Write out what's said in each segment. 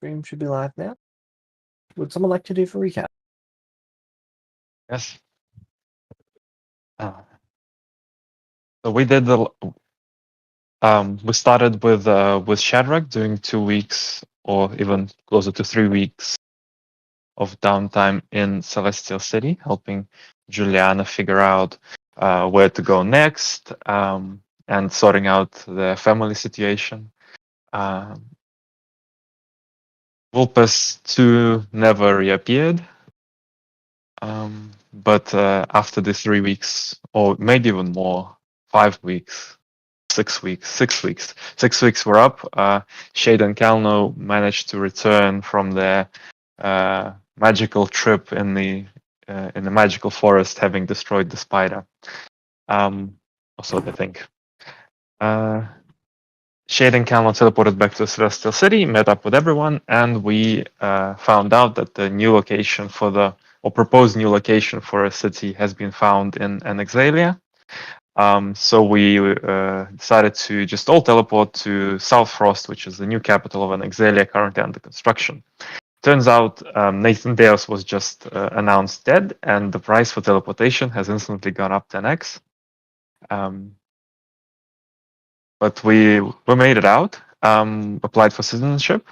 Stream should be live now. Would someone like to do for recap? Yes. So we did we started with Shadrach doing 2 weeks or even closer to 3 weeks of downtime in Celestial City, helping Juliana figure out where to go next, and sorting out the family situation. Vulpes 2 never reappeared. But after the 3 weeks, or maybe even more, 5 weeks, 6 weeks, 6 weeks were up. Shade and Kalno managed to return from their magical trip in the magical forest, having destroyed the spider. Also, I think. Shade and Kalno teleported back to Celestial City, met up with everyone, and we found out that the new location or proposed new location for a city has been found in Anexalia. So we decided to just all teleport to South Frost, which is the new capital of Anexalia, currently under construction. Turns out Nathan Deus was just announced dead, and the price for teleportation has instantly gone up 10x. But we made it out, applied for citizenship,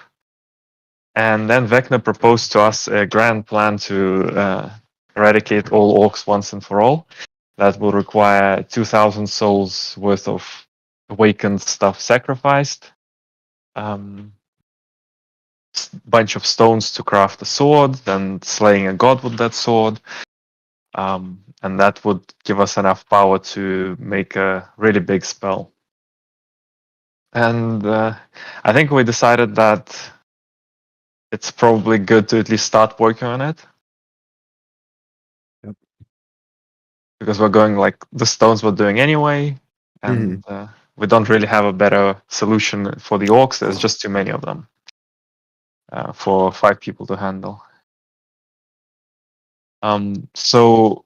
and then Vecna proposed to us a grand plan to eradicate all orcs once and for all. That will require 2,000 souls worth of awakened stuff sacrificed, bunch of stones to craft a sword, then slaying a god with that sword, and that would give us enough power to make a really big spell. And I think we decided that it's probably good to at least start working on it. Yep. Because we're going like the stones we're doing anyway, and we don't really have a better solution for the orcs. There's just too many of them for 5 people to handle. So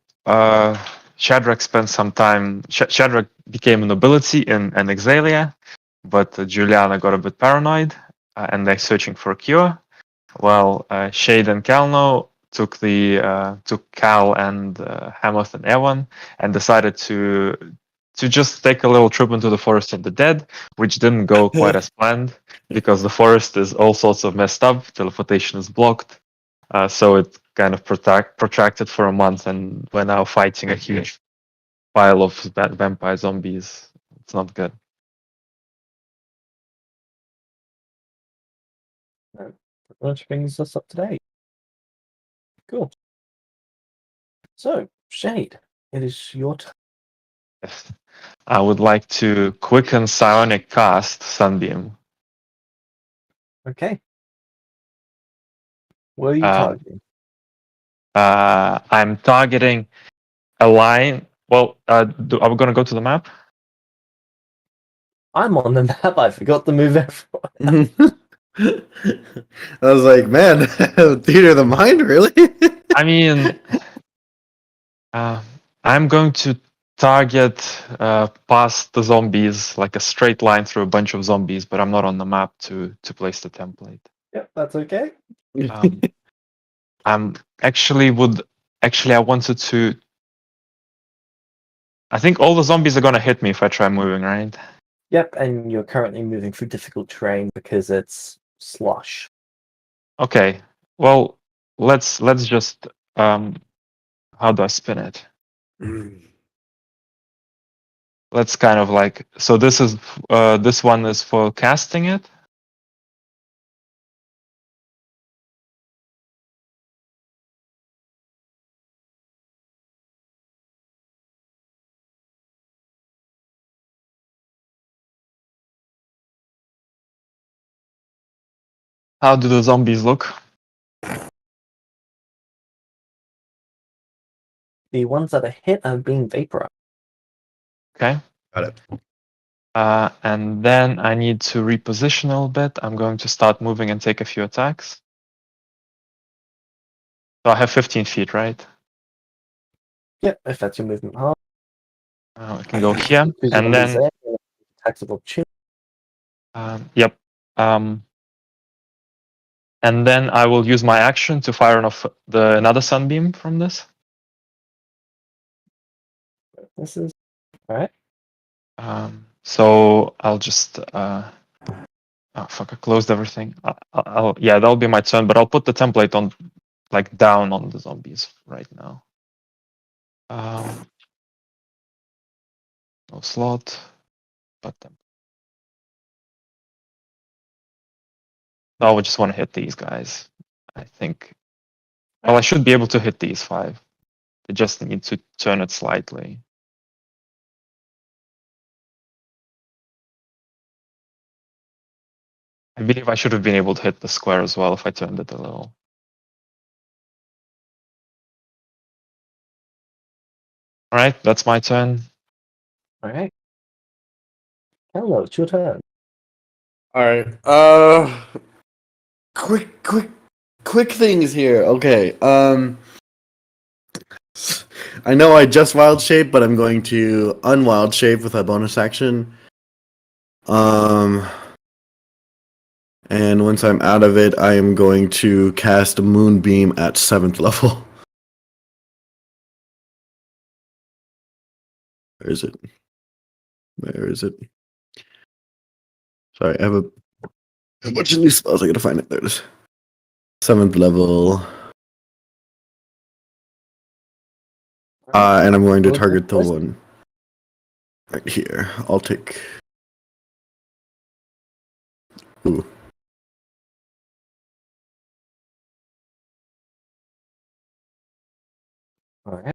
Shadrach spent some time. Shadrach became a nobility in Anexalia, but Juliana got a bit paranoid, and they're searching for a cure. Well, Shade and Kalno took Cal and Hamath and Ewan and decided to just take a little trip into the Forest of the Dead, which didn't go quite as planned because the forest is all sorts of messed up. Teleportation is blocked, so it kind of protracted for a month, and we're now fighting a huge pile of vampire zombies. It's not good. Which brings us up to date. Cool. So, Shade, it is your turn. Yes. I would like to quicken psionic cast Sunbeam. Okay. What are you targeting? I'm targeting a line. Well, are we going to go to the map? I'm on the map. I forgot to move everyone. I was like, man, theater of the mind, really? I mean, I'm going to target past the zombies, like a straight line through a bunch of zombies, but I'm not on the map to place the template. Yep, that's okay. I wanted to. I think all the zombies are gonna hit me if I try moving, right? Yep, and you're currently moving through difficult terrain because it's slush. Okay. Well, let's just how do I spin it? Let's kind of like, so this one is for casting it. How do the zombies look? The ones that are hit are being vaporized. Okay. Got it. And then I need to reposition a little bit. I'm going to start moving and take a few attacks. So I have 15 feet, right? Yep, if that's your movement hard. I can go here, and then attacks of opportunity. yep. And then I will use my action to fire off another sunbeam from this. This is alright. So I'll just oh fuck! I closed everything. Yeah, that'll be my turn. But I'll put the template on, like, down on the zombies right now. No slot, but no, we just want to hit these guys. I think. Well, I should be able to hit these 5. I just need to turn it slightly. I believe I should have been able to hit the square as well if I turned it a little. All right, that's my turn. Alright. Hello, it's your turn. All right. Quick things here. Okay. I know I just wild shape, but I'm going to unwild shape with a bonus action. And once I'm out of it, I am going to cast Moonbeam at 7th level. Where is it? Where is it? Sorry, I have a bunch of new spells. I gotta find it. There it is. 7th level. And I'm going to target the one right here. I'll take. Ooh. Alright.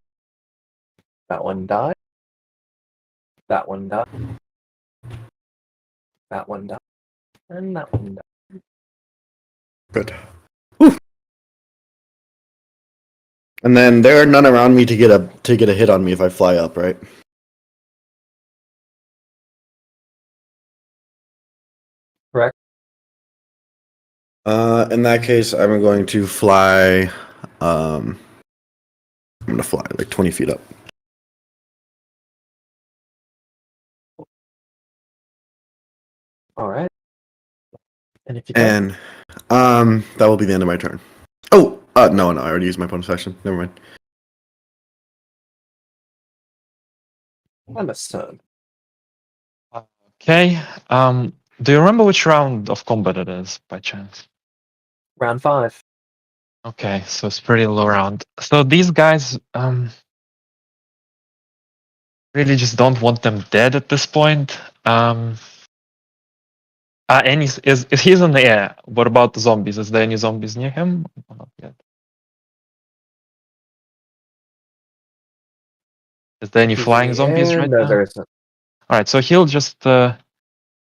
That one died. That one died. That one died. And that one died. Good. Whew. And then there are none around me to get a hit on me if I fly up, right? Correct. In that case, I'm going to fly. I'm gonna fly like 20 feet up. Alright. And if you can. And that will be the end of my turn. Oh, no, I already used my bonus action. Never mind. Emma's turn. Okay. Do you remember which round of combat it is by chance? Round 5. Okay, so it's pretty low round. So these guys, really just don't want them dead at this point. And he's in the air. What about the zombies? Is there any zombies near him? Or not yet. Is there any He's in flying the zombies air. right No, now? there isn't. All right, so he'll just well,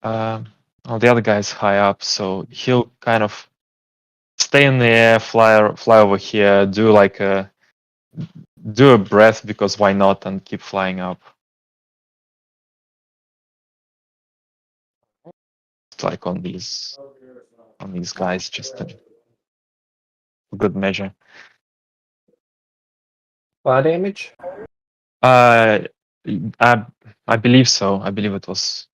the other guy's high up, so he'll kind of stay in the air, fly over here, do a breath because why not, and keep flying up. It's like on these guys, just a good measure. Fire damage? I believe so. I believe it was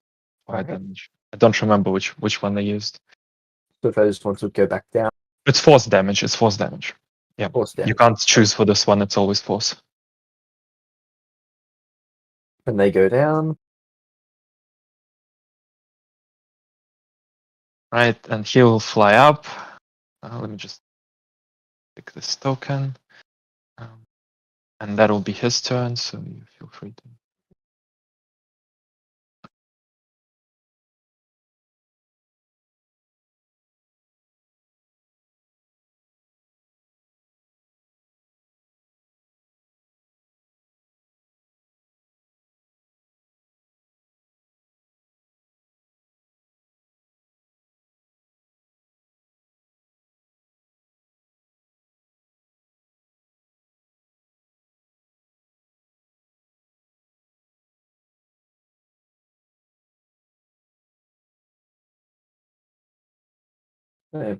fire Okay. damage. I don't remember which one they used. So those ones would go back down. It's force damage. It's force damage. Yeah. Force damage. You can't choose for this one. It's always force. And they go down. Right, and he'll fly up. Let me just pick this token. And that'll be his turn, so you feel free to.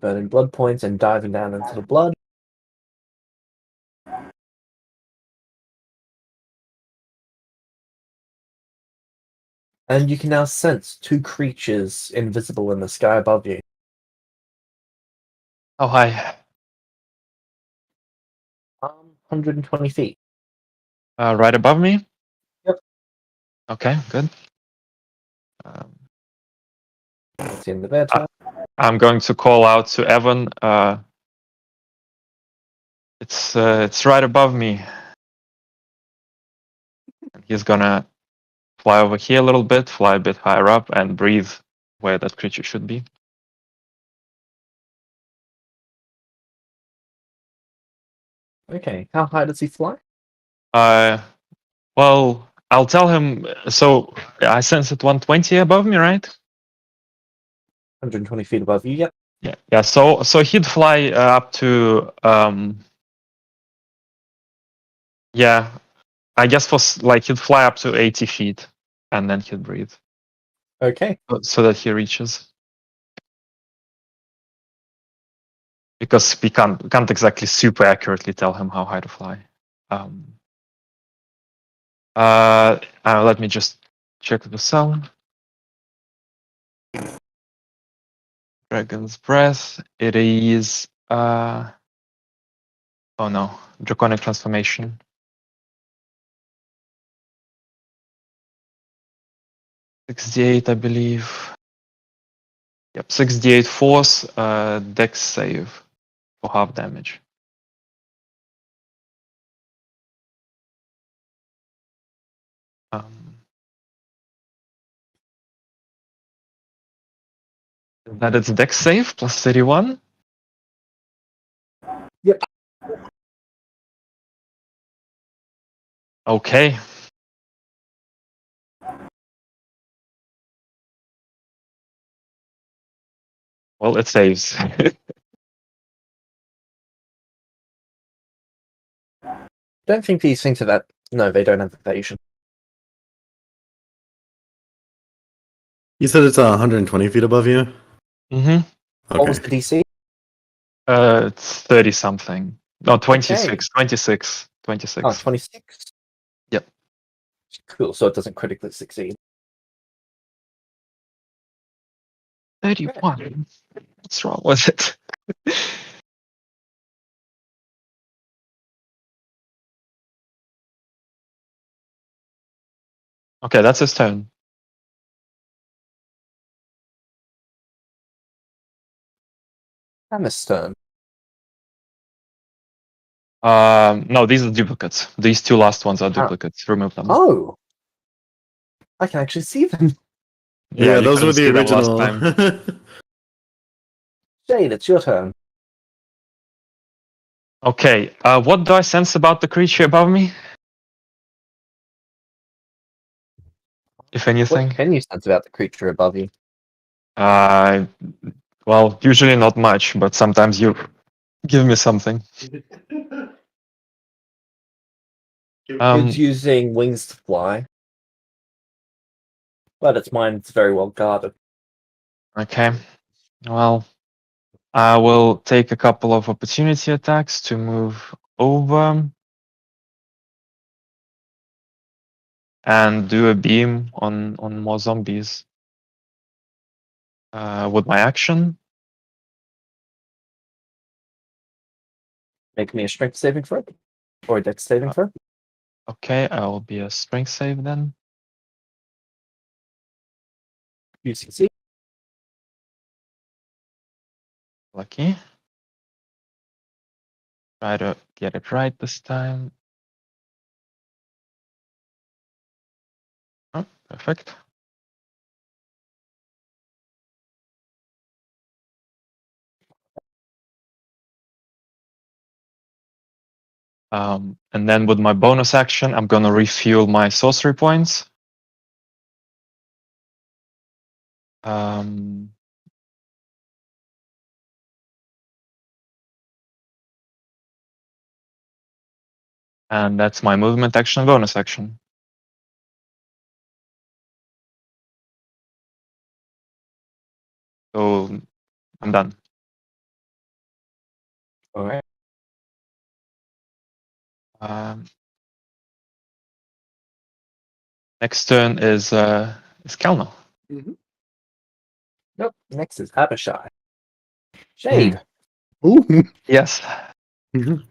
Burning blood points and diving down into the blood. And you can now sense 2 creatures invisible in the sky above you. How high? 120 feet. Right above me? Yep. Okay, good. Um, It's in the better. I'm going to call out to Evan. It's right above me. And he's gonna fly over here a little bit, fly a bit higher up, and breathe where that creature should be. Okay, how high does he fly? Well, I'll tell him. So I sense it 120 above me, right? 120 feet above you, yep. Yeah. So he'd fly up to yeah. I guess he'd fly up to 80 feet, and then he'd breathe Okay. so that he reaches. Because we can't exactly super accurately tell him how high to fly. Let me just check the sound. Dragon's Breath. It is oh no, Draconic Transformation. 68, I believe. Yep, 68 force, dex save for half damage. That it's dex save plus 31. Yep. Okay. Well, it saves. Don't think these things are that. No, they don't have evasion. You said it's 120 feet above you? Mm-hmm. What was Okay. the DC? It's 30 something. No, 26. Okay. 26. 26. Oh, 26? Yep. Cool, so it doesn't critically succeed. 31. What's wrong with it? Okay, that's his turn. Hammer's turn. No, these are duplicates. These two last ones are duplicates. Remove them. Oh! I can actually see them. Yeah, you those couldn't were the see them last original. time. Jade, it's your turn. Okay, what do I sense about the creature above me? If What anything. can you sense about the creature above you? Well, usually not much, but sometimes you give me something. It's using wings to fly. But its mind's very well guarded. Okay, well, I will take a couple of opportunity attacks to move over and do a beam on more zombies with my action. Make me a strength saving throw. Or a dex saving throw. Okay, I will be a strength save then. You succeed. Lucky. Try to get it right this time. Oh, perfect. And then with my bonus action, I'm gonna refuel my sorcery points. And that's my movement action and bonus action. So I'm done. Alright. Next turn is Kelno. Nope. Next is Abishai. Jade. Ooh. Yes, Mhm.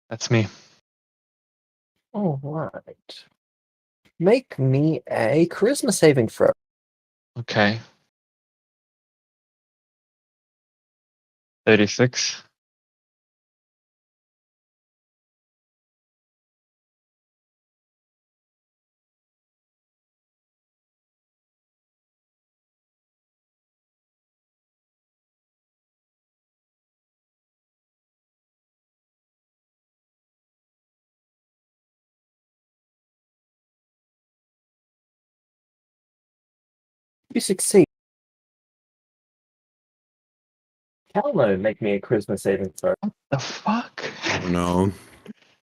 that's me. All right. Make me a charisma saving throw. Okay. 36. You succeed. Calmo, make me a charisma saving throw. The fuck? Oh no.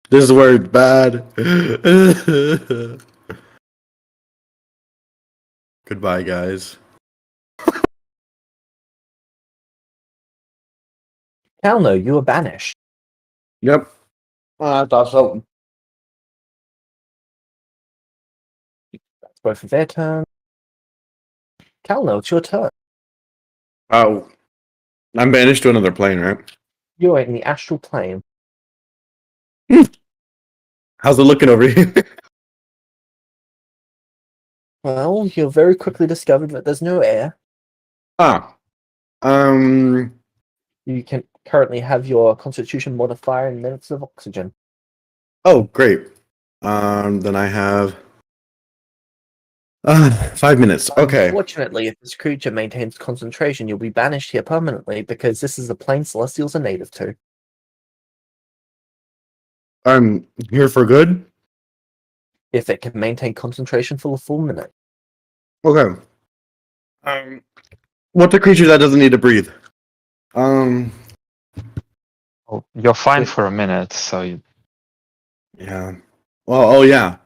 This is where it's bad. Goodbye, guys. Calno, you are banished. Yep. I thought so. That's both of their turn. Calno, it's your turn. Oh, I'm banished to another plane, right? You're in the astral plane. How's it looking over here? Well, you very quickly discovered that there's no air. ah. Um. You can currently have your constitution modifier in minutes of oxygen. Oh, great. Then I have 5 minutes. Okay. Unfortunately, if this creature maintains concentration, you'll be banished here permanently because this is the plane Celestials are native to. I'm here for good. If it can maintain concentration for a full minute. Okay. What's a creature that doesn't need to breathe? Oh, you're fine Wait. for a minute, so you're Yeah. Well, oh yeah.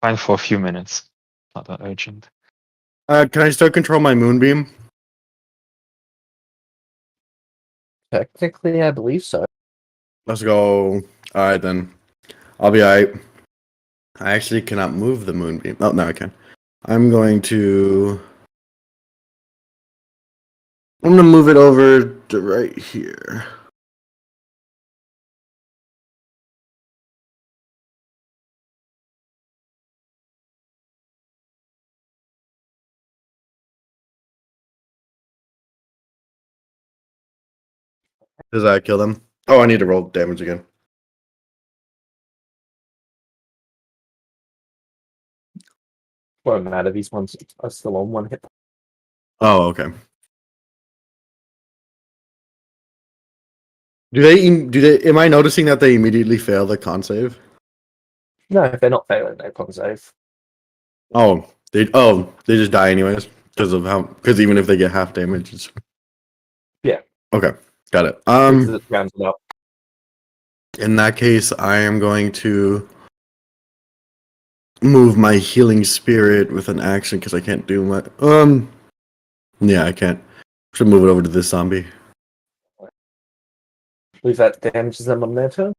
fine for a few minutes. Not that urgent. Can I still control my moonbeam? Technically, I believe so. Let's go. All right then. I'll be all right. I actually cannot move the moonbeam. Oh no, I can. I'm going to. I'm gonna move it over to right here. Does that kill them? Oh, I need to roll damage again. Won't matter. These ones are still on one hit. Oh, okay. Do they? Am I noticing that they immediately fail the con save? No, if they're not failing, no con save. They just die anyways because even if they get half damage, it's Yeah. okay. Got it. Because it rounds it up. In that case, I am going to move my healing spirit with an action because I can't do my yeah, I can't. Should move it over to this zombie. Believe that damages them on their turn.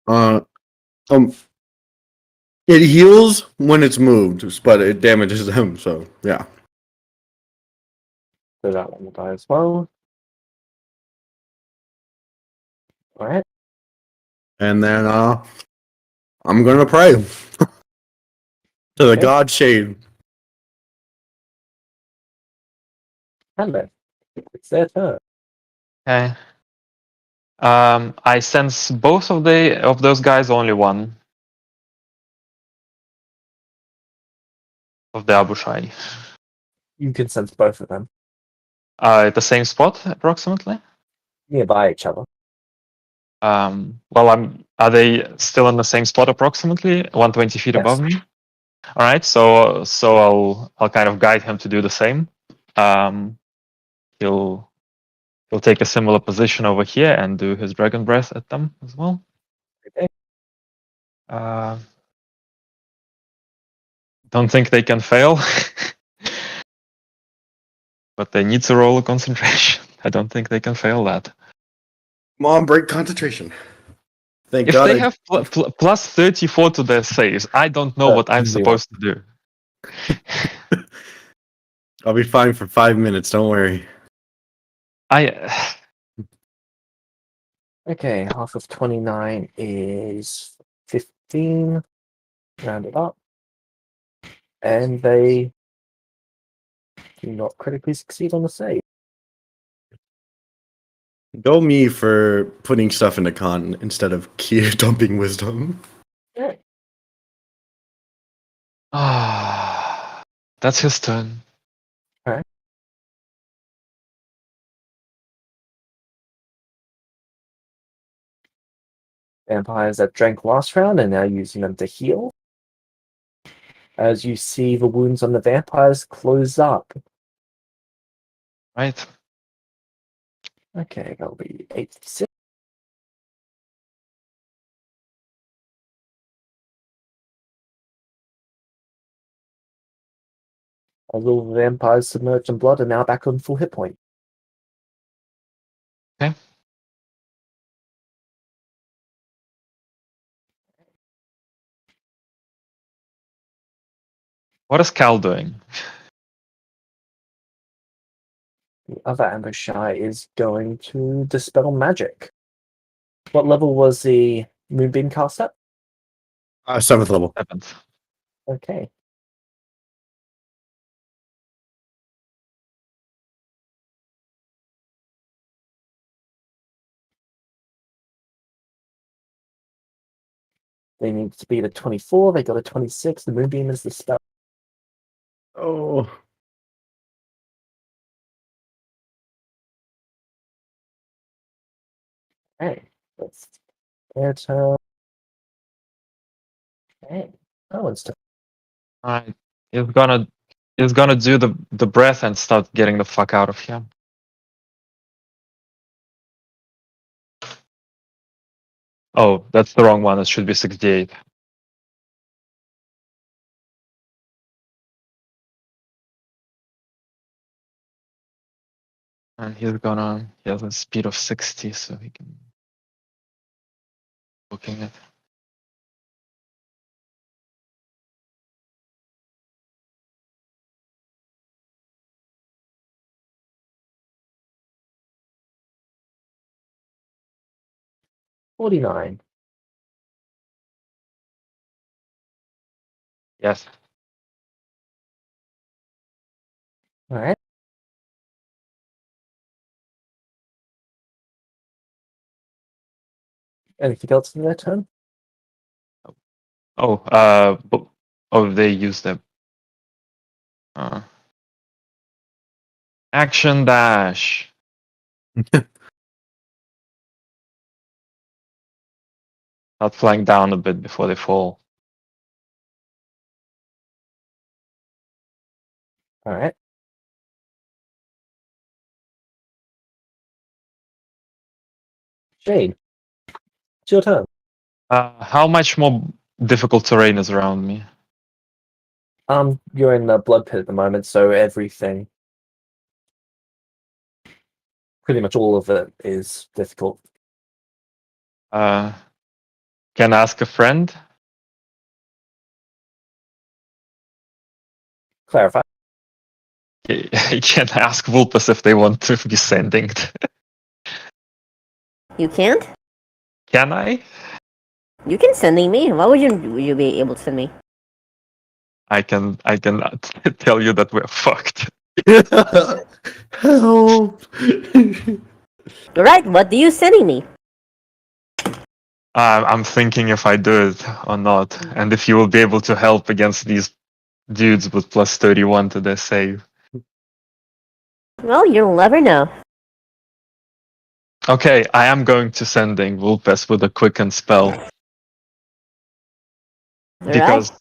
Uh, it heals when it's moved, but it damages them. So yeah. So that one will die as well. Alright. And then I'm gonna pray to the Okay. god Shade. Hello. It's their turn. Okay. I sense both of those guys, only one of the Abushai. You can sense both of them At the same spot, approximately. nearby each other. Well, are they still in the same spot approximately, 120 feet Yes. above me? All right, so I'll kind of guide him to do the same. He'll take a similar position over here and do his dragon breath at them as well. Okay. Don't think they can fail, but they need to roll a concentration. I don't think they can fail that. Mom, break concentration. Thank If God. they have plus 34 to their saves, I don't know what I'm Zero. supposed to do. I'll be fine for 5 minutes. Don't worry. Okay, half of 29 is 15. Round it up. And they do not critically succeed on the save. Go me for putting stuff into con instead of key dumping wisdom. Yeah. That's his turn. Vampires that drank last round are now using them to heal. As you see the wounds on the vampires close up. Right. Okay, that'll be 86. As all the vampires submerged in blood are now back on full hit point. Okay. What is Cal doing? The other ambusher is going to dispel magic. What level was the moonbeam cast at? 7th level. 7th. Okay. They need to beat a 24. They got a 26. The moonbeam is the spell. Oh. Okay. That's their turn. Okay. That one's turn. Alright. He's gonna do the breath and start getting the fuck out of here. Oh, that's the wrong one. It should be 68. And he has a speed of 60, so he can looking it. $49. Yes. All right. Anything else in their turn? They used the action dash. Not flying down a bit before they fall. All right. Shade. It's your turn. How much more difficult terrain is around me? You're in the blood pit at the moment, so everything, pretty much all of it, is difficult. Can I ask a friend? Clarify. Can I ask Vulpes if they want to be sending? You can't? Can I? You can sending me. Why would you be able to send me? I can tell you that we're fucked. Help! Alright, what are you sending me? I'm thinking if I do it or not, and if you will be able to help against these dudes with plus 31 to their save. Well, you'll never know. Okay, I am going to sending Vulpes with a quicken spell. Alright. Because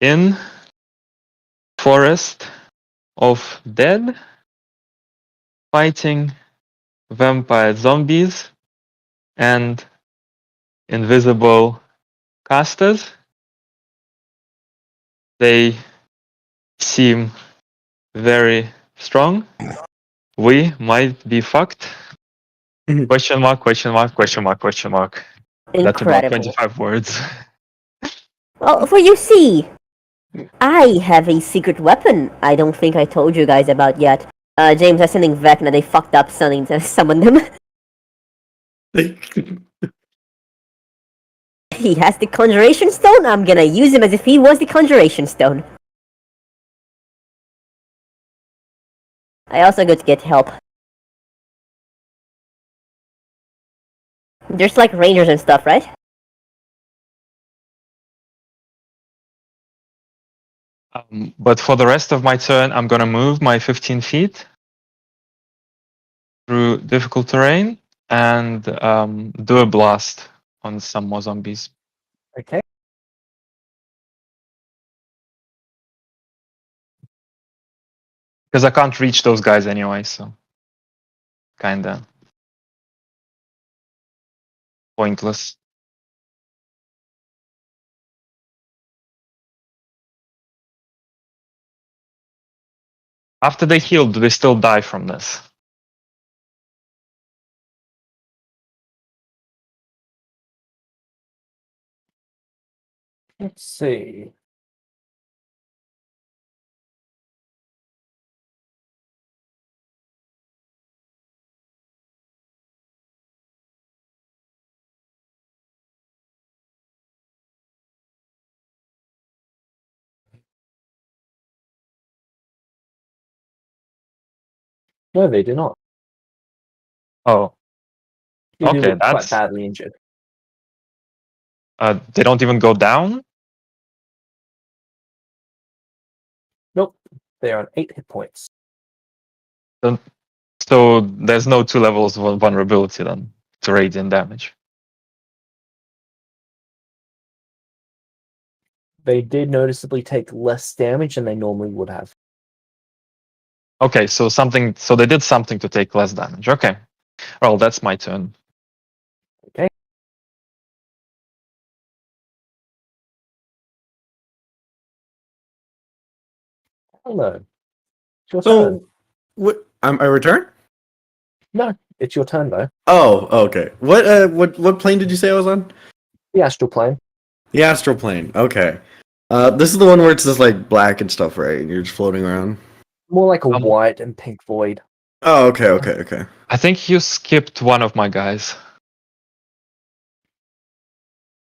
in Forest of Dead, fighting vampire zombies and invisible casters, they seem very strong. We might be fucked. Question mark, question mark, question mark, question mark. That's about Incredible. 25 words. Well, for you see, I have a secret weapon I don't think I told you guys about yet. James, I'm sending Vecna, they fucked up summoning to summon them. He has the conjuration stone, I'm gonna use him as if he was the conjuration stone. I also got to get help. There's like rangers and stuff, right? But for the rest of my turn, I'm gonna move my 15 feet through difficult terrain and do a blast on some more zombies. Okay. Because I can't reach those guys anyway, so kinda pointless. After they heal, do they still die from this? Let's see. No, they do not. Oh, You do okay, look quite that's badly injured. they don't even go down. Nope. They are on 8 hit points. So there's no 2 levels of vulnerability then to radiant damage. They did noticeably take less damage than they normally would have. Okay, so they did something to take less damage. Okay, well that's my turn. Okay. Hello. It's your turn. So, what? I return? No, it's your turn though. Oh, okay. What plane did you say I was on? The astral plane. The astral plane. Okay. This is the one where it's just like black and stuff, right? And you're just floating around. More like a Um, white and pink void. Oh, okay. I think you skipped one of my guys.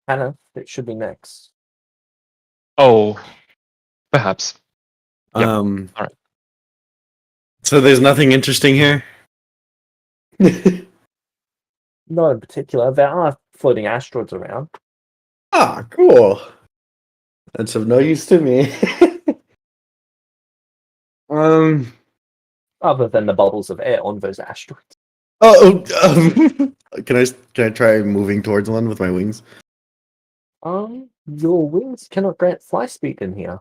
Hannah, it should be next. Oh, perhaps. Yep. Alright. So there's nothing interesting here. Not in particular. There are floating asteroids around. Ah, cool. That's of no use to me. um. Other than the bubbles of air on those asteroids. Can I try moving towards one with my wings? Your wings cannot grant fly speed in here.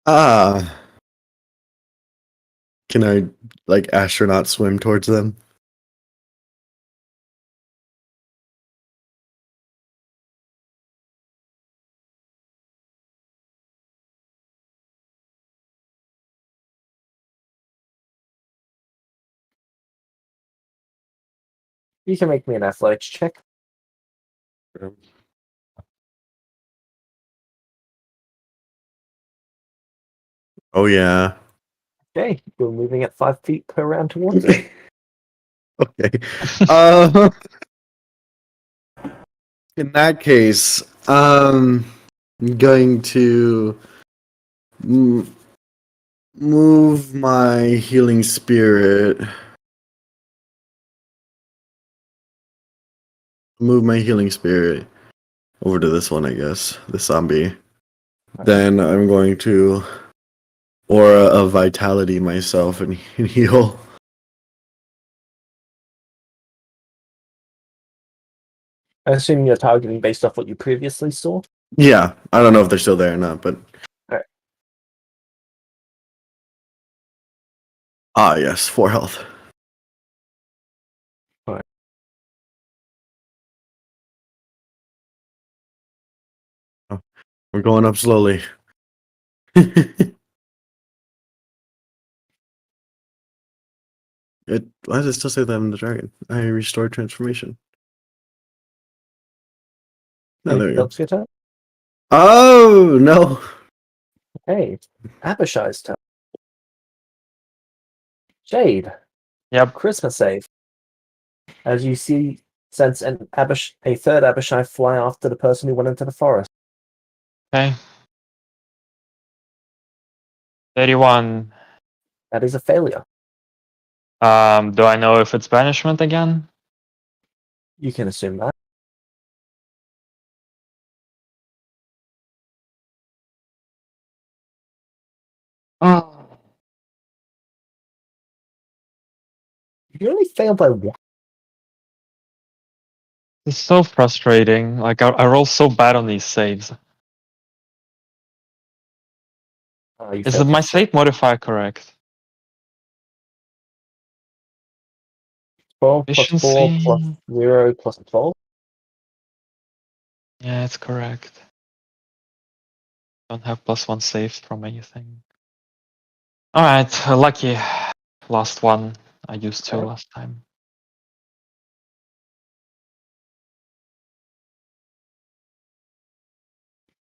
Ah. Can I like astronaut swim towards them? You can make me an athletics check. Oh yeah. Okay, you're moving at 5 feet per round towards it. Okay. In that case, I'm going to move my healing spirit. Move my healing spirit over to this one, I guess. The zombie. Then I'm going to aura of vitality myself and heal. I assume you're targeting based off what you previously saw. Yeah, I don't know if they're still there or not, but Alright. ah, yes, 4 health. Alright. Oh, we're going up slowly. Why does it still say that I'm the dragon? I restored transformation. No, there we Anything go. else for your turn? Oh no! Okay, Abishai's turn. Jade, Yep. Charisma save. As you sense a third Abishai fly after the person who went into the forest. Okay. 31. That is a failure. Do I know if it's banishment again? You can assume that. Oh. You only failed by one. It's so frustrating. Like I roll so bad on these saves. You Is failed my by save modifier correct? 12 plus 4 Efficiency. plus 0 plus 12. Yeah, it's correct. Don't have +1 saved from anything. Alright, lucky. Last one. I used 2 Okay. last time.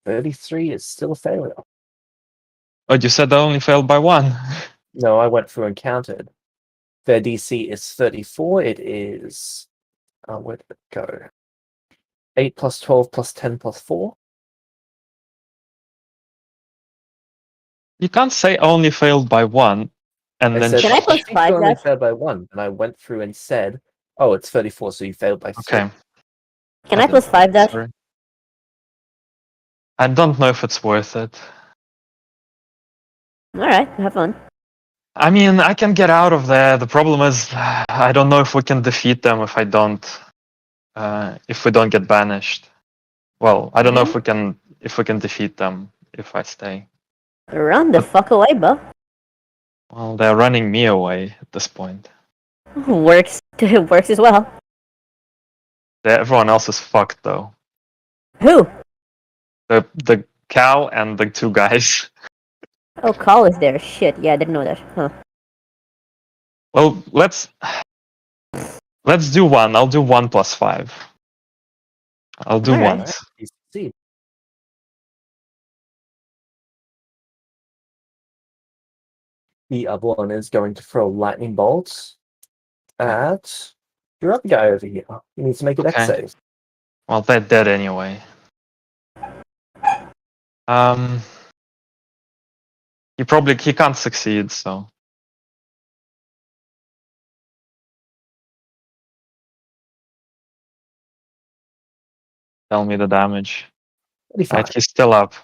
33 is still a failure. Oh, you said I only failed by 1. No, I went through and counted. Their DC is 34. It is. Where did it go? 8 plus 12 plus 10 plus 4. You can't say only failed by 1 and I then. said, Can I plus think 5 you only that? failed by 1. And I went through and said, oh, it's 34, so you failed by 3. Okay. Can I plus 5 that? Sorry. I don't know if it's worth it. Alright, have fun. I mean, I can get out of there. The problem is, I don't know if we can defeat them if I don't. If we don't get banished. Well, I don't know if we can defeat them if I stay. Run the fuck away, bro. Well, they're running me away at this point. Works. It works as well. Everyone else is fucked though. Who? The cow and the 2 guys. Oh, Call is there. Shit, yeah, I didn't know that. Huh. Well, let's do 1. I'll do 1 plus 5. I'll do Alright. 1. You succeed. The other one is going to throw lightning bolts at your other guy over here. You need to make a dex Okay. save. Well, they're dead anyway. He can't succeed, so. Tell me the damage. 35. Right, he's still up.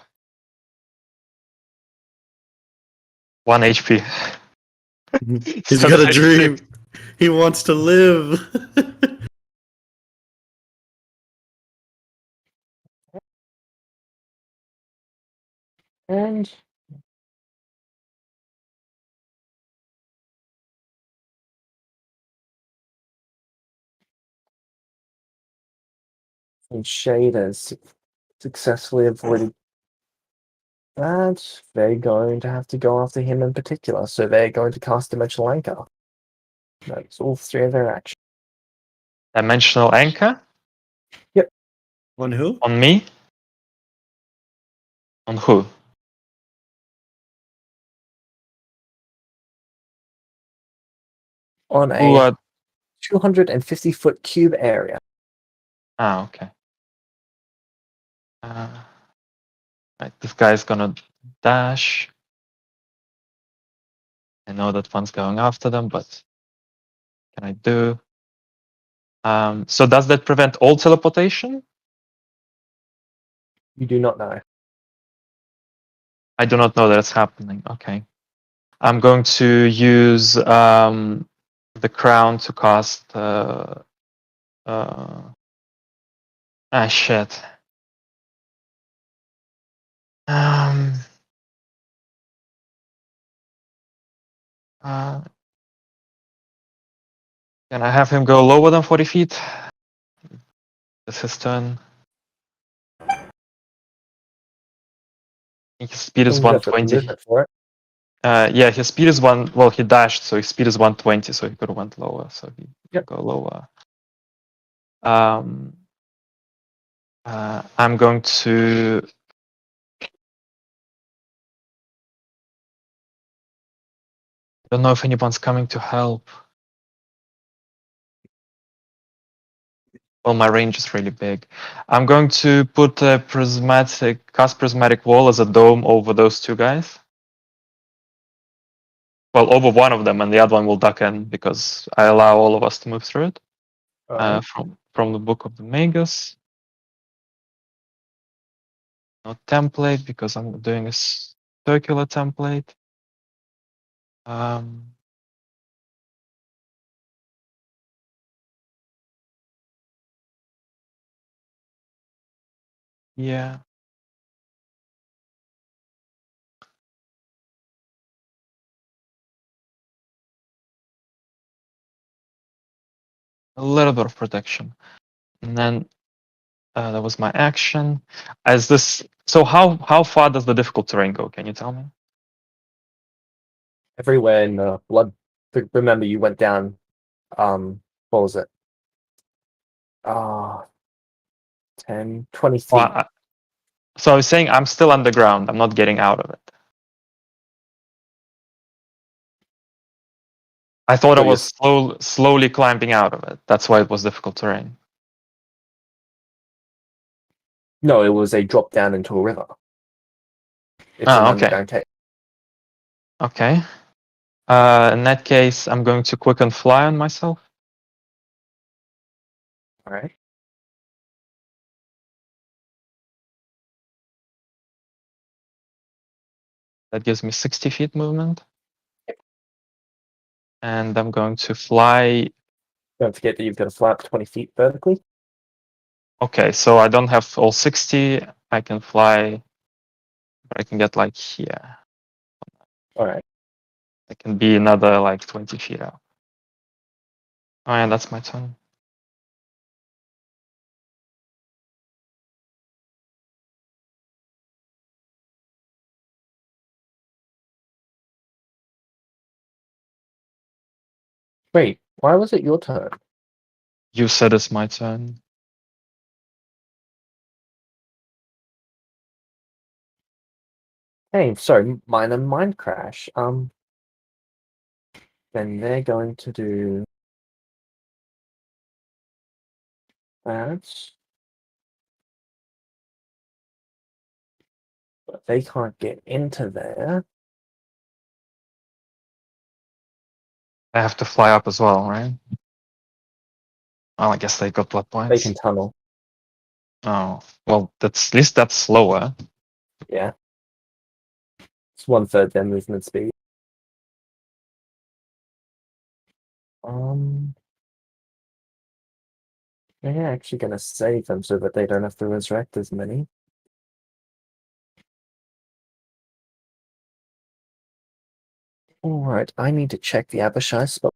1 HP. He's got a dream. He wants to live. And Shade has successfully avoided that. They're going to have to go after him in particular. So they're going to cast Dimensional Anchor. That's all 3 of their actions. Dimensional anchor? On who? On me? On who? On Who a 250-foot cube area. okay. Right, this guy's gonna dash. I know that one's going after them, but what can I do? So does that prevent all teleportation? You do not know. I do not know that it's happening. Okay. I'm going to use the crown to cast. Shit. Um. Can I have him go lower than 40 feet? It's his turn. I think his speed is You have to 120. movement for it. Yeah, his speed is one. Well, he dashed, so his speed is 120, so he could have went lower. So he Yep. go lower. I'm going to. Don't know if anyone's coming to help. Well, my range is really big. I'm going to put a cast prismatic wall as a dome over those two guys. Well, over one of them, and the other one will duck in because I allow all of us to move through it. Alright. From the Book of the Magus. No template because I'm doing a circular template. Yeah. A little bit of protection. And then that was my action. As this, so how far does the difficult terrain go? Can you tell me? Everywhere in the blood. Remember, you went down. What was it? 10, 20 feet. Well, so I was saying I'm still underground. I'm not getting out of it. I thought I So was slowly climbing out of it. That's why it was difficult terrain. No, it was a drop down into a river. It's an Okay. underground cave. Okay. In that case, I'm going to quicken fly on myself. Alright. That gives me 60 feet movement. And I'm going to fly. Don't forget that you've got to fly up 20 feet vertically. Okay, so I don't have all 60. I can fly, but I can get like here. Alright. I can be another like 20 feet out. Oh yeah, that's my turn. Wait, why was it your turn? You said it's my turn. Hey, sorry, minor mind crash. Then they're going to do that. But they can't get into there. I have to fly up as well, right? Oh, I guess they got blood They points. can tunnel. Oh, well, that's at least that's slower. Yeah. It's 1/3 their movement speed. They're actually going to save them so that they don't have to resurrect as many. Alright, I need to check the Abishai spell.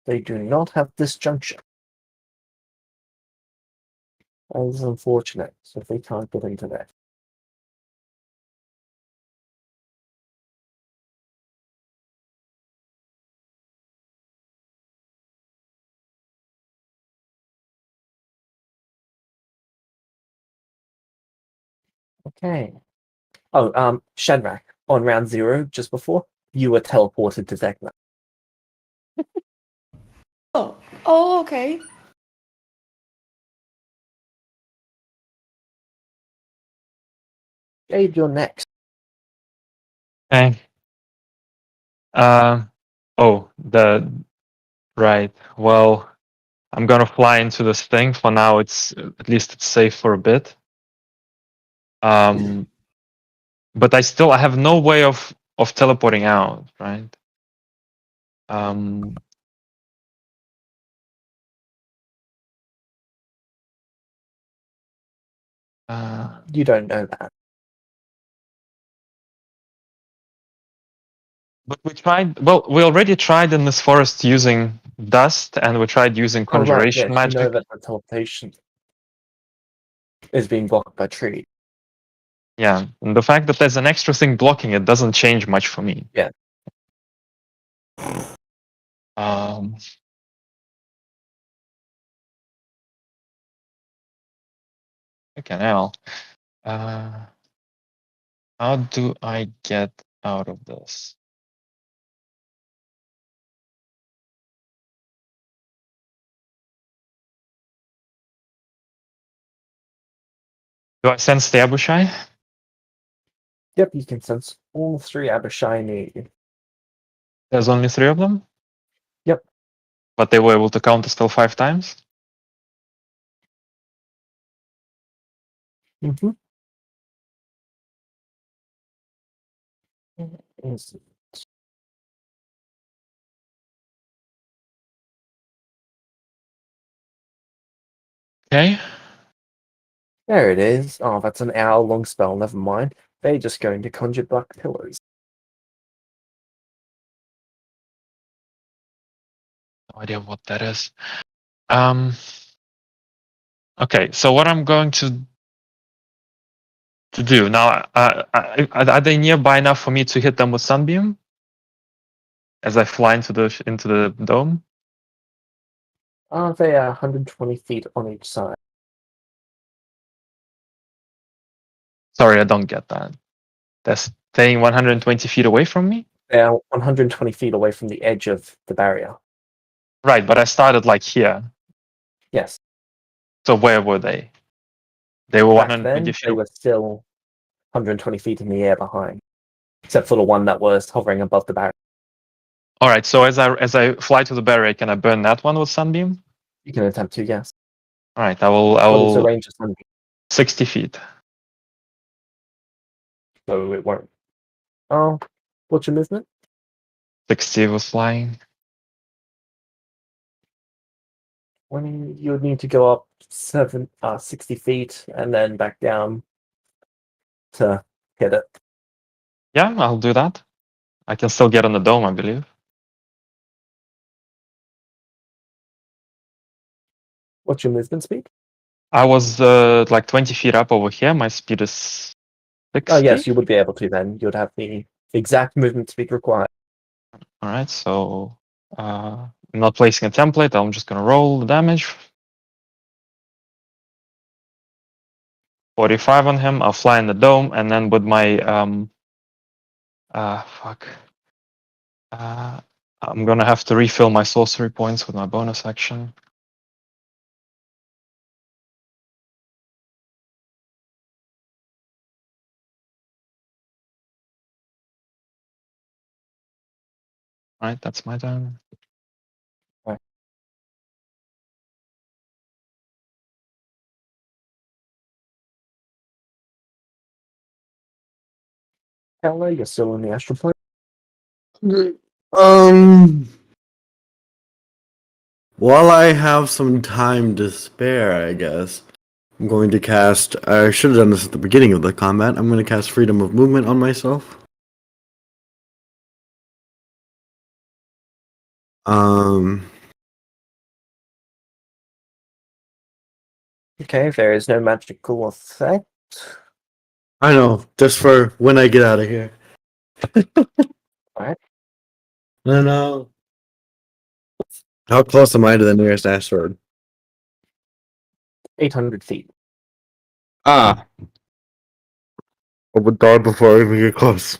They do not have disjunction. That is unfortunate, so they can't get into there. Okay. Oh, Shadrach, on round 0, just before, you were teleported to vecna. Oh, okay. Jade, you're next. Okay. Oh, right. Well, I'm gonna fly into this thing. For now, at least it's safe for a bit. But I have no way of teleporting out, right? Um, You don't know that. but we tried. Well, we already tried in this forest using dust, and we tried using Oh, right. conjuration Yes, you know magic. that the teleportation is being blocked by tree. Yeah, and the fact that there's an extra thing blocking it doesn't change much for me. Yeah. Um, okay, now, how do I get out of this? Do I sense the Abushai? Yep, you can sense all 3 Abishai near you. There's only 3 of them? Yep. But they were able to counter spell 5 times? Mm-hmm. Okay. There it is. Oh, that's an hour-long spell. Never mind. They're just going to conjure black pillars. No idea what that is. Okay, so what I'm going to do now, are they nearby enough for me to hit them with Sunbeam? As I fly into the dome? They are 120 feet on each side. Sorry, I don't get that. They're staying 120 feet away from me? They are 120 feet away from the edge of the barrier. Right, but I started like here. Yes. So where were they? They were Back 120 then, feet they away. were still 120 feet in the air behind, except for the one that was hovering above the barrier. All right, so as I fly to the barrier, can I burn that one with Sunbeam? You can attempt to, yes. All right, I will What is the range of Sunbeam? 60 feet. So it won't. Oh, what's your movement? 60 was flying. 20, you would need to go up 60 feet and then back down to hit it. Yeah, I'll do that. I can still get on the dome, I believe. What's your movement speed? I was like 20 feet up over here. My speed is 60. Oh, yes, you would be able to then. You would have the exact movement speed required. All right, so I'm not placing a template. I'm just gonna roll the damage. 45 on him. I'll fly in the dome, and then with my fuck. I'm gonna have to refill my sorcery points with my bonus action. All right, that's my turn. Hello, you're still in the astral plane. While I have some time to spare, I guess, I'm going to cast. I should have done this at the beginning of the combat. I'm going to cast Freedom of Movement on myself. Okay, there is no magical effect. I know, just for when I get out of here. Alright. No. How close am I to the nearest asteroid? 800 feet. I would die before I even get close.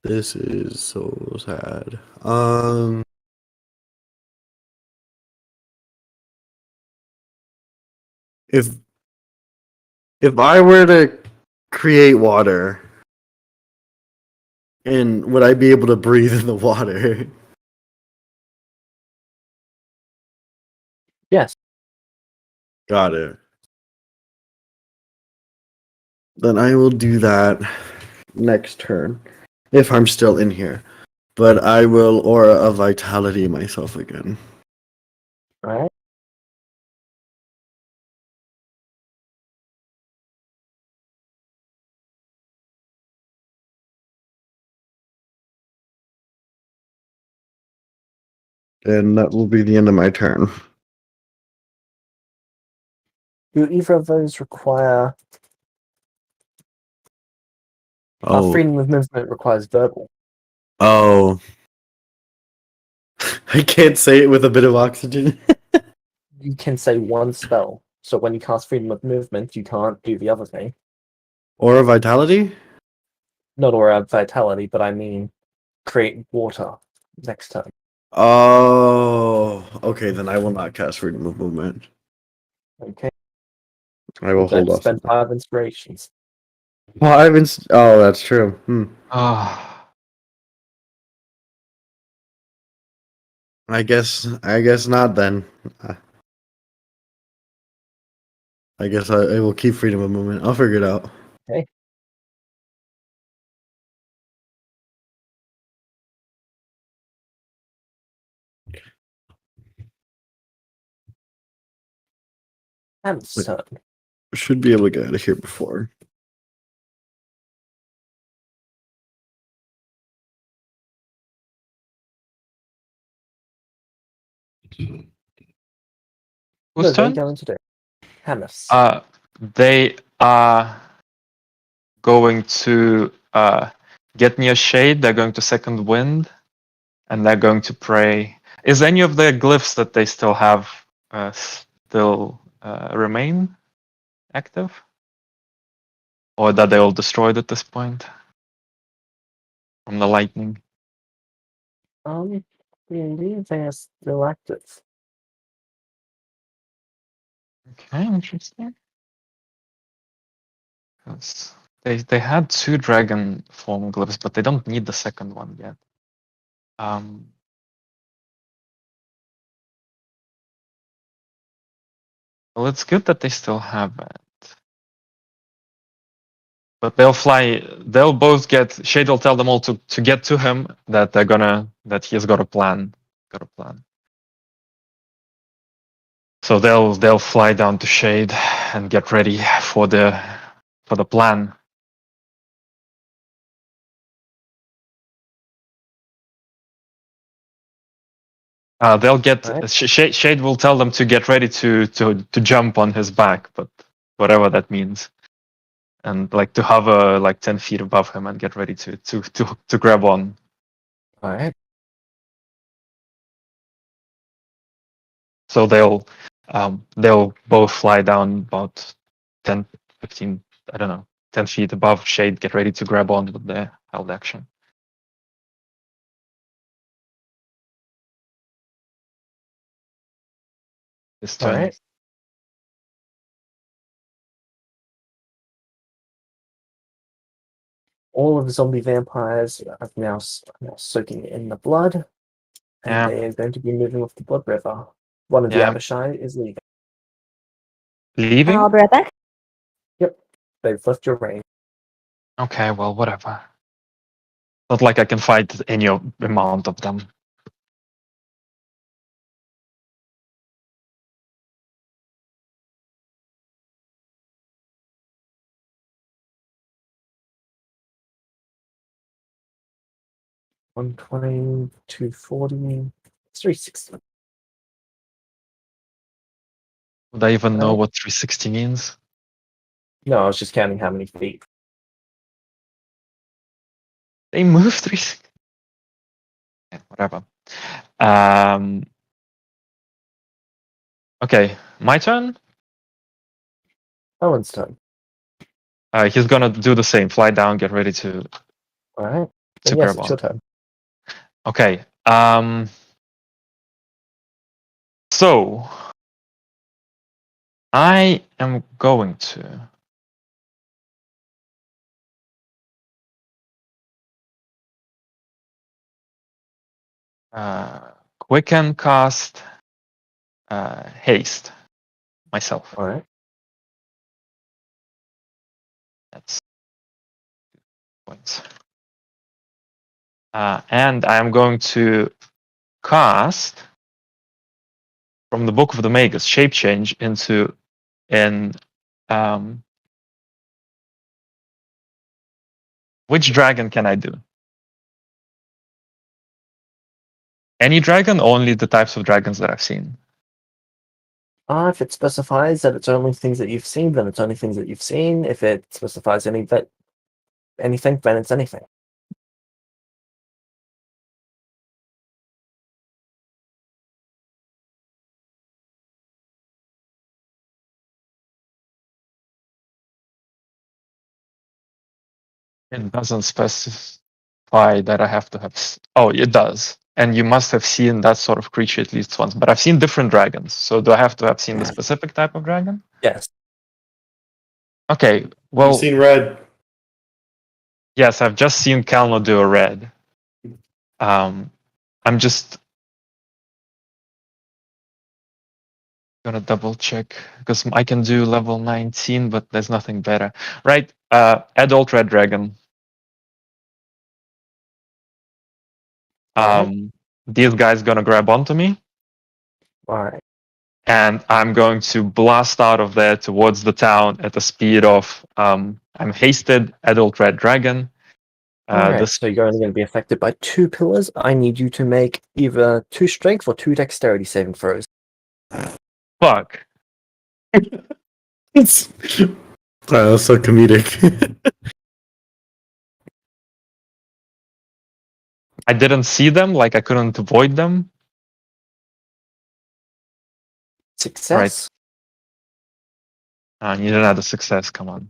This is so sad. If I were to create water And would I be able to breathe in the water? Yes. Got it. Then I will do that next turn. If I'm still in here. But I will aura of vitality myself again. Alright. And that will be the end of my turn. Do either of those require Oh. freedom of movement requires verbal. Oh. I can't say it with a bit of oxygen. You can say one spell. So when you cast freedom of movement, you can't do the other thing. Aura vitality? Not aura of vitality, but I mean create water next turn. Oh. Okay, then I will not cast freedom of movement. Okay. I will You're going hold to off. spend 5 inspirations. Well, oh, that's true. Ah, I guess not then. I guess I will keep freedom of movement. I'll figure it out. Okay. And turn. Should be able to get out of here before. What whose are they turn? going to do? Hamas. They are going to get near shade. They're going to second wind, and they're going to pray. Is any of the glyphs that they still have still remain active, or that they all destroyed at this point from the lightning? Indeed, they are still active. Okay, interesting. 'Cause they had 2 dragon form glyphs, but they don't need the second one yet. Well, it's good that they still have it. But they'll fly. They'll both get. Shade will tell them all to get to him. That he's got a plan. Got a plan. So they'll fly down to Shade and get ready for the plan. They'll get. Right. Shade will tell them to get ready to jump on his back, but whatever that means, and like to hover like 10 feet above him and get ready to grab on. Alright. So they'll both fly down about 10, 15, I don't know, 10 feet above Shade, get ready to grab on with the held action. This turn. Alright. All of the zombie vampires are now soaking in the blood, and Yeah. they are going to be moving off the blood river. One of the Yeah. Abishai is leaving. Leaving? I'll be right back. Yep, they've left your range. Okay, well, whatever. Not like I can fight any amount of them. One 240, 360. Would I even know Right. what 360 means? No, I was just counting how many feet. They move 360. Yeah, whatever. Okay, my turn. Owen's turn. He's gonna do the same. Fly down, get ready to Alright. Then yes, grab it's on. your turn. Okay. So I am going to Quicken, cast, haste myself. All right. That's points. And I'm going to cast from the Book of the Magus shape change into an which dragon can I do? Any dragon, or only the types of dragons that I've seen? If it specifies that it's only things that you've seen, then it's only things that you've seen. If it specifies anything, then it's anything. It doesn't specify that I have to have. Oh, it does. And you must have seen that sort of creature at least once. But I've seen different dragons. So do I have to have seen the specific type of dragon? Yes. Okay. Well, You've seen red. yes, I've just seen Kalno do a red. I'm just gonna double check because I can do level 19, but there's nothing better. Right. Adult red dragon. These guys gonna grab onto me. All right. And I'm going to blast out of there towards the town at the speed of I'm hasted adult red dragon. Alright, so you're only going to be affected by 2 pillars. I need you to make either 2 strength or 2 dexterity saving throws. Fuck. It's that's so comedic. I didn't see them, like I couldn't avoid them. Success. You didn't have the success, come on.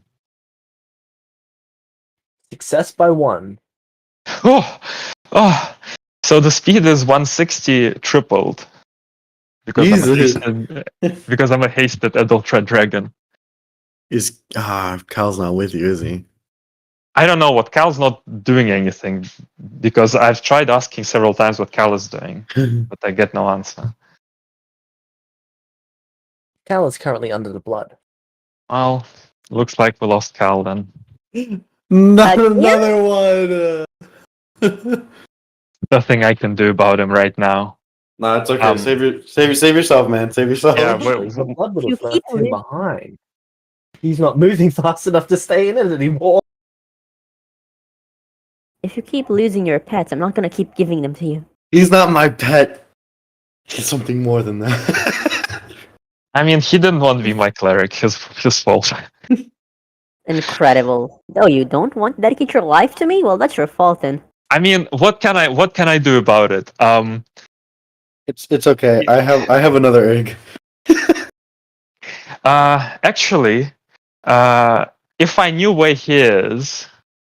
Success by 1. Oh, so the speed is 160 tripled. Because I'm a hasted adult red dragon. Cal's not with you, is he? I don't know what Cal's not doing anything because I've tried asking several times what Cal is doing, but I get no answer. Cal is currently under the blood. Well, looks like we lost Cal then. Not another one. Nothing I can do about him right now. Nah, it's okay. Save yourself, man. Save yourself. Yeah, The blood would have You left him behind. He's not moving fast enough to stay in it anymore. If you keep losing your pets, I'm not gonna keep giving them to you. He's not my pet. He's something more than that. I mean, he didn't want to be my cleric. His fault. Incredible. Oh, you don't want to dedicate your life to me? Well, that's your fault then. I mean, what can I do about it? It's okay. I have another egg. Actually, if I knew where he is,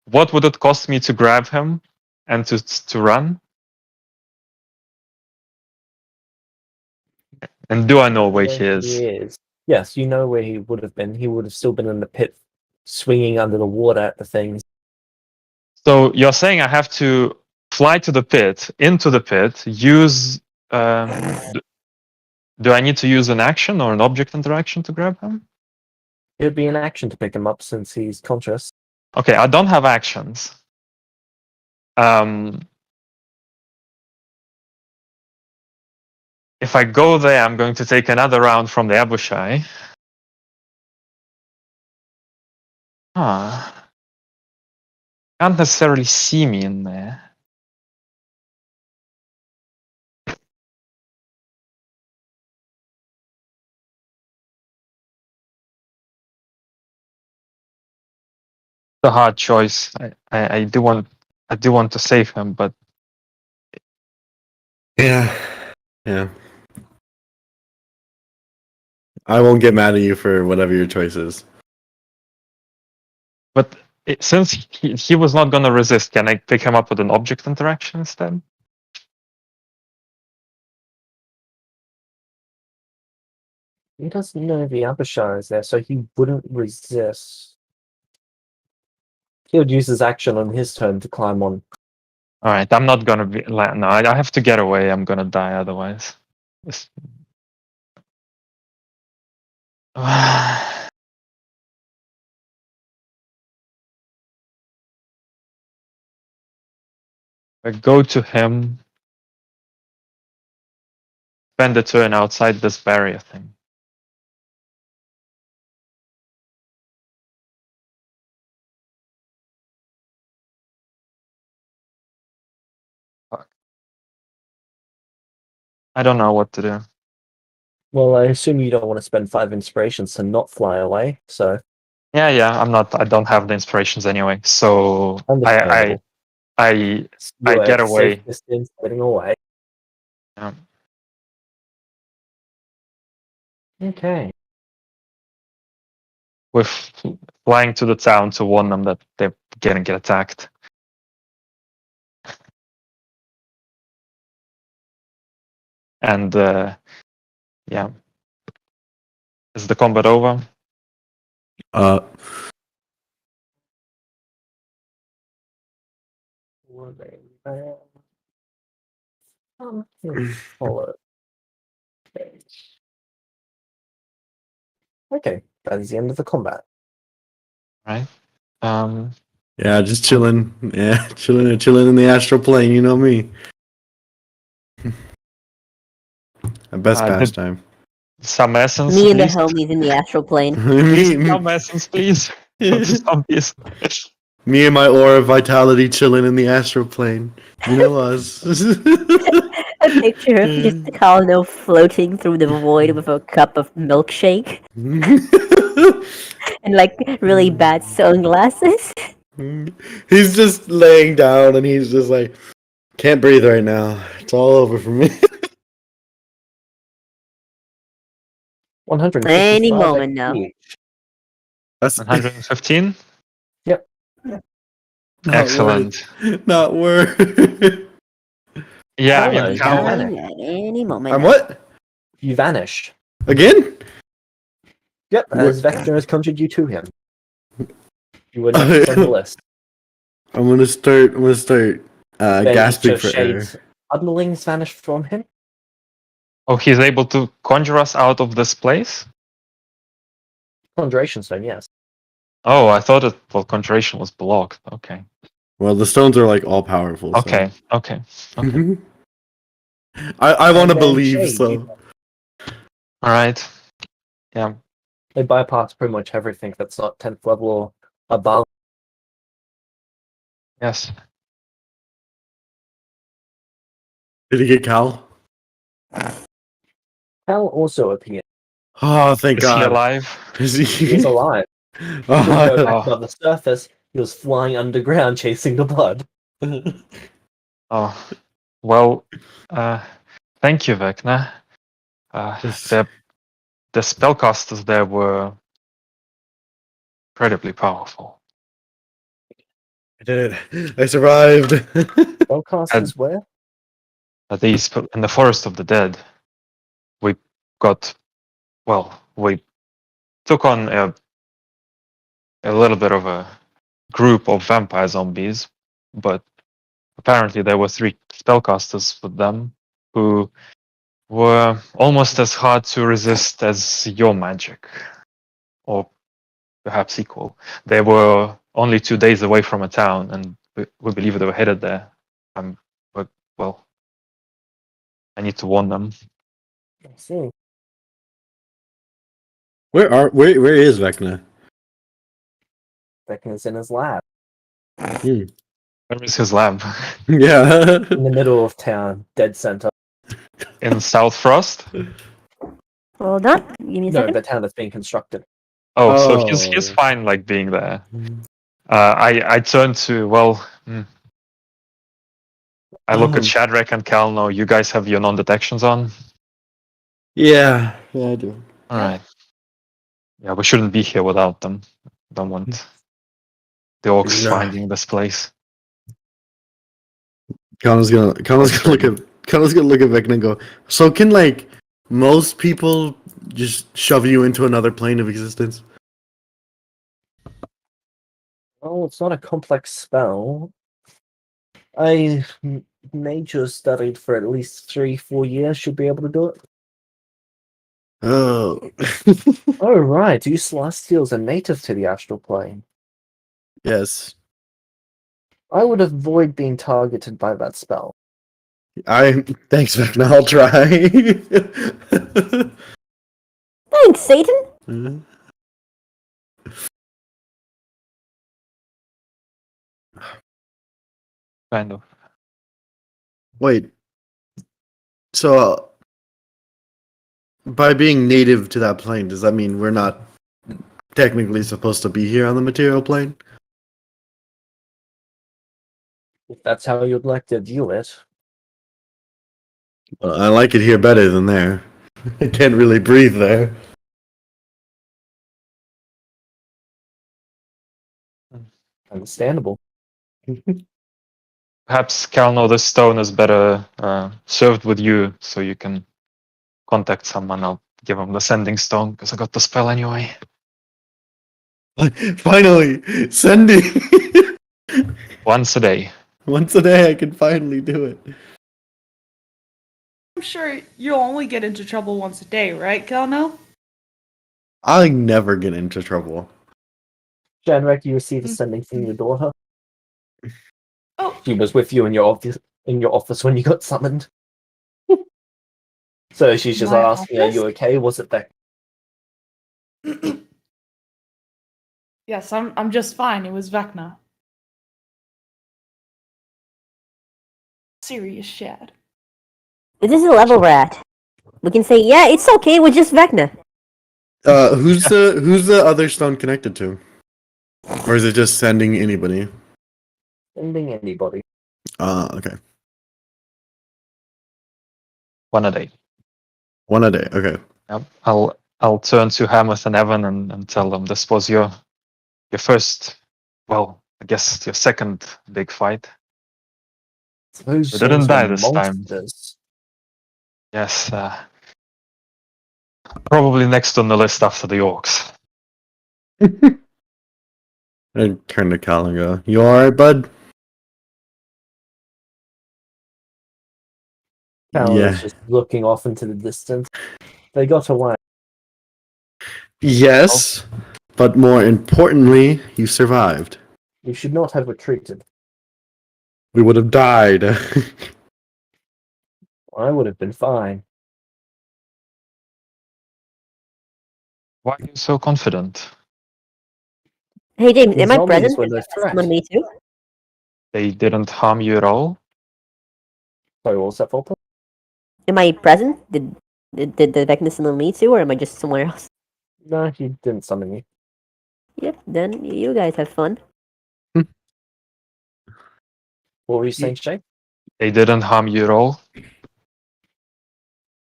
what would it cost me to grab him and to run? And do I know where he is? Yes, you know where he would have been. He would have still been in the pit, swinging under the water at the things. So you're saying I have to fly to the pit, into the pit, use... do I need to use an action or an object interaction to grab him? It would be an action to pick him up since he's conscious. Okay, I don't have actions. If I go there, I'm going to take another round from the Abushai. Can't necessarily see me in there. It's a hard choice. I do want to save him, but Yeah. I won't get mad at you for whatever your choice is. But since he was not going to resist, can I pick him up with an object interaction instead? He doesn't know the Abishai is there, so he wouldn't resist. He would use his action on his turn to climb on. All right, I'm not gonna be. No, I have to get away. I'm gonna die otherwise. This- I go to him. Spend the turn outside this barrier thing. Fuck. I don't know what to do. Well, I assume you don't want to spend 5 inspirations to not fly away, so Yeah. I'm not. I don't have the inspirations anyway. So understandable. I You're get at safe away. distance, getting away. Yeah. Okay. With flying to the town to warn them that they're gonna get attacked. And yeah, is the combat over? Uh, Follow. Okay, that is the end of the combat. Right. yeah, just chilling. Yeah, chilling in the astral plane. You know me. Best Did pastime. some essence, Me and the please. homies in the astral plane. Some essence, please. For the zombies. Me and my aura of vitality chilling in the astral plane. You know us. A picture of just Colno floating through the void with a cup of milkshake and like really bad sunglasses. He's just laying down and he's just like, can't breathe right now. It's all over for me. 155 Any moment now. XP. That's 115. Yep. not Excellent. Worth. Not worth. Yeah, I Oh, no, mean, you Cal, got it. Dying at any moment. I'm now. what? You vanish. Again? Yep, as What? Vecna has conjured you to him. You were next on the list. I'm gonna start Then gasping each of for air. Shade's underlings vanished from him. oh, he's able to conjure us out of this place? Conjuration stone, yes. Oh, I thought conjuration was blocked. Okay. Well, the stones are like all powerful. So. Okay. Okay. I want to And then believe Shade, so. All right. Yeah. They bypass pretty much everything that's not 10th level or above. Yes. Did he get Cal? Cal also appeared. Oh, thank Is he God. alive? Is He is alive. Couldn't Oh, go back Oh. above the surface. He was flying underground chasing the blood. Oh. Well, thank you, Vecna. The spellcasters there were incredibly powerful. I did it. I survived. Spellcasters where? These in the Forest of the Dead, we got, we took on a little bit of a group of vampire zombies, but apparently there were 3 spellcasters with them who were almost as hard to resist as your magic, or perhaps equal. They were only 2 days away from a town, and we believe they were headed there. But well, I need to warn them. I see. Where is Vecna? Vecna's in his lab. Where is his lab? Yeah. In the middle of town, dead center. In South Frost? Hold on. Give me a No, second. the town that's being constructed. Oh, so he's Oh. fine, like being there. I turn to I look at Shadrach and Kalno. You guys have your non-detections on. Yeah, I do. All right. Yeah, we shouldn't be here without them. Don't want the orcs No. finding this place. Connor's gonna look at Vecna and go, so can like most people just shove you into another plane of existence? Oh, it's not a complex spell. I nature studied for at least 3-4 years. Should be able to do it. Oh. Oh right, you Celestials are native to the astral plane. Yes. I would avoid being targeted by that spell. Thanks, Vecna. I'll try. Thanks, Satan. Kind of. Wait. So, by being native to that plane, does that mean we're not technically supposed to be here on the material plane? If that's how you'd like to view it. I like it here better than there. I can't really breathe there. Understandable. Perhaps Kalno, the stone is better served with you, so you can contact someone. I'll give him the sending stone because I got the spell anyway. Finally, sending. Once a day. Once a day, I can finally do it. I'm sure you'll only get into trouble once a day, right, Kelno? I never get into trouble. Janrek, you received a sending from your daughter. Oh, She was with you in your office when you got summoned. So she's just My asking, "Are you office? okay? Was it that?" yes, I'm just fine. It was Vecna. Serious shad. This is the level we're at. We can say, yeah, it's okay with just Vecna. Who's the other stone connected to? Or is it just sending anybody? Sending anybody. Okay. One a day. One a day. Okay. Yep. I'll turn to Hamlet and Evan and tell them this was your first, well, I guess your second big fight. Those You didn't souls die were this time. monsters. Yes. Probably next on the list after the orcs. I turn to Cal and go, "You alright, bud?" Talon Yeah. is just looking off into the distance. They got away. Yes. But more importantly, you survived. You should not have retreated. We would have died. I would have been fine. Why are you so confident? Hey, James, The am I zombies present? were Did no Vecna threat. summon me too? They didn't harm you at all? Sorry, what was that, Volta? Am I present? Did the Vecna summon me too, or am I just somewhere else? No, he didn't summon you. Yep, then you guys have fun. What were you saying, Shay? They didn't harm you at all?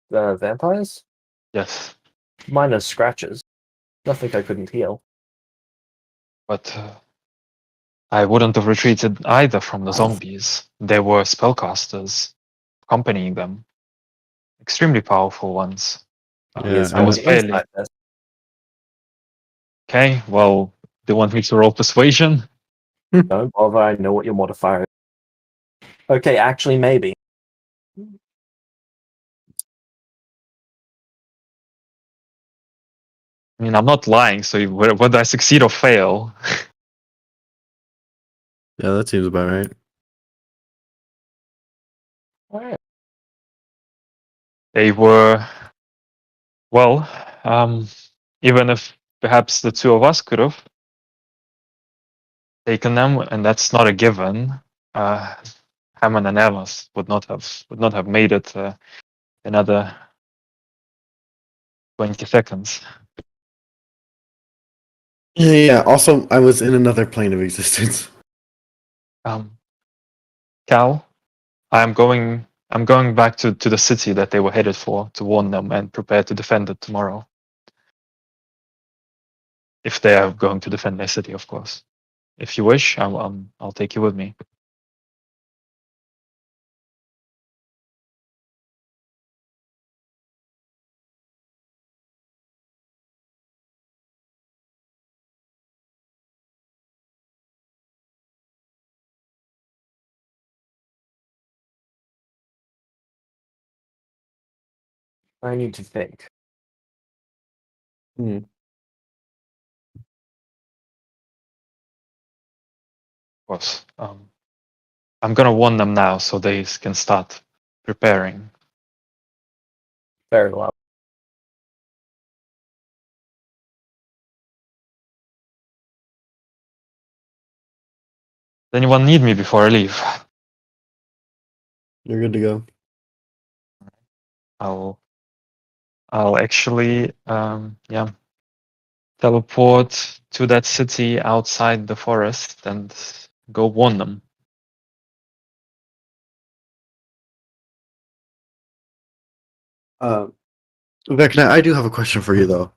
The vampires? Yes. Minor scratches. Nothing I couldn't heal. But I wouldn't have retreated either from the zombies. They were spellcasters accompanying them. Extremely powerful ones. He is I was going barely. inside this. Okay, well, do you want me to roll persuasion? Don't bother, I know what your modifier is. Okay, actually, maybe. I mean, I'm not lying, so whether I succeed or fail. Yeah, that seems about right. Alright. They were, well, even if perhaps the two of us could have taken them, and that's not a given, Hammond and Evans would not have made it another 20 seconds. Yeah, also, I was in another plane of existence. Cal, I'm going back to the city that they were headed for to warn them and prepare to defend it tomorrow. If they are going to defend their city, of course. If you wish, I'll take you with me. I need to think. Of course. I'm gonna warn them now so they can start preparing. Very well. Does anyone need me before I leave? You're good to go. I'll actually teleport to that city outside the forest and go warn them. Vecna, I do have a question for you though.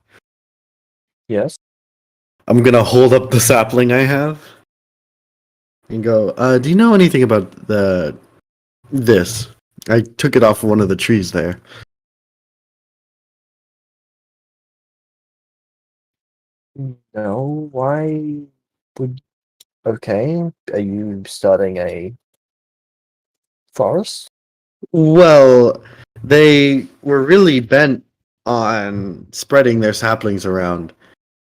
Yes. I'm gonna hold up the sapling I have and go, do you know anything about this? I took it off one of the trees there. No, why would... Okay, are you starting a forest? Well, they were really bent on spreading their saplings around.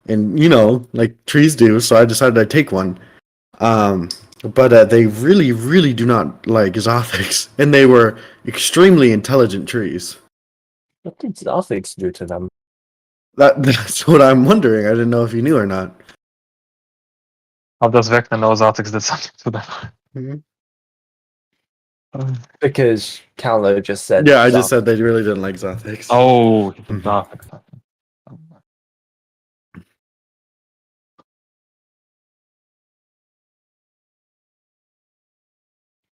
And, like trees do, so I decided I'd take one. But they really, really do not like Zothics. And they were extremely intelligent trees. What did Zothics do to them? That's what I'm wondering. I didn't know if you knew or not. How does Vecna know Zatix did something to them? Mhm. Because Calno just said... Yeah, I just said they really didn't like Zothics. Oh, he did Mhm. Zatix.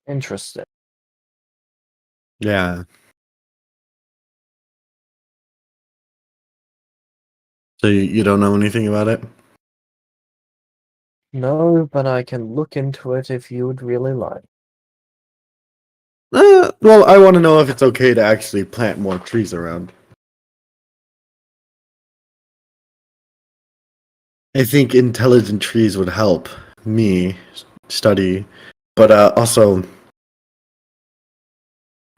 Interesting. Yeah. So you don't know anything about it? No, but I can look into it if you would really like. Well, I want to know if it's okay to actually plant more trees around. I think intelligent trees would help me study, but also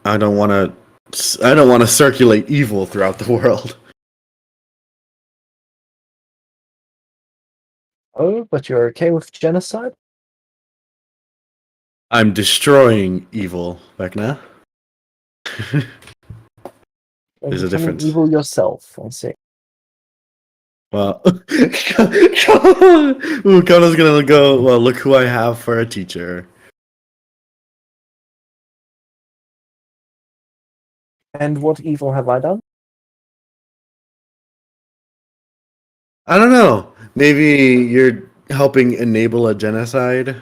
I don't want to. I don't want to circulate evil throughout the world. Oh, but you're okay with genocide? I'm destroying evil, Vecna. Or There's a becoming difference. evil yourself, I see. Well, Ooh, Kono's gonna go. Well, look who I have for a teacher. And what evil have I done? I don't know. Maybe you're helping enable a genocide.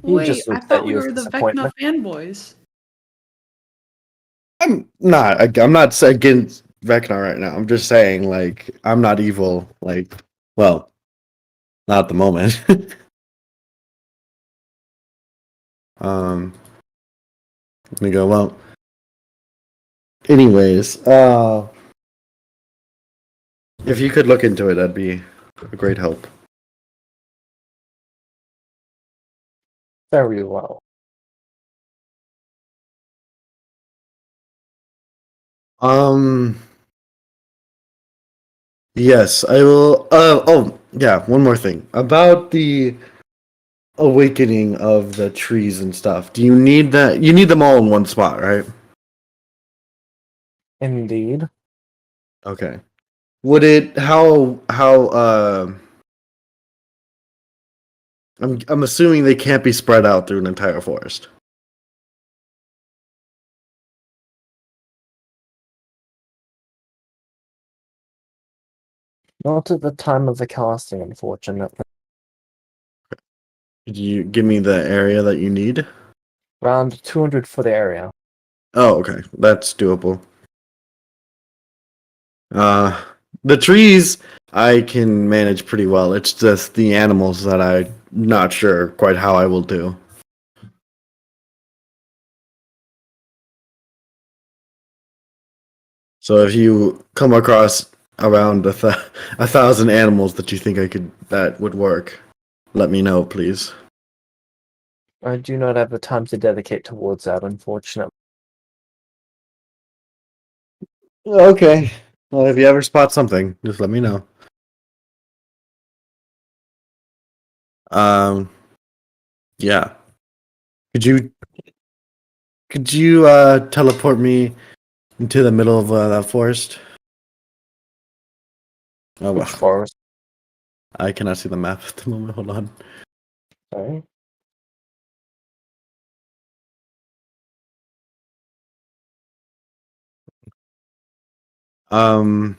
He Wait, just I looks thought at we you with were the Vecna disappointment. fanboys. I'm not. I'm not against Vecna right now. I'm just saying, like, I'm not evil. Like, well, not at the moment. Let me go. Well, anyways, if you could look into it, that'd be a great help. Very well. Um, yes, I will. Oh, yeah. One more thing about the awakening of the trees and stuff. Do you need that? You need them all in one spot, right? Indeed. Okay. Would it? How? I'm assuming they can't be spread out through an entire forest. Not at the time of the casting, unfortunately. Could you give me the area that you need? Around 200-foot area. Oh, okay. That's doable. The trees I can manage pretty well. It's just the animals that I'm not sure quite how I will do. So if you come across around a thousand animals that you think that would work, let me know, please. I do not have the time to dedicate towards that, unfortunately. Okay. Well, if you ever spot something, just let me know. Yeah. Could you teleport me into the middle of that forest? Oh Which well, forest? I cannot see the map at the moment. Hold on. Sorry. Um,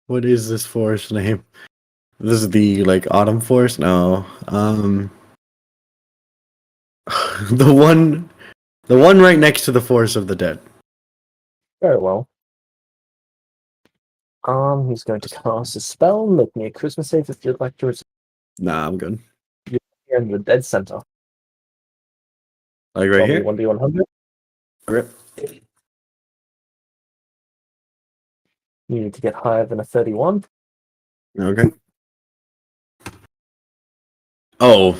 what is this forest name? This is the like autumn forest? No. The one right next to the forest of the dead. Very well. He's going to cast a spell. Make me a Christmas save if you'd like to receive Nah, I'm good. here in the dead center. Like right here. 1d100. Okay. You need to get higher than a 31. Okay. Oh.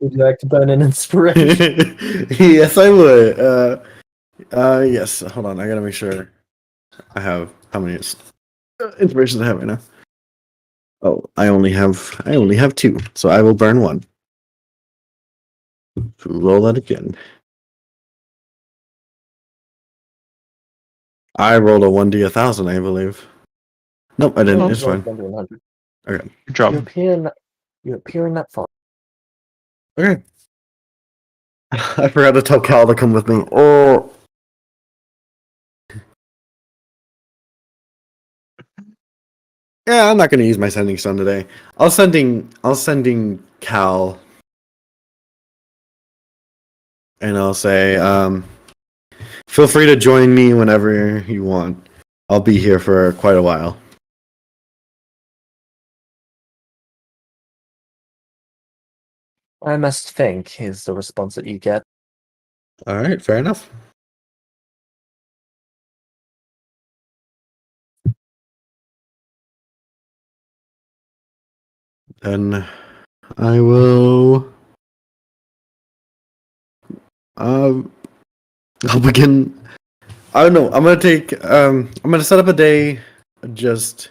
Would you like to burn an inspiration? Yes, I would. Yes. Hold on. I gotta make sure I have how many inspirations I have right now. Oh, I only have 2, so I will burn 1. Roll that again. I rolled a 1d1,000, I believe. Nope, I didn't. Oh, It's fine. 1d100. Okay. Good job. You appear in that font. Okay. I forgot to tell Cal to come with me. Oh. Yeah, I'm not gonna use my sending stone today. I'll sending Cal, and I'll say, feel free to join me whenever you want. I'll be here for quite a while. I must think is the response that you get. All right, fair enough. Then I will. I'll begin. I don't know. I'm gonna take. I'm gonna set up a day, just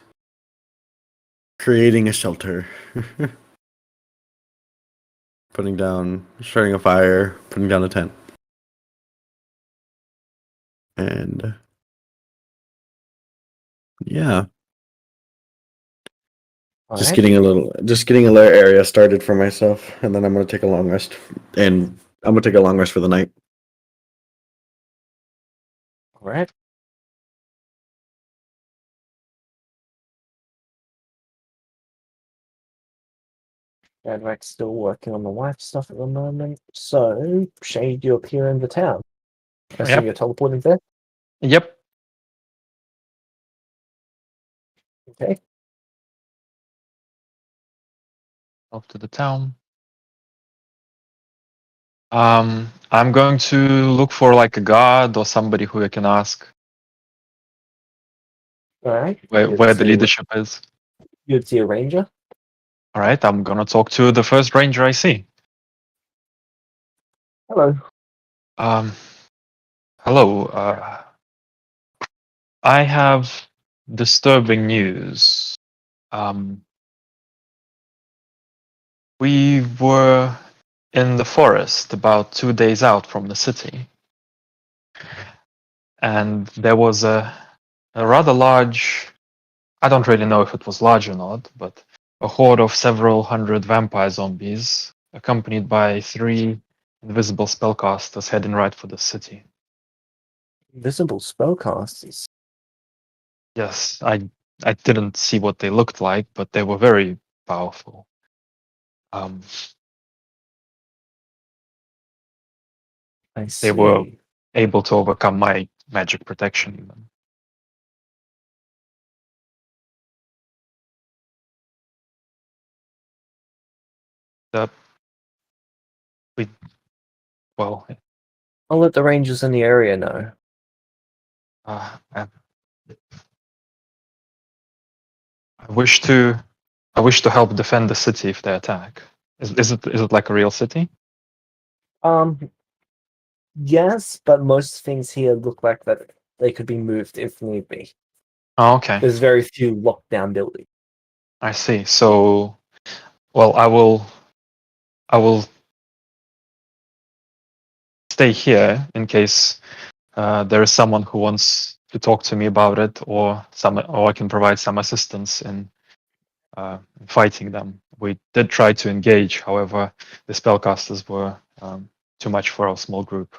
creating a shelter, starting a fire, putting down a tent, and yeah, just Alright. getting a little area started for myself, and then I'm gonna take a long rest, and I'm gonna take a long rest for the night. Alright. Edric's still working on the wife stuff at the moment. So, Shade, you appear in the town. I assume Yep. you're teleporting there. Yep. Okay. Off to the town. I'm going to look for like a god or somebody who I can ask Alright. where the leadership is. You'd see a ranger. All right, I'm gonna talk to the first ranger I see. Hello. Hello. I have disturbing news. We were in the forest about 2 days out from the city, and there was a rather large. I don't really know if it was large or not, but a horde of several hundred vampire zombies, accompanied by 3 invisible spellcasters heading right for the city. Visible spellcasters. Yes, I didn't see what they looked like, but they were very powerful. I They were see. able to overcome my magic protection even. The we well, I'll let the rangers in the area know. I wish to wish to help defend the city if they attack. Is it like a real city? Yes, but most things here look like that they could be moved if need be. Oh, okay. There's very few lockdown buildings. I see. So, well, I will stay here in case there is someone who wants to talk to me about it, or I can provide some assistance in fighting them. We did try to engage, however, the spellcasters were too much for our small group.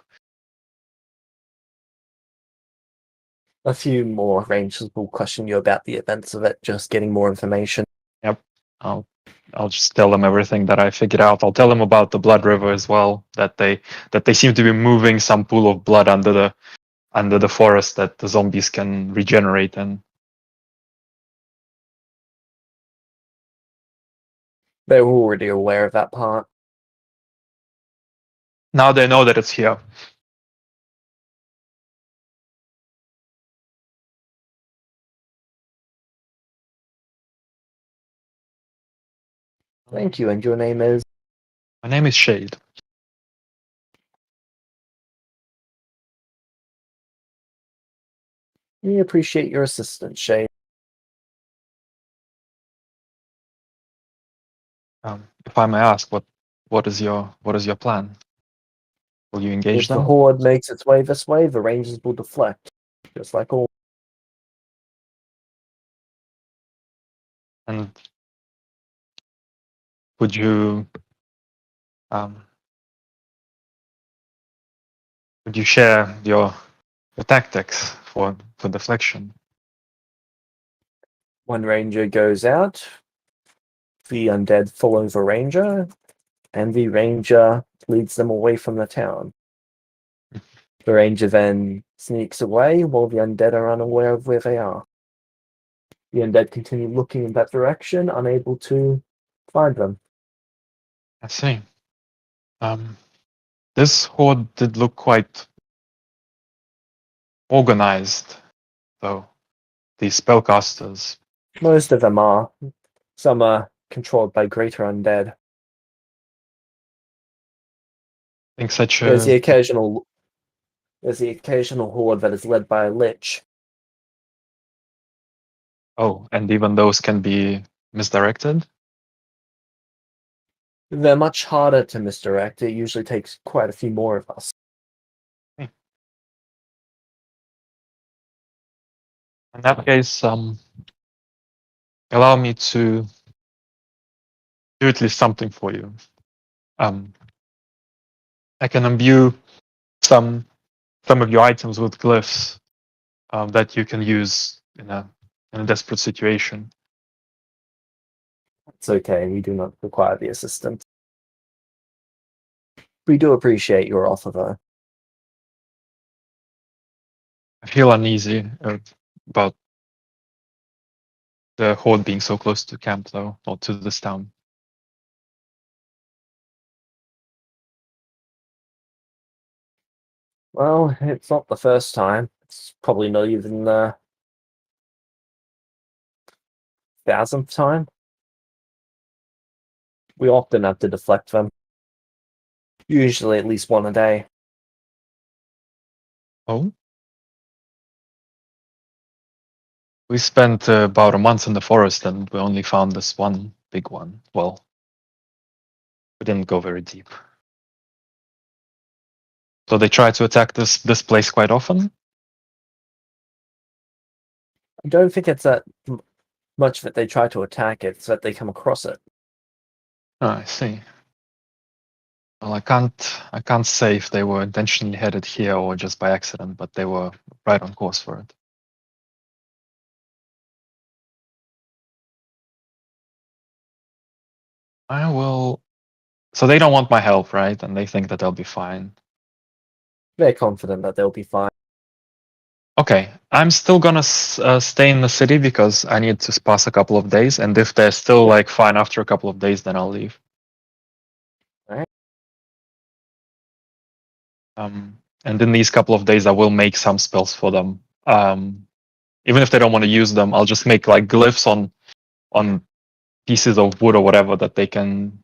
A few more rangers will question you about the events of it, just getting more information. Yep. I'll just tell them everything that I figured out. I'll tell them about the blood river as well, that they seem to be moving some pool of blood under the forest that the zombies can regenerate in. They're already aware of that part. Now they know that it's here. Thank you, and your name is? My name is Shade. We appreciate your assistance, Shay. If I may ask, what is your plan? Will you engage If the them? horde makes its way this way, the rangers will deflect, just like all. And would you share your tactics for deflection? One ranger goes out, the undead follow the ranger, and the ranger leads them away from the town. The ranger then sneaks away while the undead are unaware of where they are. The undead continue looking in that direction, unable to find them. I see. This horde did look quite organized, though. These spellcasters. Most of them are. Some are controlled by greater undead. I think such There's the a occasional horde that is led by a lich. and even those can be misdirected. They're much harder to misdirect. It usually takes quite a few more of us. In that case, allow me to do at least something for you. I can imbue some of your items with glyphs that you can use in a desperate situation. It's okay, we do not require the assistance. We do appreciate your offer, though. I feel uneasy about the horde being so close to camp, though, or to this town. Well, it's not the first time. It's probably not even the 1000th time. We often have to deflect them. Usually at least one a day. Oh? We spent about a month in the forest and we only found this one big one. Well, we didn't go very deep. So they try to attack this place quite often? I don't think it's that much that they try to attack it, it's that they come across it. Oh, I see. Well, I can't say if they were intentionally headed here or just by accident, but they were right on course for it. I will. So they don't want my help, right? And they think that they'll be fine. They're confident that they'll be fine. Okay, I'm still gonna stay in the city because I need to pass a couple of days, and if they're still like fine after a couple of days, then I'll leave. Alright. And in these couple of days, I will make some spells for them. Even if they don't want to use them, I'll just make like glyphs on pieces of wood or whatever that they can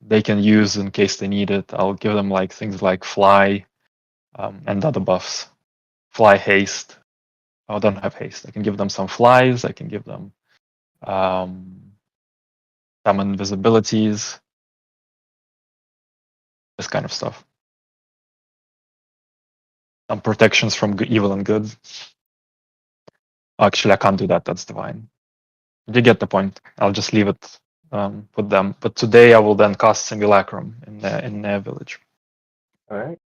use in case they need it. I'll give them like things like fly and other buffs. Fly, haste. Oh, I don't have haste. I can give them some flies. I can give them some invisibilities. This kind of stuff. Some protections from evil and good. Actually, I can't do that. That's divine. You get the point. I'll just leave it with them. But today I will then cast Simulacrum in their village. All right.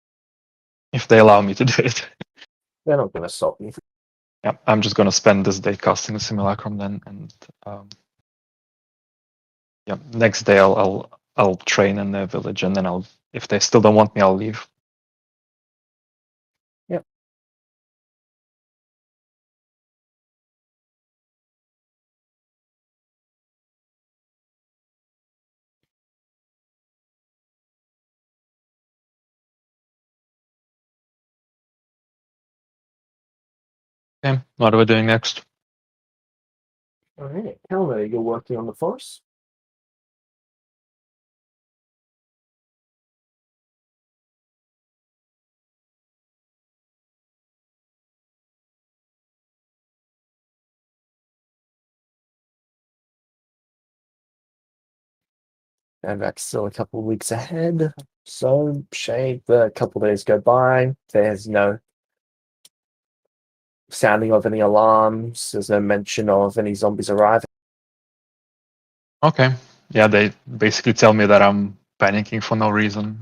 If they allow me to do it. They're not going to stop you. Yeah, I'm just going to spend this day casting the Simulacrum then, and yeah, next day I'll train in their village, and then if they still don't want me, I'll leave. Yep. Okay, what are we doing next? All right. Hello, you're working on the forest. And that's still a couple of weeks ahead. So, shade, a couple of days go by. There's no sounding of any alarms. There's no mention of any zombies arriving. Okay. Yeah, they basically tell me that I'm panicking for no reason.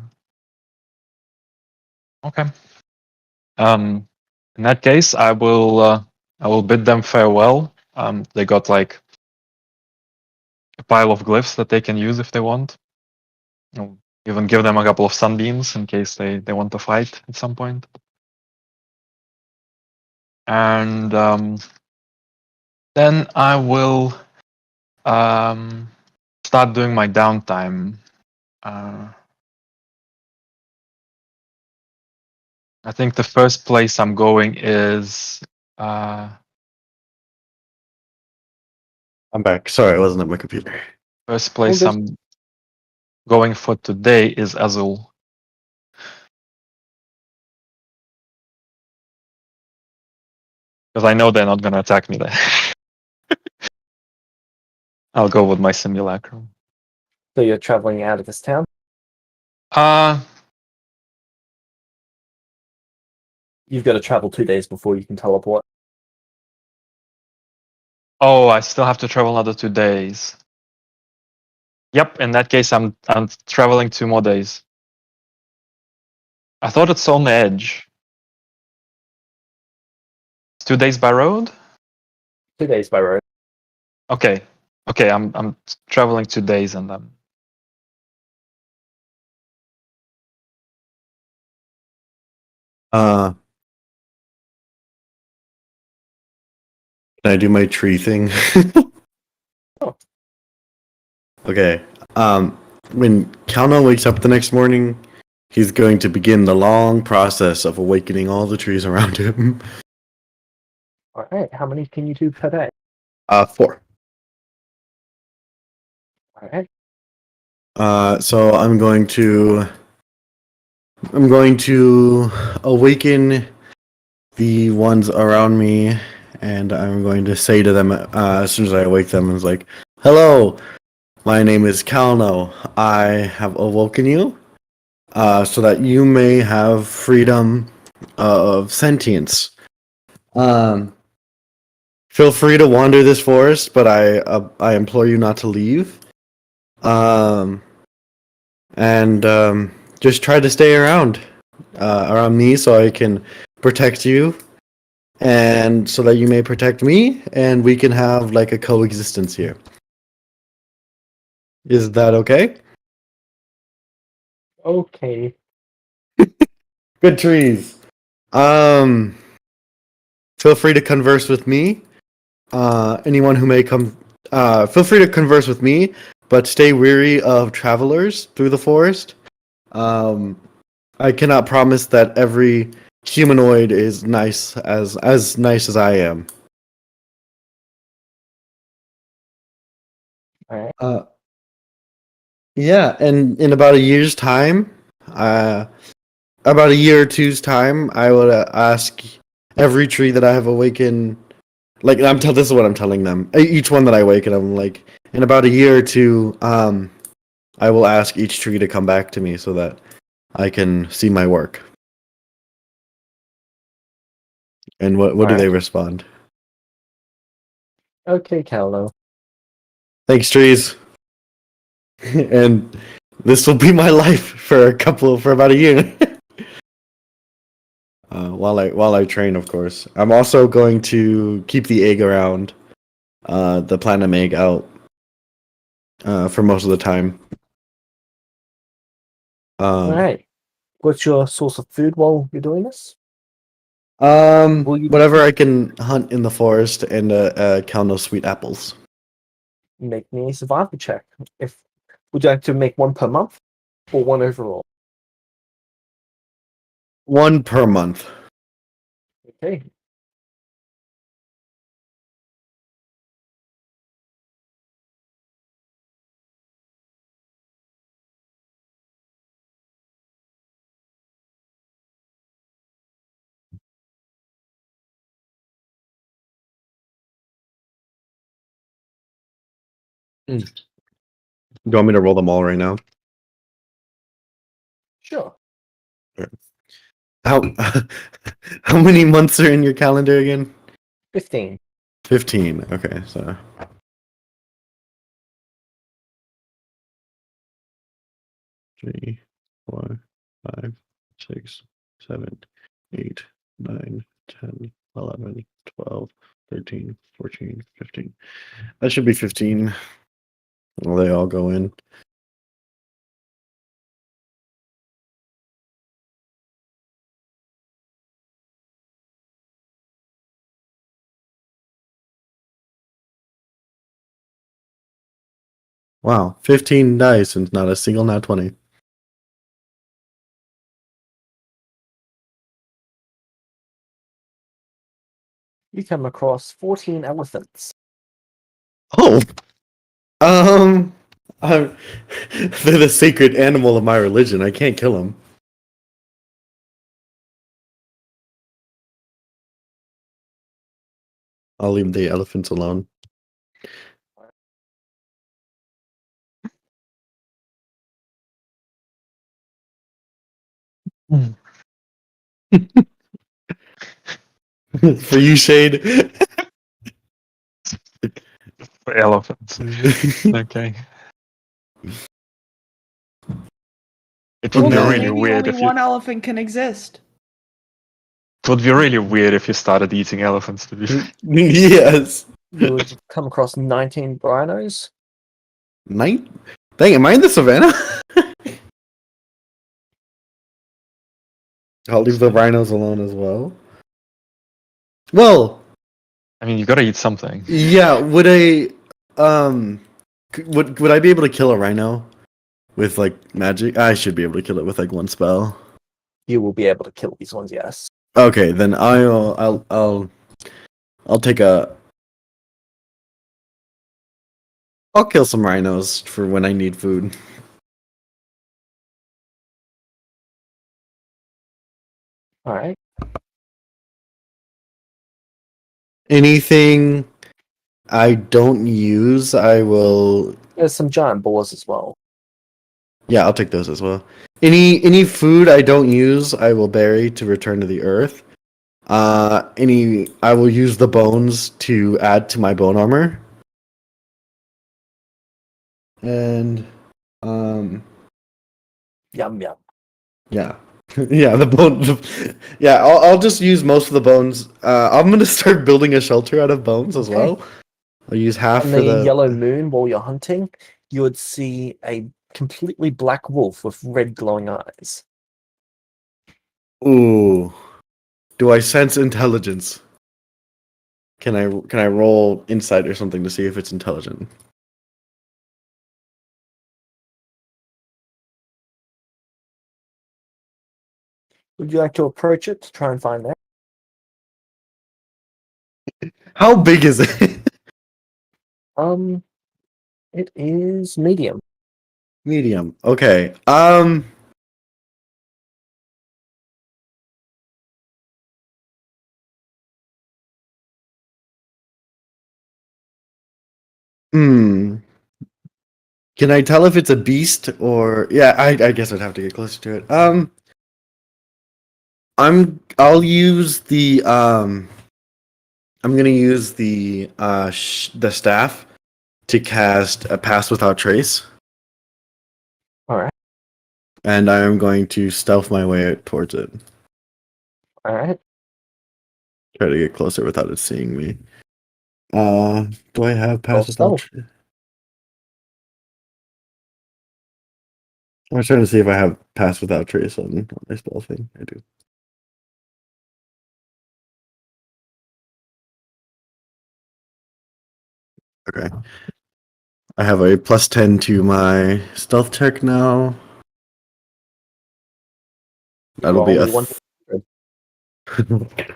Okay. In that case, I will bid them farewell. They got like a pile of glyphs that they can use if they want. I'll even give them a couple of sunbeams in case they want to fight at some point. And then I will start doing my downtime. I think the first place I'm going is I'm back. Sorry, I wasn't at my computer. first place good. I'm going for today is Azul. Because I know they're not going to attack me there. I'll go with my simulacrum. So you're traveling out of this town. Uh, You've got to travel 2 days before you can teleport. oh, I still have to travel another 2 days. Yep, in that case, I'm traveling 2 more days. I thought it's on the edge. It's 2 days by road? 2 days by road. Okay. Okay, I'm traveling 2 days and I'm Can I do my tree thing? Oh. Okay. When Kalno wakes up the next morning, he's going to begin the long process of awakening all the trees around him. All right. How many can you do per day? 4. All right. So I'm going to awaken the ones around me, and I'm going to say to them as soon as I awake them, it's like, "Hello, my name is Kalno. I have awoken you, so that you may have freedom of sentience. Feel free to wander this forest, but I implore you not to leave. And just try to stay around me so I can protect you, and so that you may protect me, and we can have like a coexistence here. Is that okay?" Okay. Good trees. Feel free to converse with me. Anyone who may come, feel free to converse with me, but stay wary of travelers through the forest. I cannot promise that every humanoid is nice as I am. Alright. Yeah, and in about a year's time, about a year or two's time, I would ask every tree that I have awakened. Like this is what I'm telling them. Each one that I awaken, I'm like, in about a year or two, I will ask each tree to come back to me so that I can see my work. And what do they Alright. respond? Okay, Calno. Thanks, trees. And this will be my life for about a year. While I train, of course. I'm also going to keep the egg around, the platinum egg out, for most of the time. Alright. What's your source of food while you're doing this? Will you Whatever I can hunt in the forest and count those sweet apples. make me a survival check? Would you like to make one per month or one overall? One per month. Okay. Do you want me to roll them all right now? Sure. How how many months are in your calendar again? 15. 15. Okay, so 3, 4, 5, 6, 7, 8, 9, 10, 11, 12, 13, 14, 15. That should be 15. Well, they all go in. Wow, 15 dice and not a single nat 20. You come across 14 elephants. Oh! I'm, they're the sacred animal of my religion. I can't kill them. I'll leave the elephants alone. For you, Shade. For elephants. Okay. It would Well, be then Okay. really maybe weird only if you. one elephant can exist. It would be really weird if you started eating elephants. To be. Yes. You would come across 19 rhinos. Night? Dang, am I in the savannah? I'll leave the rhinos alone as well. Well, I mean, you gotta eat something. yeah, would would I be able to kill a rhino with like magic? I should be able to kill it with like one spell. You will be able to kill these ones, yes. Okay, then I'll take a I'll kill some rhinos for when I need food. Alright. Anything I don't use, I will. There's some giant boars as well. Yeah, I'll take those as well. Any food I don't use, I will bury to return to the earth. I will use the bones to add to my bone armor. And Yum yum. yeah. Yeah, the bone. Yeah, I'll just use most of the bones. I'm gonna start building a shelter out of bones as Okay. well. I'll use half On for the the yellow moon while you're hunting, you would see a completely black wolf with red glowing eyes. Ooh. Do I sense intelligence? Can I roll insight or something to see if it's intelligent? Would you like to approach it to try and find out? How big is it? Um, It is medium. Medium. Okay. Hmm. Can I tell if it's a beast or yeah, I guess I'd have to get closer to it. I'll use the I'm gonna use the staff to cast a pass without trace, Alright. and I am going to stealth my way towards it. Alright. Try to get closer without it seeing me. Do I have pass without stealth. trace? I'm trying to see if I have pass without trace on my spell thing. I do. Okay. I have a +10 to my stealth check now. That'll be Roll a. one.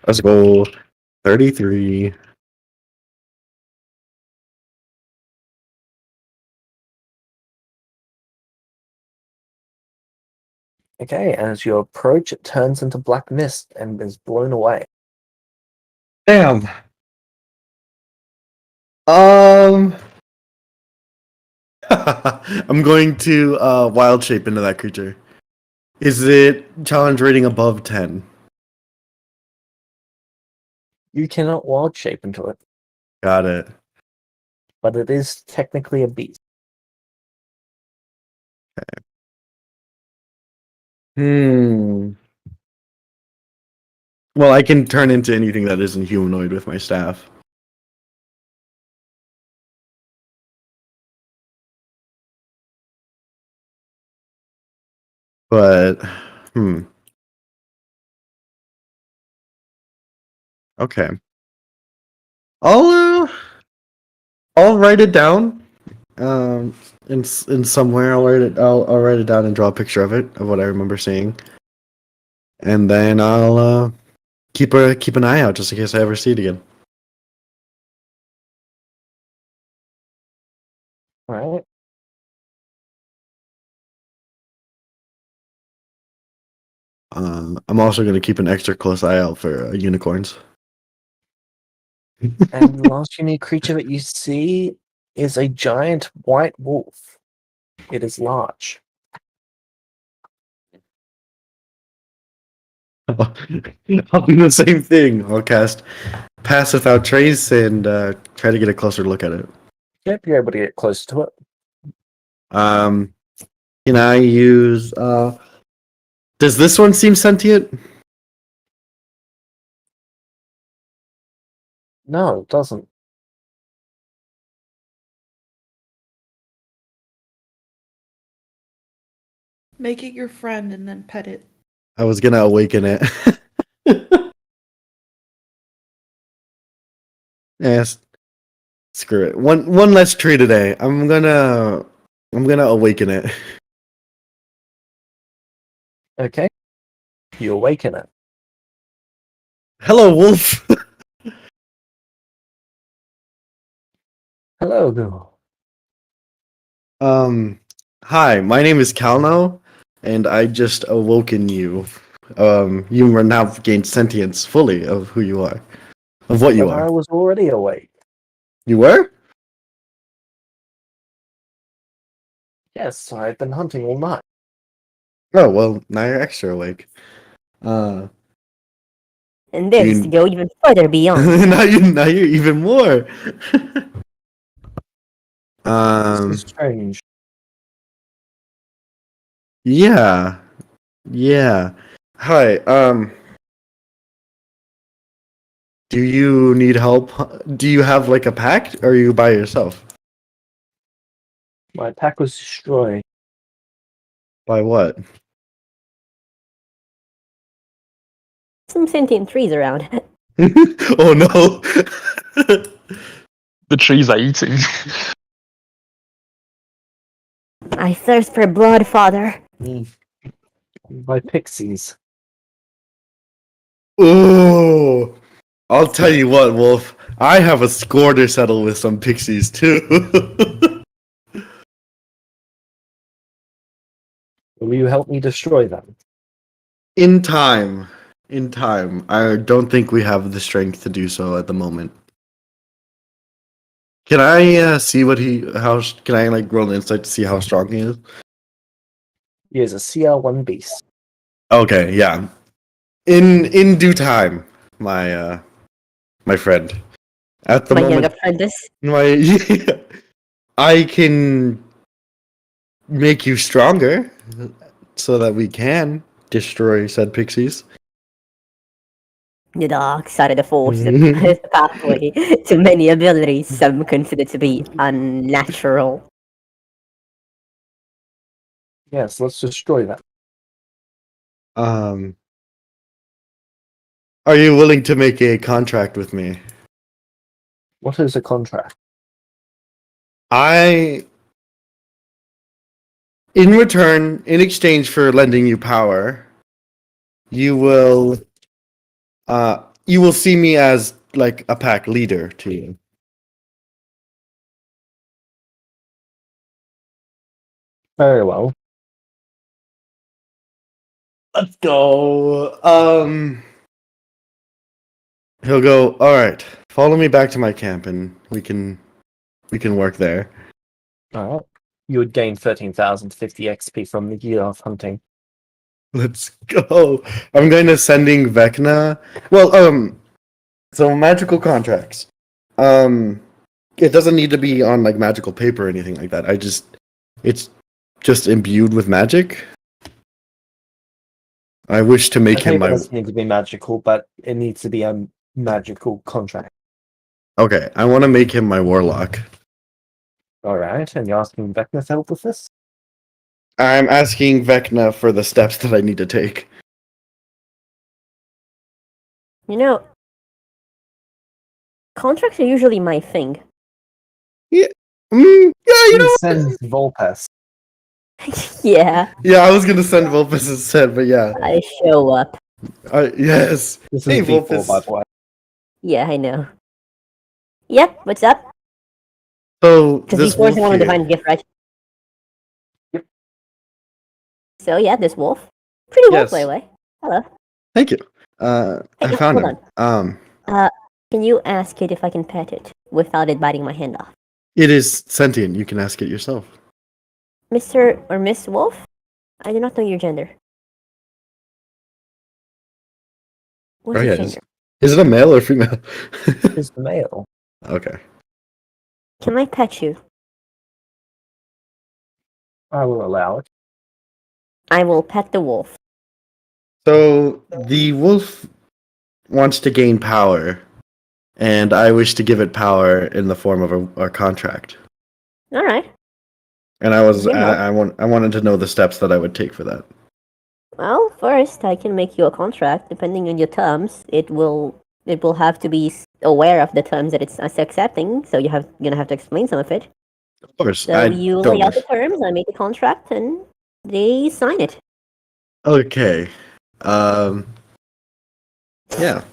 Let's go 33. Okay, as you approach, it turns into black mist and is blown away. Damn. I'm going to wild shape into that creature. Is it challenge rating above 10? You cannot wild shape into it, Got it. but it is technically a beast. Hmm. Well, I can turn into anything that isn't humanoid with my staff. But, okay. I'll write it down. In somewhere, I'll write it down and draw a picture of it of what I remember seeing, and then I'll keep an eye out just in case I ever see it again. Alright. I'm also going to keep an extra close eye out for unicorns. And the last unique creature that you see is a giant white wolf. It is large. I'll do the same thing. I'll cast Pass Without Trace and try to get a closer look at it. Yep, you're able to get close to it. Can I use? Does this one seem sentient? No, it doesn't. Make it your friend and then pet it. I was gonna awaken it. Yes. Screw it. One less tree today. I'm gonna awaken it. Okay. You awaken it. Hello, wolf. Hello, girl. Hi. My name is Calno, and I just awoken you. You are now gained sentience fully of who you are, of what you But I are. was already awake. You were? Yes, I've been hunting all night. Oh well, now you're extra awake. And this You- go even further beyond. now you're even more. This is strange. Yeah. Yeah. Hi, do you need help? Do you have like a pack or are you by yourself? My pack was destroyed. By what? Some sentient trees around. Oh no. The trees are eating. I thirst for blood, father. By pixies. Oh, I'll tell you what, Wolf. I have a score to settle with some pixies too. Will you help me destroy them? In time. In time. I don't think we have the strength to do so at the moment. Can I see what can I like roll an insight to see how strong he is? He is a CR1 beast. Okay, yeah. In due time, my my friend. At the My young moment, apprentice. I can make you stronger so that we can destroy said pixies. The dark side of the force is a pathway to many abilities some consider to be unnatural. Yes, let's destroy them. Are you willing to make a contract with me? What is a contract? In return, in exchange for lending you power, you will see me as like a pack leader to you. Very well. Let's go. He'll go, all right, follow me back to my camp and we can work there. Alright. You would gain 13,050 XP from the year of hunting. Let's go. I'm going to sending Vecna. Well, so magical contracts. It doesn't need to be on like magical paper or anything like that. It's just imbued with magic. I wish to make I think him it my. doesn't need to be magical, but it needs to be a magical contract. Okay, I want to make him my warlock. Alright, and you're asking Vecna to help with this? I'm asking Vecna for the steps that I need to take. You know, contracts are usually my thing. Yeah, you know. He sends Volpes. Yeah, Yeah, I was gonna send Vulpus instead, but yeah. I show up. Yes. This Hey, is V4, Vulpus. by the way. Yeah, I know. Yep, what's up? So Because this V4 is the one with wolf here. divine gift, right? Yep. So yeah, this wolf. Pretty wolf, Yes. by the way. Hello. Thank you. Hey, I found hold him. Can you ask it if I can pet it without it biting my hand off? It is sentient. You can ask it yourself. Mr. or Miss Wolf? I do not know your gender. What's Oh your yeah. gender? Is it a male or female? Is the male. Okay. Can I pet you? I will allow it. I will pet the wolf. So the wolf wants to gain power, and I wish to give it power in the form of a contract. All right. And Yeah. I wanted to know the steps that I would take for that. Well, first I can make you a contract. Depending on your terms, it will have to be aware of the terms that it's accepting. So you're gonna have to explain some of it. Of course, So I you don't. lay out the terms. I make the contract, and they sign it. Okay. Yeah.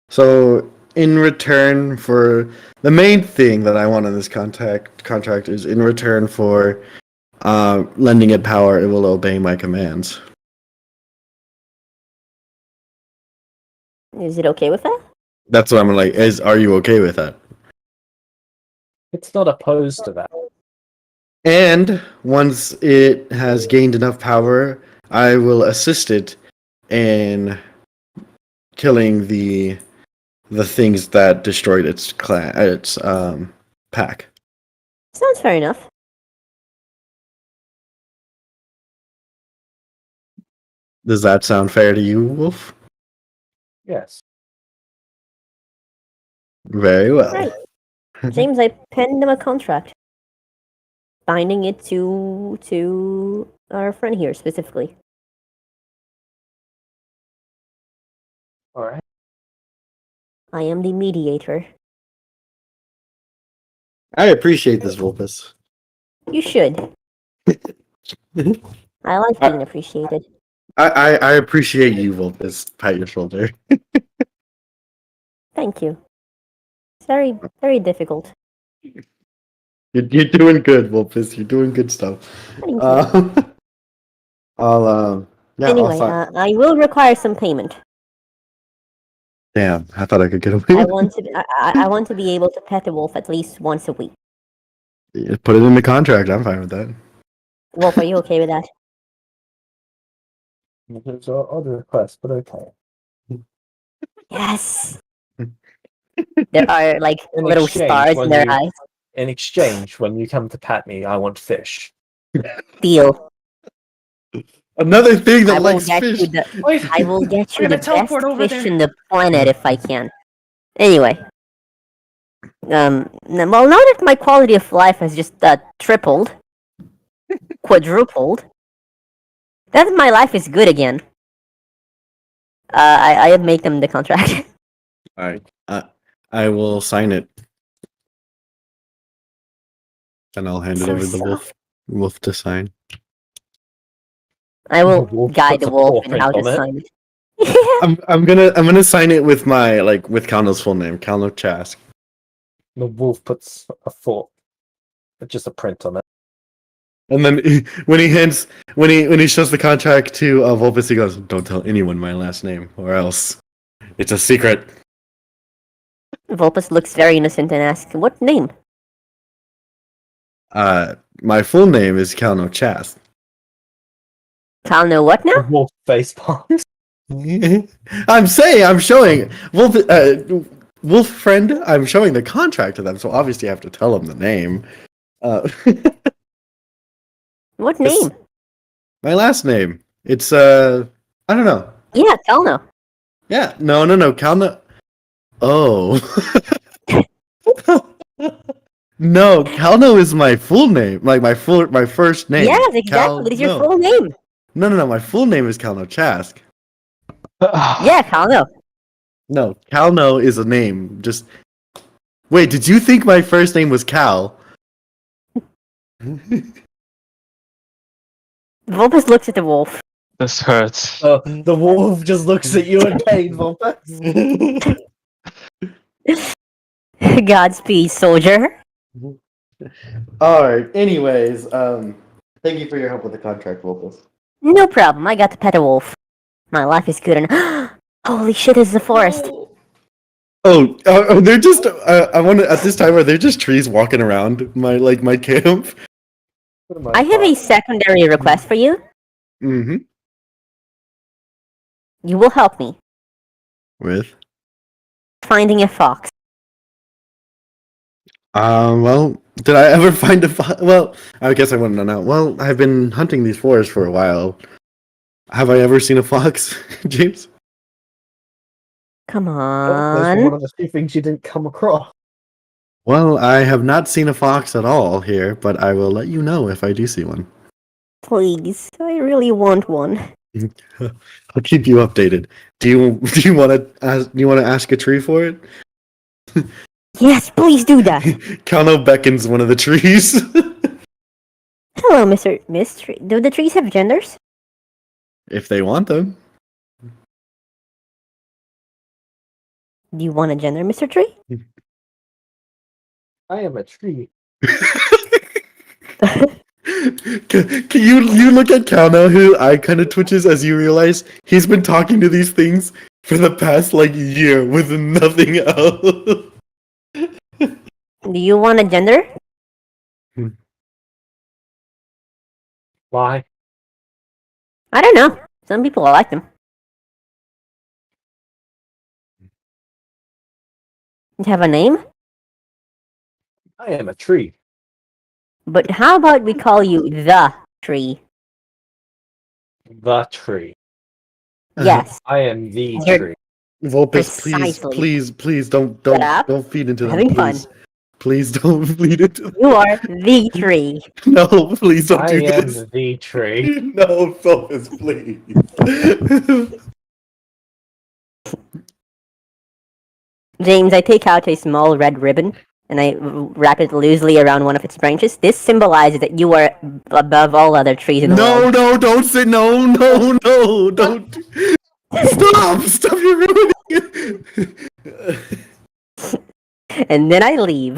So in return for the main thing that I want in this contract is in return for lending it power, it will obey my commands. Is it okay with that? That's what I'm like. Are you okay with that? It's not opposed to that. And once it has gained enough power, I will assist it in killing the things that destroyed its pack. Sounds fair enough. Does that sound fair to you, Wolf? Yes. Very well. Right. James, I penned him a contract, binding it to our friend here specifically. Alright. I am the mediator. I appreciate this, Vulpus. You should. I like being appreciated. I appreciate you, Vulpus. Pat your shoulder. Thank you. It's very, very difficult. You're doing good, Vulpus. You're doing good stuff. Thank you. I'll yeah. Anyway, I will require some payment. Damn, I thought I could get away. I with want to. I want to be able to pet the wolf at least once a week. it. Put it in the contract. I'm fine with that. Wolf, are you okay with that? There's an odd request, but okay. Yes. There are like In little exchange, stars in when their you- eyes. In exchange, when you come to pat me, I want fish. Deal. Another thing I that will likes get fish. you the. Wait, I will get you We're the gonna best teleport over fish there. in the planet if I can. Anyway. Well, now that my quality of life has just tripled, quadrupled, that my life is good again. I make them the contract. All right. I will sign it, and I'll hand it So over to the wolf to sign. I will The wolf guide puts the a wolf paw in how to print on it. sign it. I'm gonna sign it with my with Kalno's full name, Kalno Chask. The wolf puts just a print on it. And then when he shows the contract to Volpus, he goes, "Don't tell anyone my last name, or else it's a secret." Volpus looks very innocent and asks, "What name?" My full name is Kalno Chask. Kyle know what The now? wolf face palms. I'm showing Wolf friend. I'm showing the contract to them, so obviously I have to tell them the name. What It's- name? My last name. It's I don't know. Yeah, Kyle know. Yeah, no, Kalno. Oh. No, Kalno is my full name, like my first name. Yes, exactly. That is your no. full name. No. My full name is Kalno Chask. Yeah, Kyle know. No, Kalno is a name. Just wait. Did you think my first name was Cal? Volpus looks at the wolf. This hurts. The wolf just looks at you in pain, Volpus. Godspeed, soldier. All right. Anyways, thank you for your help with the contract, Volpus. No problem. I got to pet a wolf. My life is good and holy shit! It's the forest. Oh, they're just. I want to at this time. Are there just trees walking around my camp? I have a secondary request for you. Mm-hmm. You will help me With. finding a fox. Well, did I ever find a fox? Well, I guess I wouldn't know now. Well, I've been hunting these forests for a while. Have I ever seen a fox, James? Come That's on. one of the few things you didn't come across. Well, I have not seen a fox at all here, but I will let you know if I do see one. Please, I really want one. I'll keep you updated. Do you want to ask a tree for it? Yes, please do that. Kano beckons one of the trees. Hello, Miss Tree. Do the trees have genders? If they want them. Do you want a gender, Mr. Tree? I am a tree. Can you look at Kano, who eye kind of twitches as you realize he's been talking to these things for the past year with nothing else. Do you want a gender? Why? I don't know. Some people like them. You have a name? I am a tree. But how about we call you the tree? The tree. Yes. I am the You're- tree. Vulpus, Precisely. please don't Shut up. feed into them. Having fun. Please. Please don't feed into them. You are the tree. No, please don't I do am this. the tree. No, Vulpus, please. James, I take out a small red ribbon and I wrap it loosely around one of its branches. This symbolizes that you are above all other trees in the No, world. don't say no, don't. Stop, you're ruining it. And then I leave.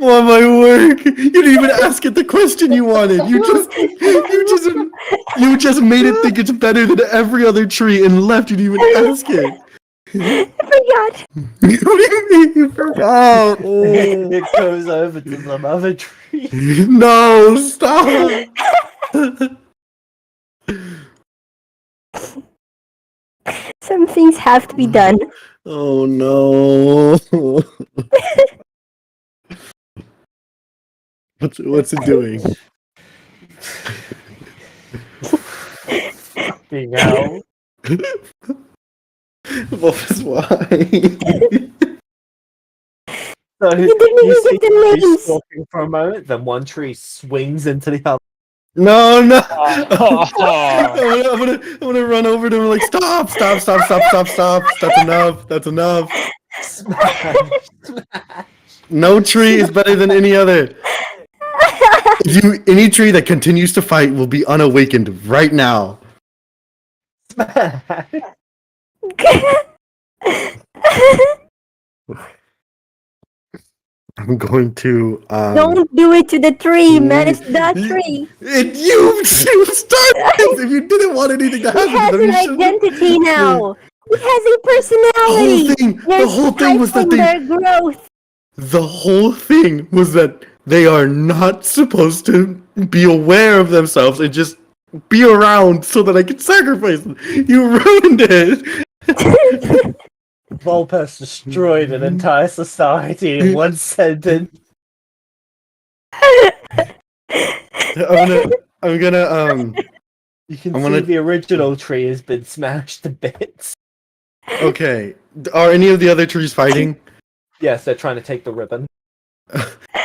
Oh my work! You didn't even ask it the question you wanted. You just You just made it think it's better than every other tree and left. You didn't even ask it. I forgot. What do you mean you forgot? It goes over to the mother tree. No, stop. Some things have to be done. Oh no. What's it doing? Fucking hell. What is why? So You didn't you even see give the trees names. stalking for a moment, then one tree swings into the other. No. Oh. I'm gonna run over to him like stop. That's enough. Smash! No tree is better than any other. Any tree that continues to fight will be unawakened right now. Smash! I'm going to Don't do it to the tree, man. It's that tree. You started this. If you didn't want anything to He happen, has then an you shouldn't- identity now. He has a personality. The whole thing was that their growth. the whole thing was that they are not supposed to be aware of themselves and just be around so that I can sacrifice them. You ruined it. Volpes destroyed an entire society in one sentence. I'm gonna You can I'm see gonna- the original tree has been smashed to bits. okay. Are any of the other trees fighting? Yes, they're trying to take the ribbon.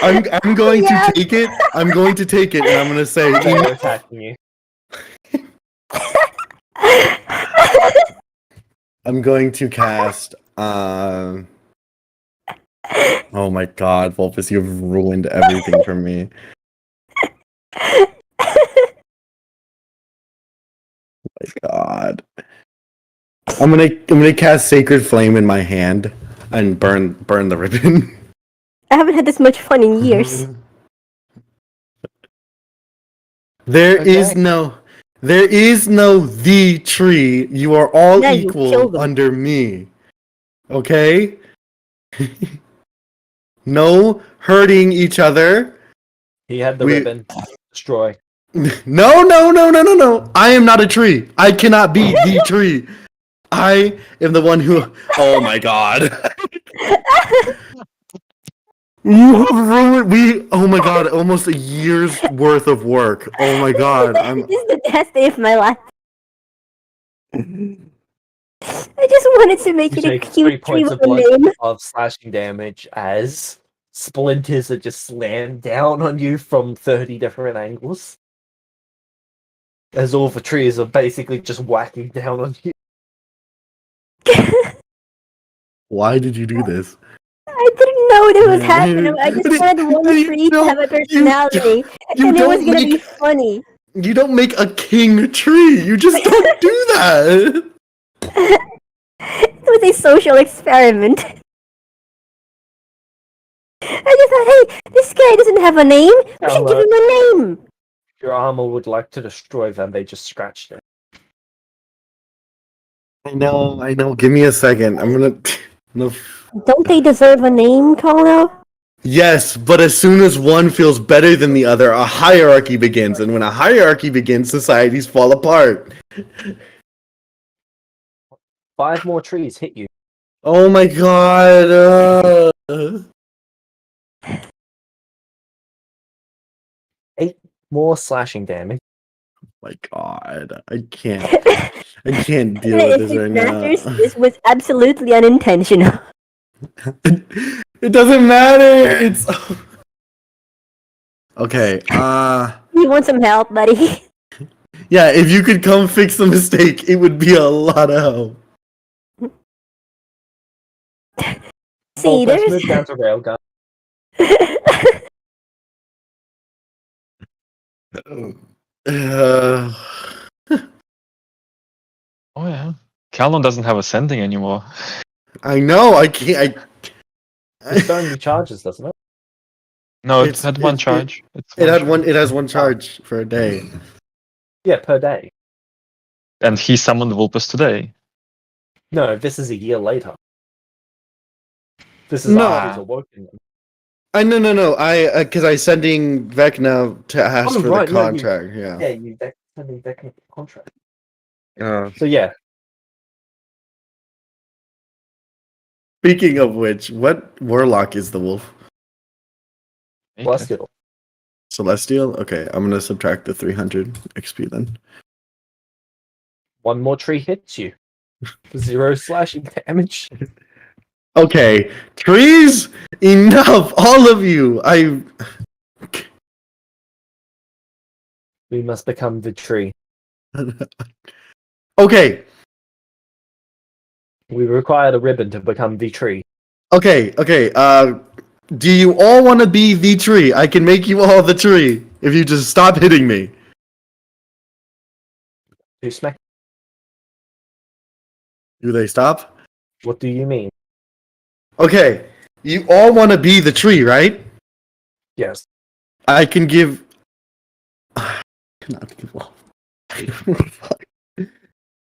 I'm going Yeah. to take it. I'm going to take it, and I'm gonna say, They're attacking you. I'm going to cast. Oh my God, Vulpus, you've ruined everything for me. My God. I'm gonna cast Sacred Flame in my hand and burn the ribbon. I haven't had this much fun in years. There is Okay. no the tree. You are all Yeah, you killed equal them. under me. Okay? No hurting each other. He had the We- ribbon. Destroy. No. I am not a tree. I cannot be the tree. I am the one who. Oh my God. You have ruined. Oh my God. Almost a year's worth of work. Oh my God. This is the best day of my life. I just wanted to make You it a take cute 3 tree points with of a blood name. of slashing damage as splinters are just slammed down on you from 30 different angles. As all the trees are basically just whacking down on you. Why did you do this? I didn't know this was happening. I just wanted one tree to have a personality, You and it was don't gonna be make. funny. You don't make a king tree. You just don't do that. It was a social experiment. I just thought, hey, this guy doesn't have a name. We should give him a name. Your armor would like to destroy them, they just scratched it. I know. Give me a second. I'm gonna. No. Don't they deserve a name, Kono? Yes, but as soon as one feels better than the other, a hierarchy begins, and when a hierarchy begins, societies fall apart. 5 more trees hit you. Oh my God. 8 more slashing damage. My God, I can't deal with this right Masters, now. this was absolutely unintentional. It doesn't matter. It's okay. You want some help, buddy? Yeah. If you could come fix the mistake, it would be a lot of help. See, Volpes, move there's... down to railgun. Uh, Oh yeah. Calon doesn't have ascending anymore. I know. I can't. It's only charges, doesn't it? No, it It's- had one it- charge. It has one charge for a day. Yeah, per day. And he summoned Vulpes today. No, this is a year later. This is No. after he's awoken them. No. Because I sending Vecna to ask Oh, for right, the no, you- contract. Yeah. Yeah, you sending back a contract. Uh, So yeah, speaking of which, what warlock is the wolf? Celestial. Celestial? Okay, I'm gonna subtract the 300 XP then. One more tree hits you. 0 slashing damage. Okay, trees! Enough! All of you! We must become the tree. Okay, We required a ribbon to become the tree. okay. Do you all want to be the tree? I can make you all the tree if you just stop hitting me. Do smack. Do they stop? What do you mean? Okay, you all want to be the tree, right? Yes. I can give. Not give all.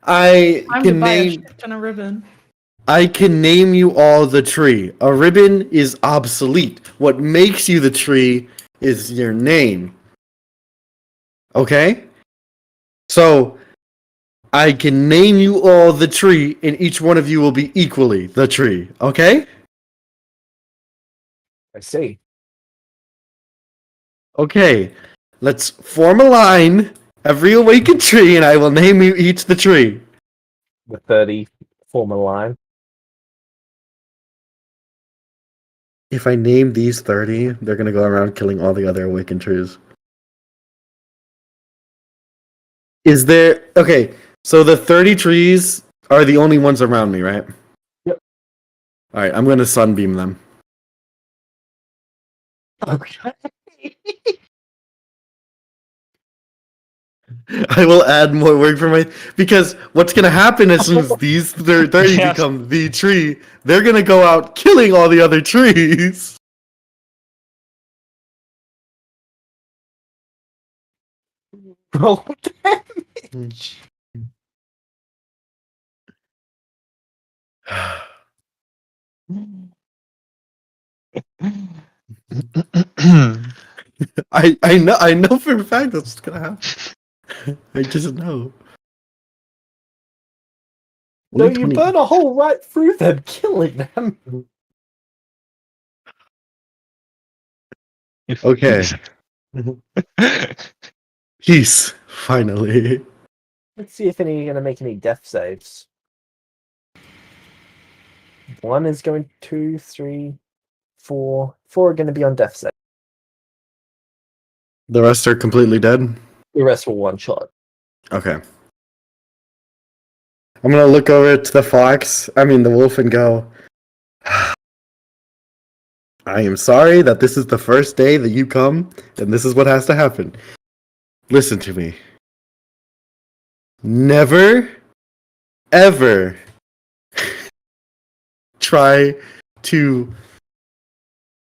I Time can to buy a name. shit ton of ribbon. I can name you all the tree. A ribbon is obsolete. What makes you the tree is your name. Okay? So, I can name you all the tree, and each one of you will be equally the tree. Okay? I see. Okay. Let's form a line, every awakened tree, and I will name you each the tree. The 30 form a line. If I name these 30, they're gonna go around killing all the other awakened trees. Is there... Okay, so the 30 trees are the only ones around me, right? Yep. Alright, I'm gonna sunbeam them. Okay. I will add more work for my... Because what's gonna happen as soon as these 30 Yes. become the tree, they're gonna go out killing all the other trees! Roll damage. I know for a fact that's what's gonna happen. I just know. No, Only you 20 burn a hole right through them, killing them. Okay. Peace, finally. Let's see if any are going to make any death saves. One is going 2, 3, 4. 4 are going to be on death save. The rest are completely dead? The rest will one shot. Okay. I'm gonna look over to the wolf, and go, I am sorry that this is the first day that you come, and this is what has to happen. Listen to me. Never, ever try to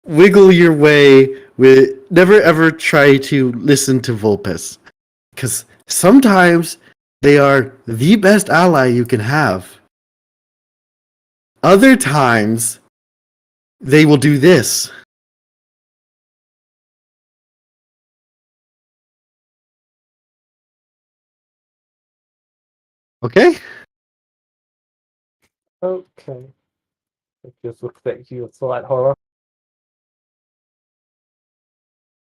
wiggle your way with... Never ever try to listen to Vulpes. Because sometimes they are the best ally you can have. Other times, they will do this. Okay? Okay. It just looks like you a slight horror.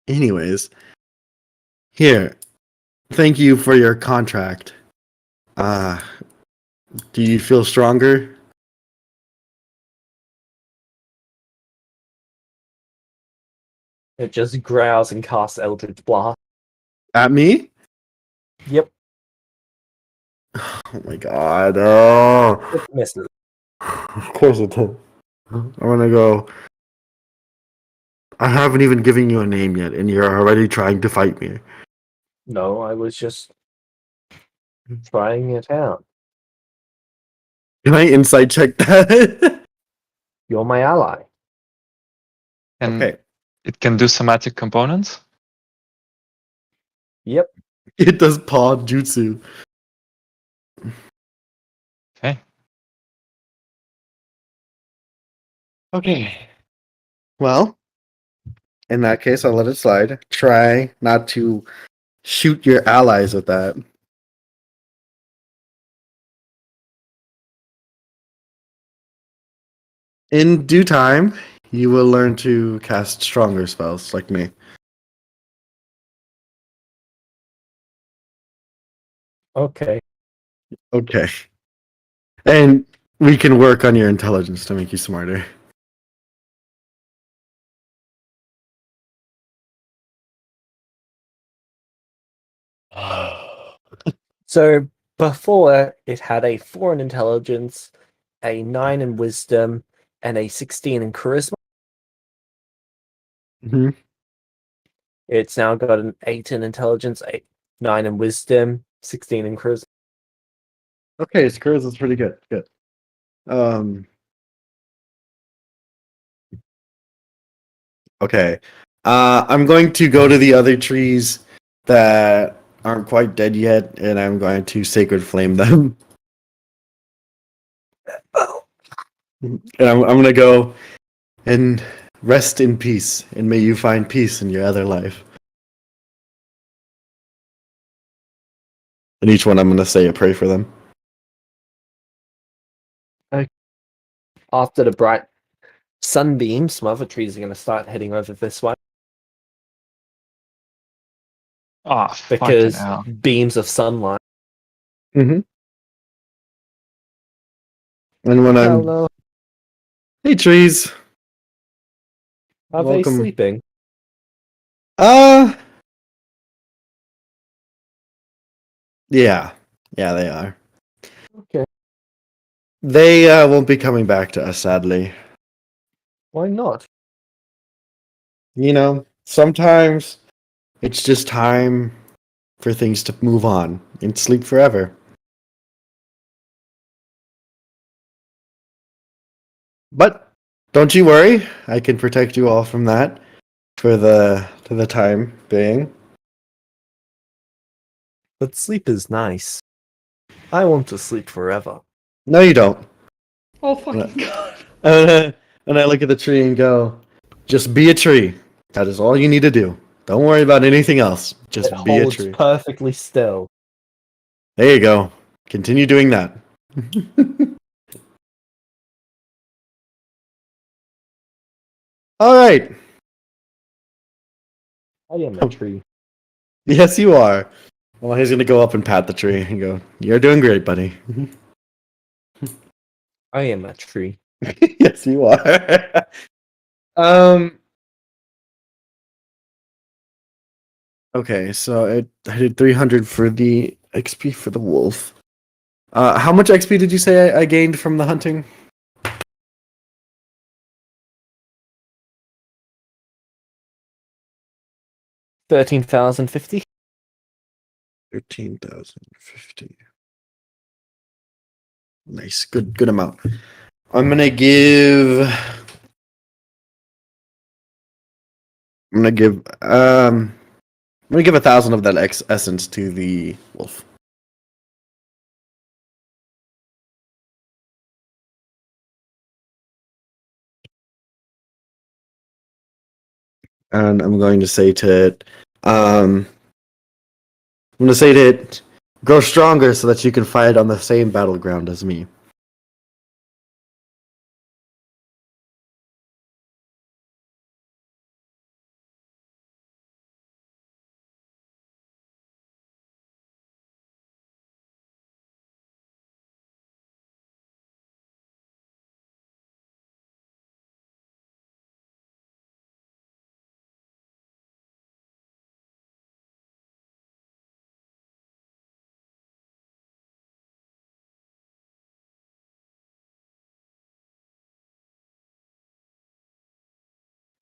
Anyways, here. Thank you for your contract. Do you feel stronger? It just growls and casts Eldritch Blast. At me? Yep, Oh my god. Oh. it misses. Of course it did. I'm gonna go. I haven't even given you a name yet, and you're already trying to fight me. No, I was just trying it out. Can I insight check that? You're my ally. And Okay. it can do somatic components. Yep. It does paw jutsu. Okay. Okay. Well, in that case, I'll let it slide. Try not to shoot your allies with that. In due time, you will learn to cast stronger spells like me. Okay. Okay. And we can work on your intelligence to make you smarter. So before it had a 4 in intelligence, a 9 in wisdom, and a 16 in charisma. Mm-hmm. It's now got an 8 in intelligence, 9 in wisdom, 16 in charisma. Okay, Screws is pretty good. Good. Okay. I'm going to go to the other trees that aren't quite dead yet, and I'm going to sacred flame them. And I'm gonna go and rest in peace, and may you find peace in your other life. And each one I'm gonna say a prayer for them. After the bright sunbeams, some other trees are going to start heading over this way Oh, fucking because hell. beams of sunlight. Mm-hmm. And when I'm Hello. hey trees, Are welcome. they sleeping? Yeah, they are. Okay. They won't be coming back to us, sadly. Why not? You know, sometimes it's just time for things to move on and sleep forever. But don't you worry, I can protect you all from that for the time being. But sleep is nice. I want to sleep forever. No, you don't. Oh fucking god. And I look at the tree and go, just be a tree. That is all you need to do. Don't worry about anything else. Just It be a holds tree. perfectly still. There you go. Continue doing that. All right. I am a tree. Yes, you are. Well, he's gonna go up and pat the tree and go, "You're doing great, buddy." I am a tree. Yes, you are. um. Okay, so I did 300 for the XP for the wolf. How much XP did you say I gained from the hunting? 13,050. 13,050. Nice, good amount. I'm gonna give. I'm gonna give. I'm gonna give 1,000 of that essence to the wolf. And I'm going to say to it, I'm going to say to it, grow stronger so that you can fight on the same battleground as me.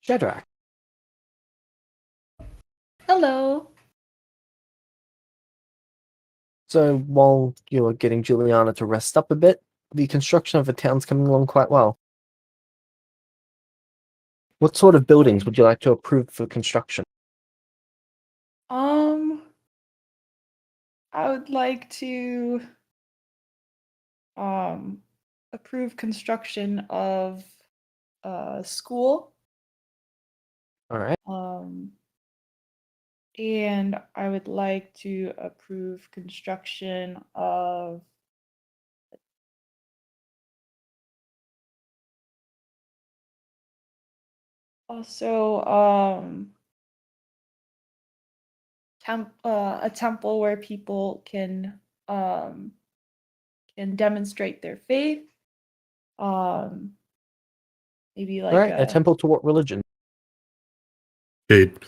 Shadrach. Hello. So while you're getting Juliana to rest up a bit, the construction of the town's coming along quite well. What sort of buildings would you like to approve for construction? Um I would like to approve construction of a school. All right. And I would like to approve construction of also a temple where people can demonstrate their faith. Maybe All like right. A temple to what religion? Jade.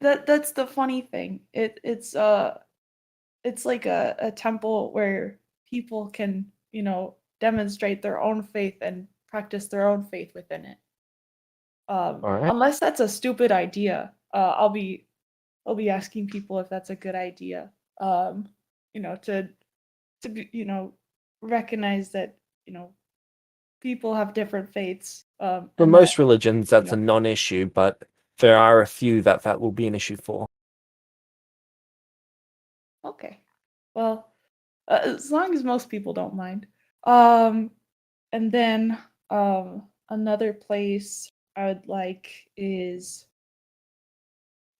that's the funny thing. It's like a temple where people can, demonstrate their own faith and practice their own faith within it. All right. Unless that's a stupid idea, I'll be asking people if that's a good idea. To be, recognize that, people have different faiths. For And most that, religions, that's know. a non-issue, but there are a few that will be an issue for. Okay. Well, as long as most people don't mind. And then another place I would like is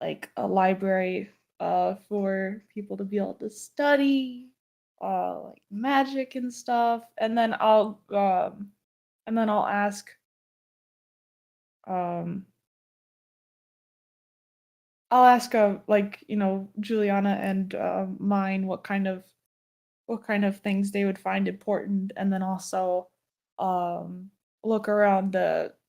like a library for people to be able to study like magic and stuff. And then I'll ask like, Juliana and mine what kind of things they would find important, and then also look around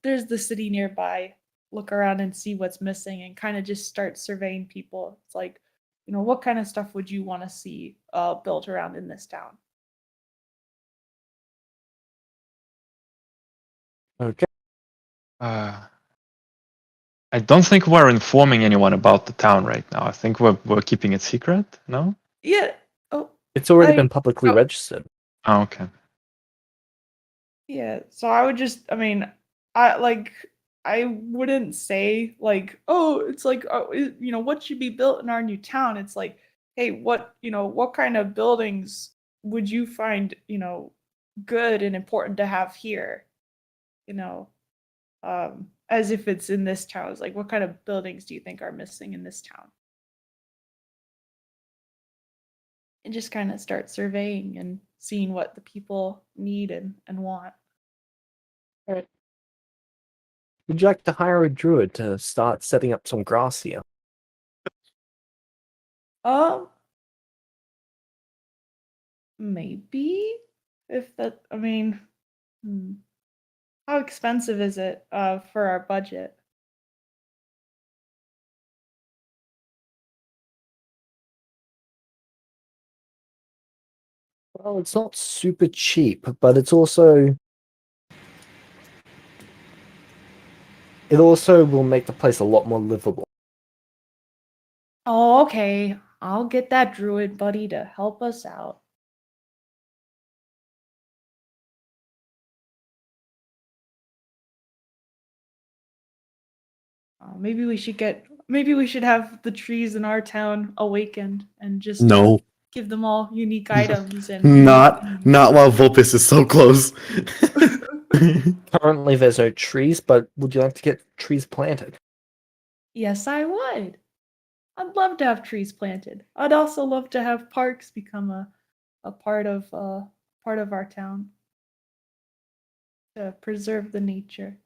there's the city nearby, look around and see what's missing and kind of just start surveying people. It's like, what kind of stuff would you want to see built around in this town? Okay. I don't think we're informing anyone about the town right now. I think we're keeping it secret. No. Yeah. Oh, It's already I- been publicly oh. registered. Oh, okay. yeah. So I would just, I wouldn't say like, oh, it's like, what should be built in our new town? It's like, hey, what kind of buildings would you find, good and important to have here? As if it's in this town. It's like, what kind of buildings do you think are missing in this town? And just kind of start surveying and seeing what the people need and want. Would you like to hire a druid to start setting up some grass here? Maybe if that. I mean, how expensive is it for our budget? Well, it's not super cheap, but it also will make the place a lot more livable. Oh, okay. I'll get that druid buddy to help us out. Maybe we should have the trees in our town awakened and just No. give them all unique items and Not while Vulpes is so close. Currently, there's no trees, but would you like to get trees planted? Yes, I would. I'd love to have trees planted. I'd also love to have parks become a part of our town to preserve the nature.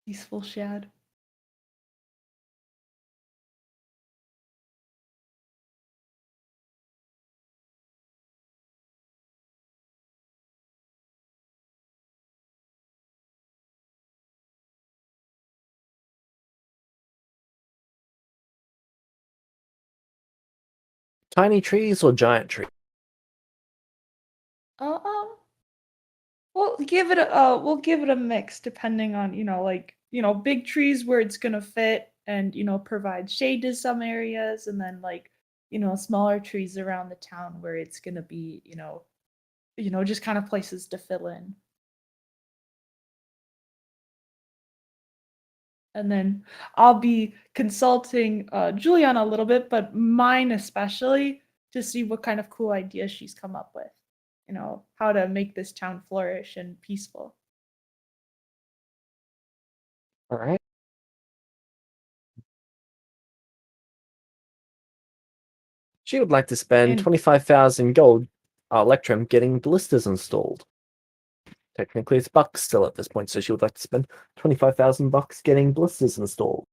Peaceful shad. Tiny trees or giant trees? We'll give it a mix depending on, big trees where it's gonna fit and, provide shade to some areas, and then like, smaller trees around the town where it's gonna be, just kind of places to fill in. And then I'll be consulting Juliana a little bit, but mine especially, to see what kind of cool ideas she's come up with. You know, how to make this town flourish and peaceful. All right. She would like to spend And 25,000 gold electrum getting ballistas installed. Technically, it's bucks still at this point, so she would like to spend 25,000 bucks getting ballistas installed.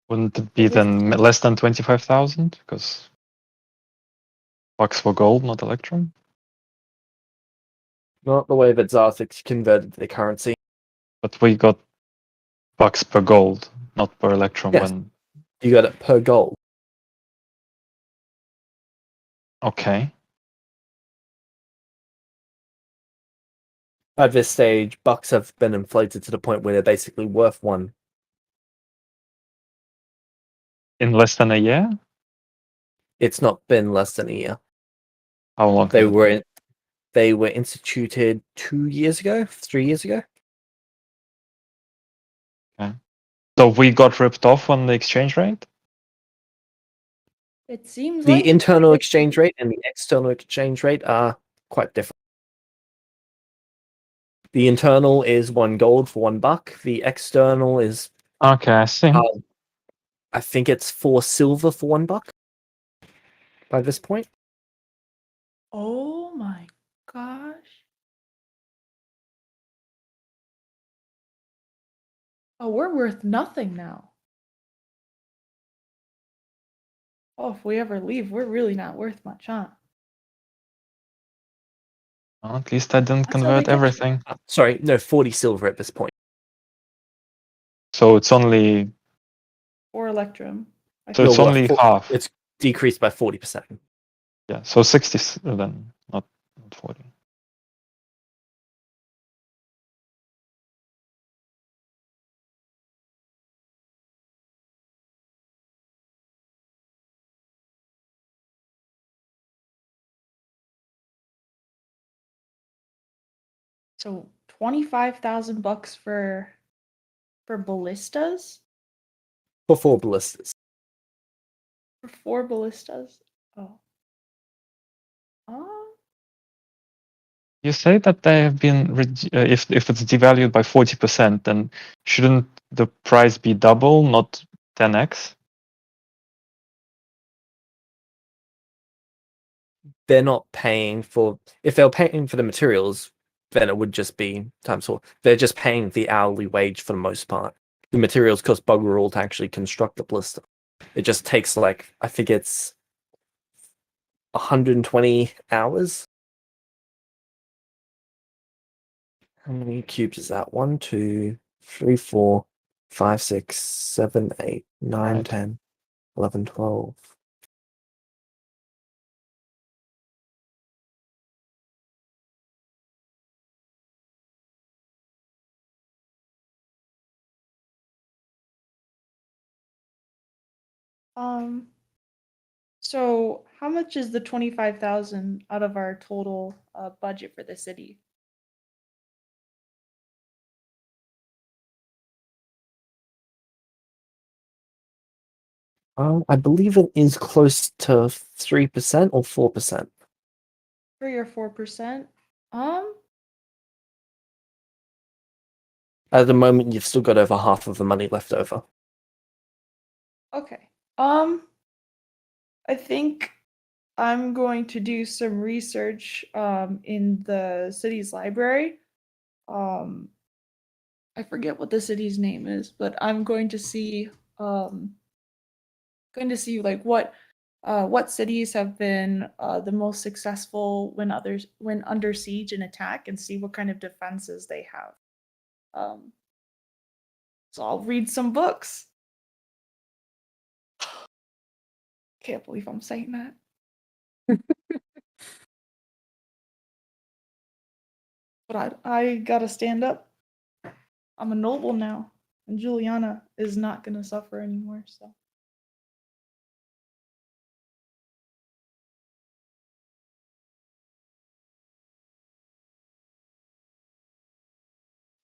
Wouldn't it be then less than 25,000? Because bucks for gold, not electrum. Not the way that Zarthix converted the currency. But we got bucks per gold, not per electrum. Yes. When You got it per gold. okay, At this stage, bucks have been inflated to the point where they're basically worth one. in less than a year. It's not been less than a year. How long? They has it been? were instituted 2 years ago, 3 years ago. So we got ripped off on the exchange rate. it seems The like internal exchange rate and the external exchange rate are quite different. The internal is 1 gold for 1 buck. The external is, Okay, I see. I think it's 4 silver for 1 buck by this point. oh my gosh. Oh, we're worth nothing now. Oh, if we ever leave, we're really not worth much, huh? Well, at least I didn't That's how they convert get you. everything. Sorry, no, 40 silver at this point. So it's only Or Electrum. so You're it's worth only four- half. It's decreased by 40%. Yeah, so 60 then, not 40. So 25,000 bucks for ballistas? For 4 ballistas. For 4 ballistas? Oh. Oh. You say that they have been if it's devalued by 40%, then shouldn't the price be double, not 10x? They're not paying for, if they're paying for the materials, then it would just be times 4. They're just paying the hourly wage for the most part. The materials cost bugger all to actually construct the blister. It just takes like, I think it's 120 hours. How many cubes is that? 1, 2, 3, 4, 5, 6, 7, 8, 9, Right. 10, 11, 12. So how much is the 25,000 out of our total budget for the city? I believe it is close to 3% or 4%. 3 or 4%? At the moment, you've still got over half of the money left over. Okay. I think I'm going to do some research in the city's library. I forget what the city's name is, but I'm going to see like what cities have been the most successful when under siege and attack, and see what kind of defenses they have. So I'll read some books. Can't believe I'm saying that. But I gotta stand up. I'm a noble now, and Juliana is not gonna suffer anymore. So.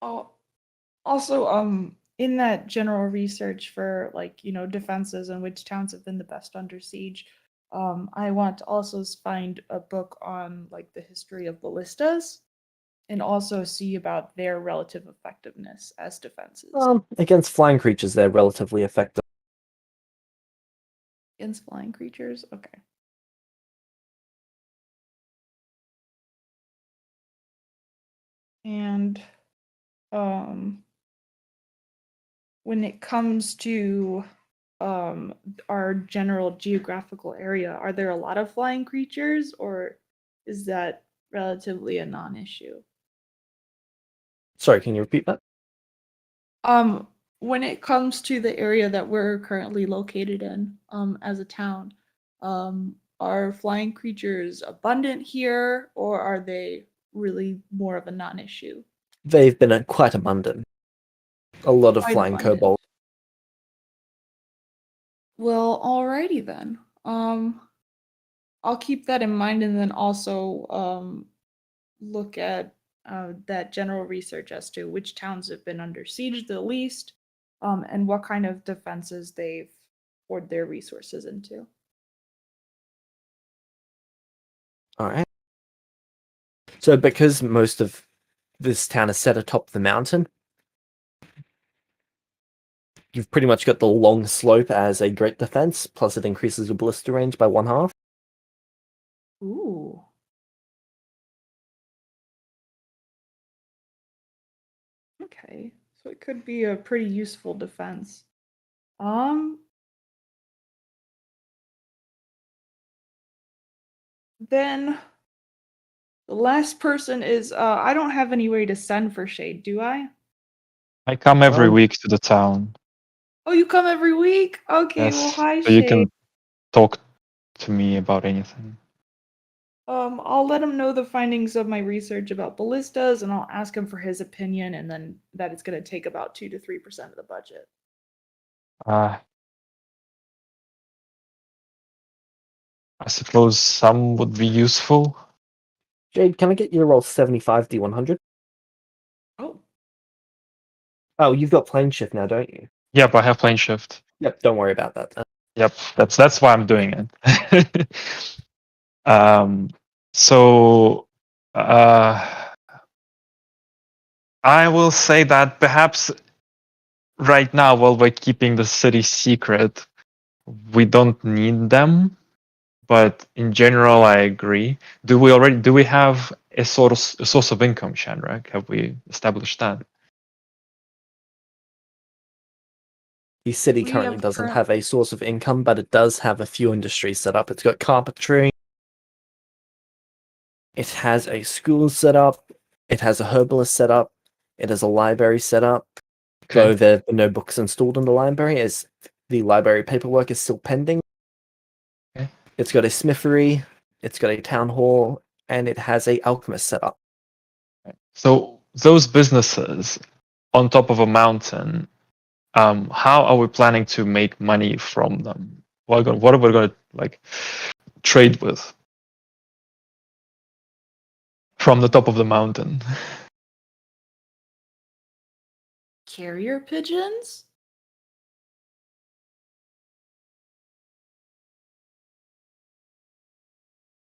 Oh, also, in that general research for like, defenses and which towns have been the best under siege, I want to also find a book on like the history of ballistas and also see about their relative effectiveness as defenses. Against flying creatures, they're relatively effective. Against flying creatures? Okay. And when it comes to our general geographical area, are there a lot of flying creatures, or is that relatively a non-issue? Sorry, can you repeat that? When it comes to the area that we're currently located in, as a town, are flying creatures abundant here, or are they really more of a non-issue? They've been quite abundant. A lot of Quite flying abundant. kobolds. Well, alrighty then. I'll keep that in mind, and then also look at that general research as to which towns have been under siege the least, and what kind of defenses they've poured their resources into. All right. So because most of this town is set atop the mountain, you've pretty much got the long slope as a great defense, plus it increases your ballista range by 1/2. Ooh. Okay, so it could be a pretty useful defense. Then the last person is I don't have any way to send for Shade, do I? I come every Um, week to the town. Oh, you come every week? Okay, well, Yes, hi, so you Shade. can talk to me about anything. I'll let him know the findings of my research about ballistas, and I'll ask him for his opinion, and then that it's going to take about 2 to 3% of the budget. I suppose some would be useful. Jade, can I get you to roll 75 D100? Oh, Oh, you've got plane shift now, don't you? Yep, I have plane shift. Yep, don't worry about that then. Yep, that's why I'm doing it. So I will say that perhaps right now, while we're keeping the city secret, we don't need them. But in general, I agree. Do we have a source of income, Shanrak? Have we established that? The city We currently have doesn't have a source of income, but it does have a few industries set up. It's got carpentry. It has a school set up. It has a herbalist set up. It has a library set up. Though there have been no books installed in the library, as the library paperwork is still pending. Okay. It's got a smithery. It's got a town hall, and it has a alchemist set up. So those businesses on top of a mountain, how are we planning to make money from them? What are we going to like trade with from the top of the mountain? carrier pigeons?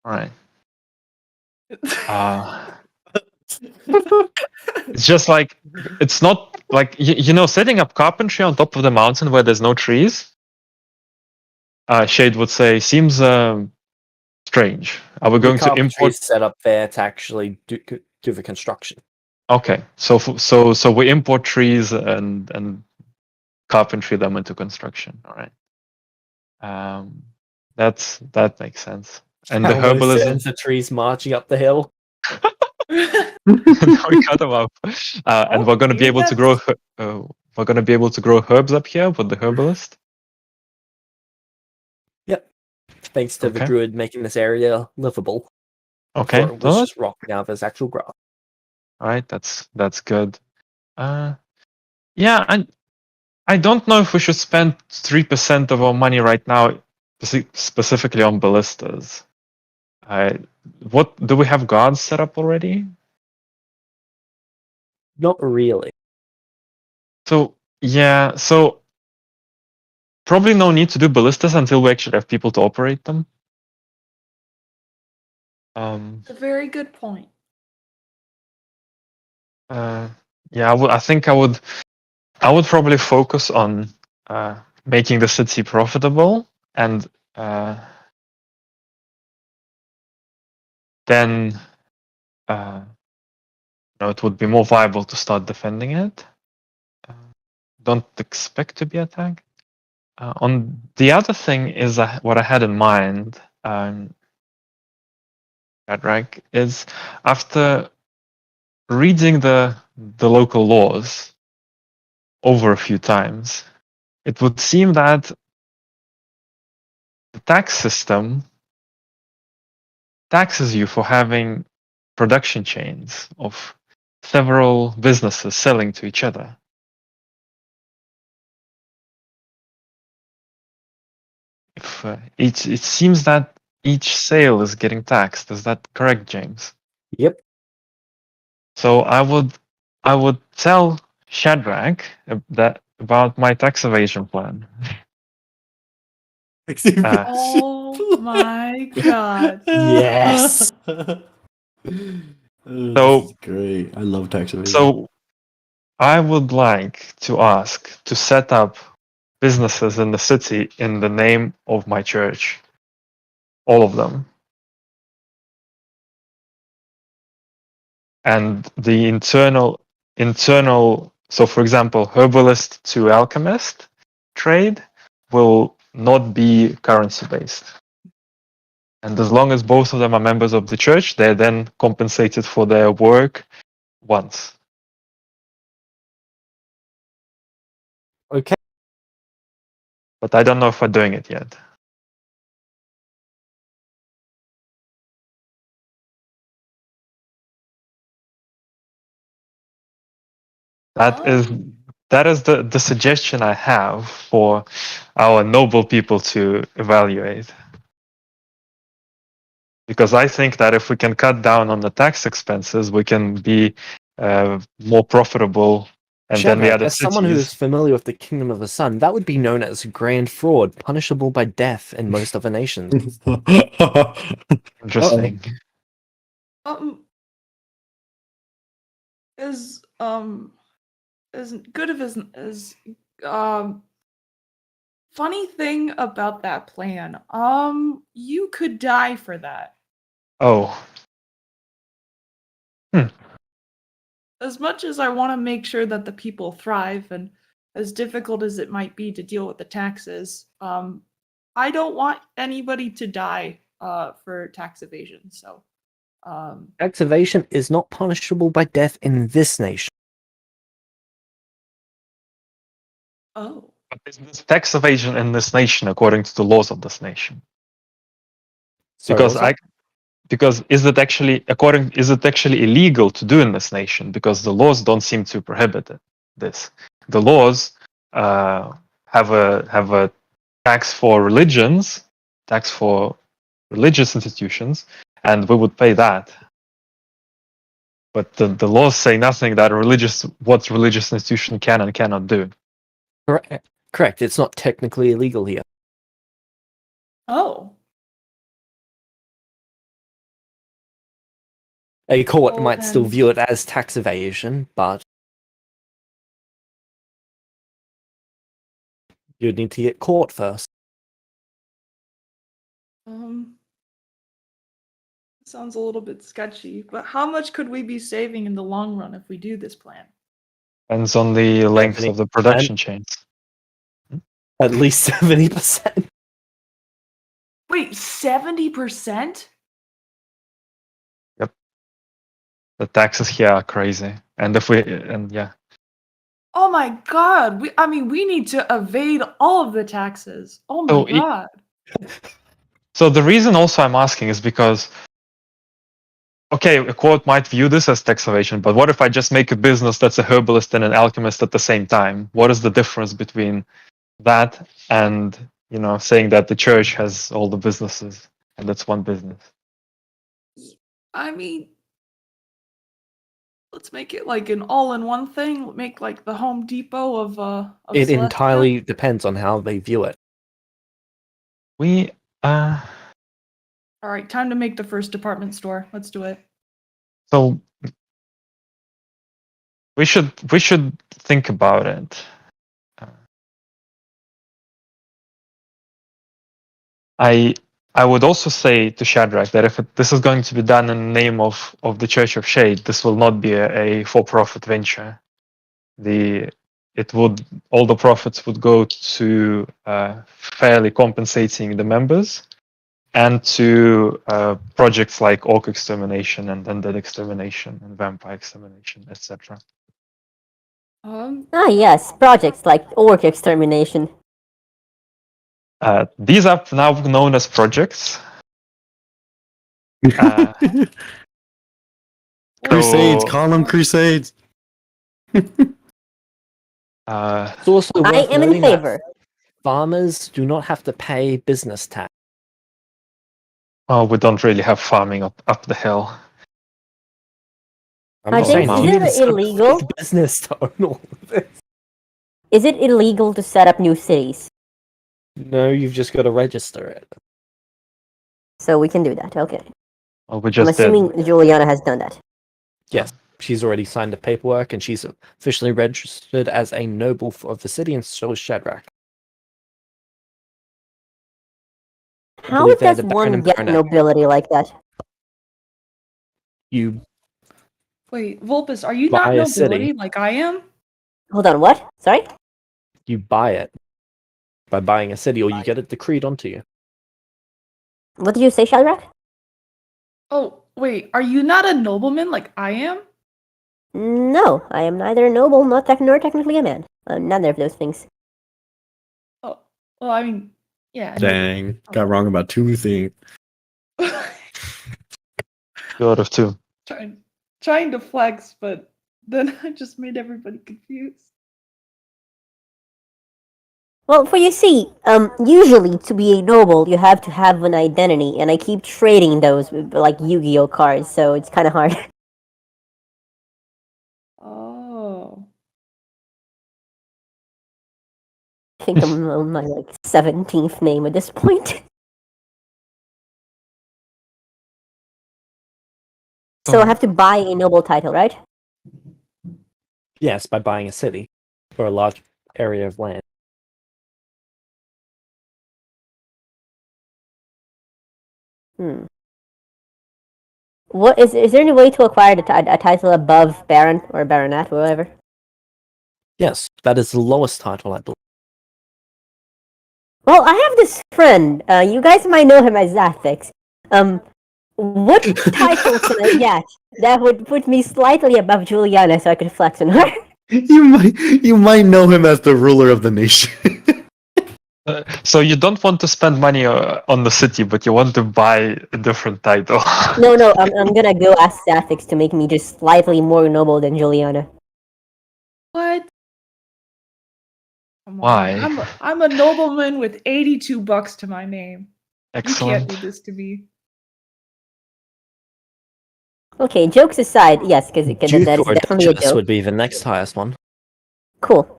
All right. It's just like it's not like setting up carpentry on top of the mountain where there's no trees. Shade would say seems strange. Are we going to carpentry import? is set up there to actually do the construction. Okay, so we import trees and carpentry them into construction. All right. That makes sense. And the Almost herbalism. sends the trees marching up the hill. We cut them up, and we're going to be able to grow. We're going to be able to grow herbs up here with the herbalist. Yep. Thanks to the Okay. druid making this area livable. Okay, Before it was just rock, now there's actual grass. all right, that's good. Yeah, I don't know if we should spend 3% of our money right now, specifically on ballistas. What do we have guards set up already? Not really. So Yeah, so probably no need to do ballistas until we actually have people to operate them. It's a very good point. Yeah, I think I would probably focus on making the city profitable, and then it would be more viable to start defending it. Don't expect to be attacked. On the other thing is what I had in mind, Shadrach, is after reading the local laws over a few times, it would seem that the tax system taxes you for having production chains of several businesses selling to each other. If it seems that each sale is getting taxed. Is that correct, James? Yep. So I would tell Shadrach that about my tax evasion plan. Oh my god. Yes. This So- is great. I love tax evasion. So I would like to ask to set up businesses in the city in the name of my church. All of them. And the internal, so for example, herbalist to alchemist trade will not be currency based. And as long as both of them are members of the church, they're then compensated for their work once. Okay. But I don't know if we're doing it yet. That is the suggestion I have for our noble people to evaluate. Because I think that if we can cut down on the tax expenses, we can be more profitable. And then the Shadrach, other as someone who is cities. familiar with the Kingdom of the Sun, that would be known as grand fraud, punishable by death in most other nations. Interesting. As good of as funny thing about that plan, you could die for that. Oh. As much as I want to make sure that the people thrive, and as difficult as it might be to deal with the taxes, I don't want anybody to die for tax evasion. So, Tax evasion is not punishable by death in this nation. oh, But there's tax evasion in this nation according to the laws of this nation. Sorry, Because what was that? because is it actually illegal to do in this nation? Because the laws don't seem to prohibit this. The laws have a tax for religions, tax for religious institutions, and we would pay that. But the laws say nothing that what religious institution can and cannot do. Correct. It's not technically illegal here. oh, A court Well, might still then- view it as tax evasion, but you'd need to get caught first. sounds a little bit sketchy. But how much could we be saving in the long run if we do this plan? Depends on the length of the 70%. production chains. At least 70%. Wait, 70%? The taxes here are crazy, and yeah. Oh my god! We need to evade all of the taxes. Oh my So god! So the reason also I'm asking is because, okay, a court might view this as tax evasion, but what if I just make a business that's a herbalist and an alchemist at the same time? What is the difference between that and, saying that the church has all the businesses and that's one business? I mean, Let's make it like an all-in-one thing. Make like the Home Depot of It Celestia. entirely depends on how they view it. We All right, time to make the first department store. Let's do it. so we should think about it. I would also say to Shadrach that if this is going to be done in the name of the Church of Shade, this will not be a for-profit venture. All the profits would go to fairly compensating the members and to projects like orc extermination and undead extermination and vampire extermination, etc. Ah, yes, projects like orc extermination. These are now known as projects. Crusades, So, call them crusades. It's also I worth am in noting that favor. farmers do not have to pay business tax. we don't really have farming up the hill. I'm Are not they- saying is you it need to set up a illegal? fake business to own all of this. Is it illegal to set up new cities? No, you've just got to register it. So we can do that. Okay. Well, we I'm just did. assuming Juliana has done that. Yes, she's already signed the paperwork, and she's officially registered as a noble of the city, and so is Shadrach. How believe they're does the Baron one and get Baronet. nobility like that? You Wait, Vulpus, are you Buy not a nobility city. like I am? Hold on, what? Sorry? buy it by buying a city, or you get it decreed onto you. What did you say, Shadrach? Oh, wait, are you not a nobleman like I am? No, I am neither a noble nor technically a man. Neither of those things. Oh, well, I mean, yeah. Dang, got wrong about two things. Two out of two. trying to flex, but then I just made everybody confused. Well, for you see, usually to be a noble, you have to have an identity, and I keep trading those with, like, Yu-Gi-Oh cards, so it's kind of hard. Oh. I think I'm on my, like, 17th name at this point. So I have to buy a noble title, right? Yes, by buying a city or a large area of land. What is there any way to acquire a title above Baron or Baronet or whatever? Yes, that is the lowest title, I believe. Well, I have this friend. You guys might know him as Zathix. What title can I get that would put me slightly above Juliana so I could flex on her? You might know him as the ruler of the nation. So you don't want to spend money on the city, but you want to buy a different title. No, I'm gonna go ask Zathix to make me just slightly more noble than Juliana. What? Come on. Why? I'm a nobleman with $82 to my name. You Excellent. can't do this to me. Okay, jokes aside, yes, because Duke that is or definitely a Duchess joke. would be the next highest one. Cool.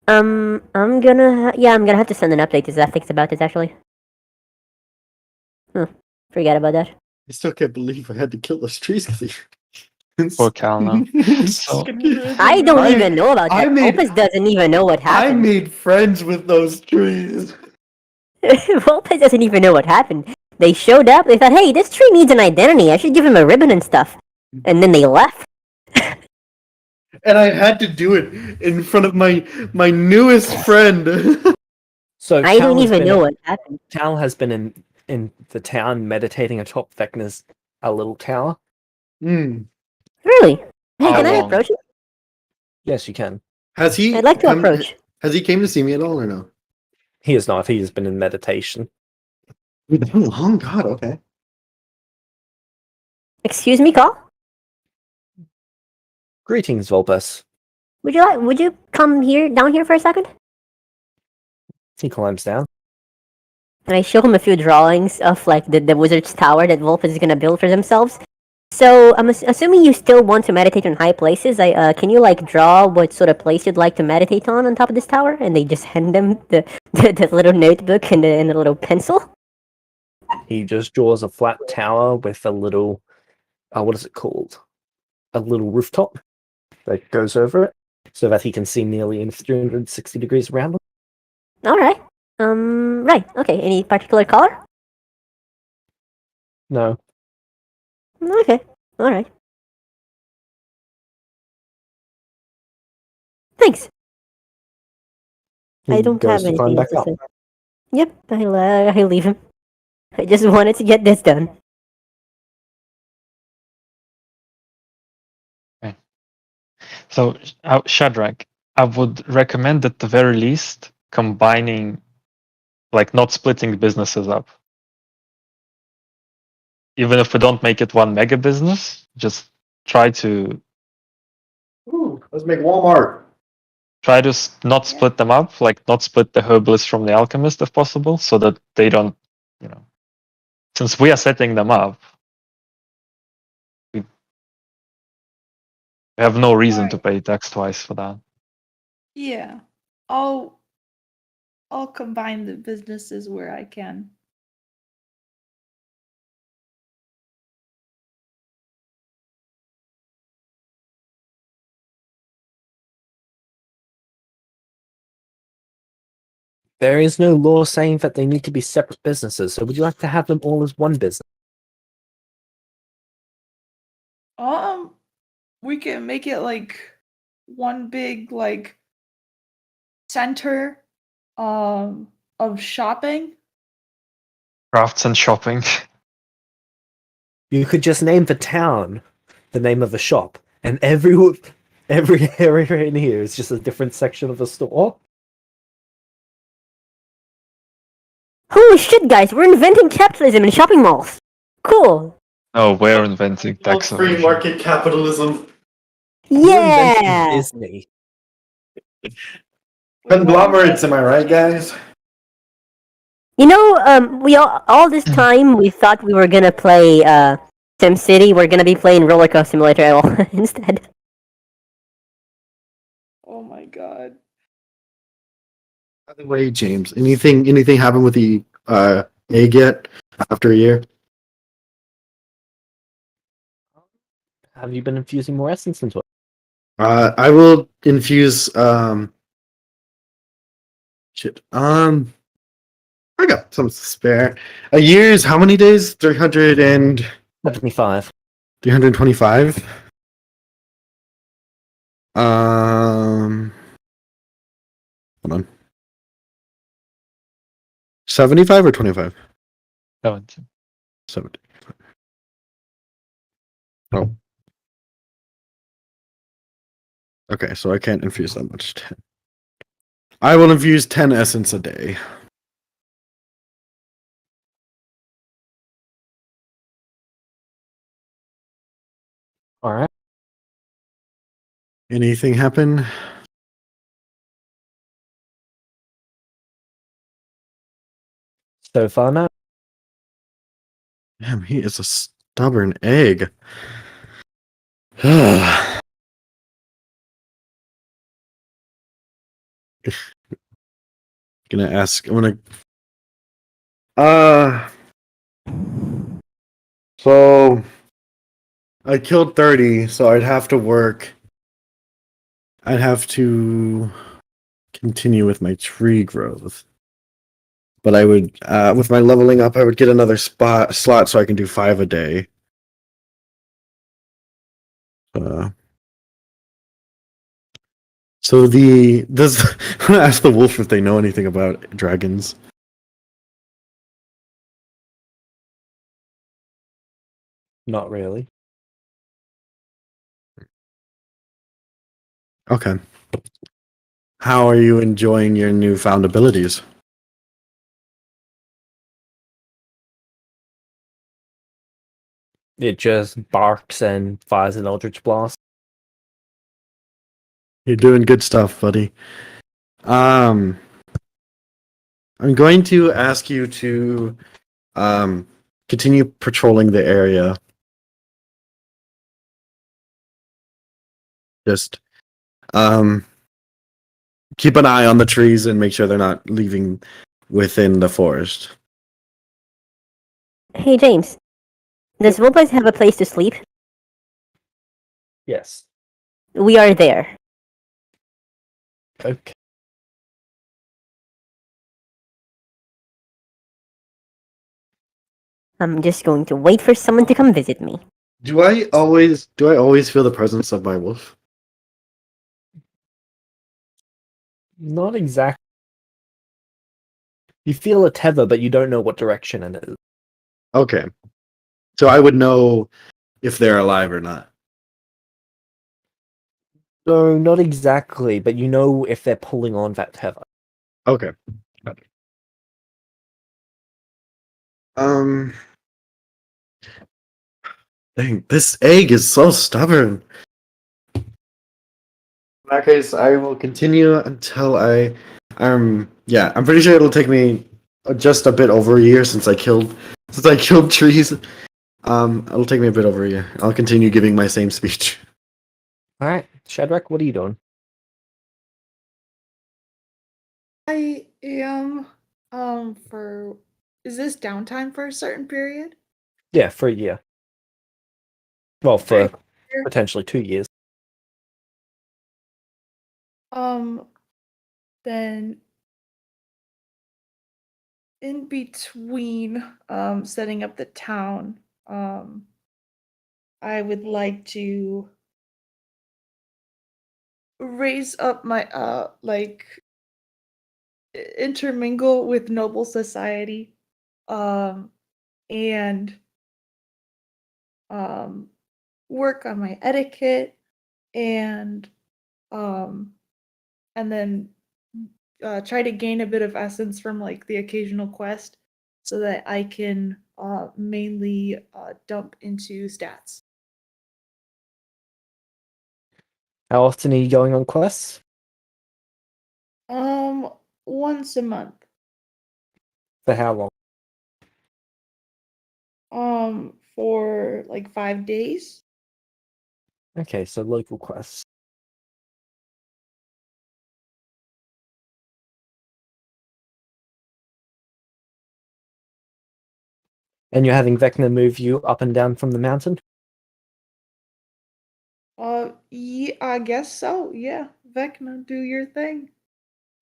I'm gonna have to send an update to Zathix about this actually. Forget about that. I still can't believe I had to kill those trees because Poor Cal now. So, I don't I- even know about I that. made- Opus doesn't even know what I happened. made friends with those trees. Opus doesn't even know what happened. They showed up, they thought, hey, this tree needs an identity, I should give him a ribbon and stuff. And then they left. And I had to do it in front of my newest friend. So I don't even know what happened. Cal has been in the town meditating atop Vecna's little tower. Mm. Really? Hey, How can I long? approach him? Yes, you can. Has he? I'd like to come- approach. Has he came to see me at all or no? He is not. He has been in meditation. Oh God. Okay. Excuse me, Carl? Greetings, Vulpus. Would you come down here for a second? He climbs down. And I show him a few drawings of like the wizard's tower that Wolf is gonna build for themselves. So I'm assuming you still want to meditate on high places. Can you like draw what sort of place you'd like to meditate on top of this tower? And they just hand them the little notebook and the little pencil. He just draws a flat tower with a little, what is it called? A little rooftop that goes over it, so that he can see nearly in 360 degrees around him. All right. Right. Okay. Any particular color? No, Okay. All right. Thanks. he I don't goes have to climb anything else back to up. say. Yep. I leave him. I just wanted to get this done. So, Shadrach, I would recommend at the very least combining, like not splitting businesses up. Even if we don't make it one mega business, just try to Ooh, let's make Walmart. not split them up, like not split the herbalist from the alchemist if possible, so that they don't, since we are setting them up, we have no reason to Right. pay tax twice for that. Yeah. I'll combine the businesses where I can. There is no law saying that they need to be separate businesses, so would you like to have them all as one business? We can make it like one big like center of shopping. Crafts and shopping. You could just name the town the name of the shop, and every area in here is just a different section of the store. Holy shit, guys! We're inventing capitalism in shopping malls. Cool. Oh, we're inventing Free tax evasion. market capitalism. You're inventing Yeah. Disney. Conglomerates, am I right, guys? You know, we all this time we thought we were gonna play SimCity. We're gonna be playing Roller Coaster Simulator instead. Oh my god. By the way, James, anything happen with the egg yet after a year? Have you been infusing more essence into it? I will infuse shit. I got some spare. A year's how many days? 75. 325. Hold on. 75 or 25? 70. 70. Oh. Okay, so I can't infuse that much. 10. I will infuse 10 essence a day. All right. Anything happen? So far, no. Damn, he is a stubborn egg. Gonna ask. I'm gonna. So I killed 30, so I'd have to work. I'd have to continue with my tree growth. But I would, with my leveling up, I would get another slot so I can do 5 a day. So I'm gonna ask the wolf if they know anything about dragons. Not really. Okay. How are you enjoying your newfound abilities? It just barks and fires an eldritch blast. You're doing good stuff, buddy. I'm going to ask you to continue patrolling the area. Just keep an eye on the trees and make sure they're not leaving within the forest. Hey, James. Does Wolbers have a place to sleep? Yes. We are there. Okay. I'm just going to wait for someone to come visit me. Do I always feel the presence of my wolf? Not exactly. You feel a tether, but you don't know what direction it is. Okay. So I would know if they're alive or not. No, not exactly, but you know if they're pulling on that tether. Okay. Got it. Dang, this egg is so stubborn. In that case, I will continue until I'm pretty sure it'll take me just a bit over a year since I killed trees. It'll take me a bit over a year. I'll continue giving my same speech. Alright, Shadrach, what are you doing? I am for is this downtime for a certain period? Yeah, for a year. Well, for Right. potentially 2 years. Then in between setting up the town, I would like to raise up my intermingle with noble society, and um work on my etiquette, and um and then try to gain a bit of essence from like the occasional quest so that I can mainly dump into stats. How often are you going on quests? Once a month. For how long? For like 5 days. Okay, so local quests. And you're having Vecna move you up and down from the mountain? Yeah, I guess so. Yeah, Vecna, do your thing.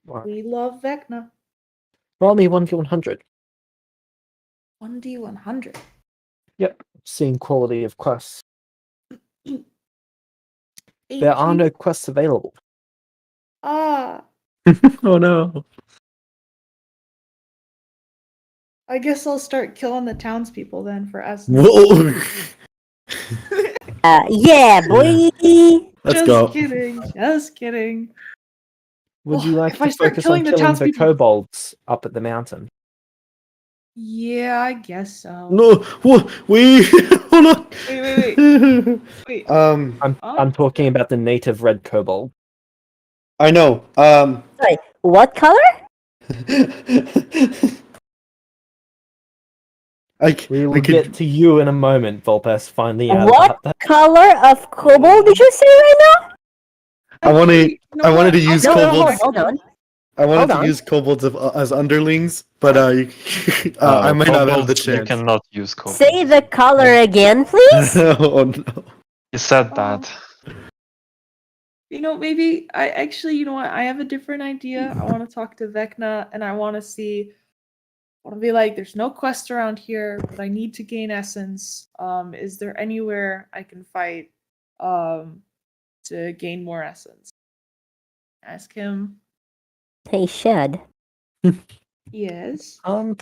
Right. We love Vecna. Roll me 1v100. 1d100. Yep, seeing quality of quests. 18. There are no quests available. Ah, Oh no. I guess I'll start killing the townspeople then for essence. Whoa. Yeah, boy! Let's Just go. kidding. Just kidding. Would Well, you like if I to start focus on killing the killing the townspeople, kobolds up at the mountain? yeah, I guess so. No, we hold on. Wait. I'm talking about the native red kobold. I know. Sorry, what color? We will get to you in a moment, Volpes. Finally out What about that. color of kobold did you say right now? I wanted to I'll use No, tell no, kobolds. hold on. I wanted Hold to on. use kobolds as underlings, but I might not have the Kobolds, you chance. cannot use kobolds. Say the color again, please. Oh no. You said that. Maybe I actually, you know what? I have a different idea. I want to talk to Vecna, and I want to see. I want to be like, there's no quest around here, but I need to gain essence. Is there anywhere I can fight, to gain more essence? Ask him. Hey, Shed. Yes.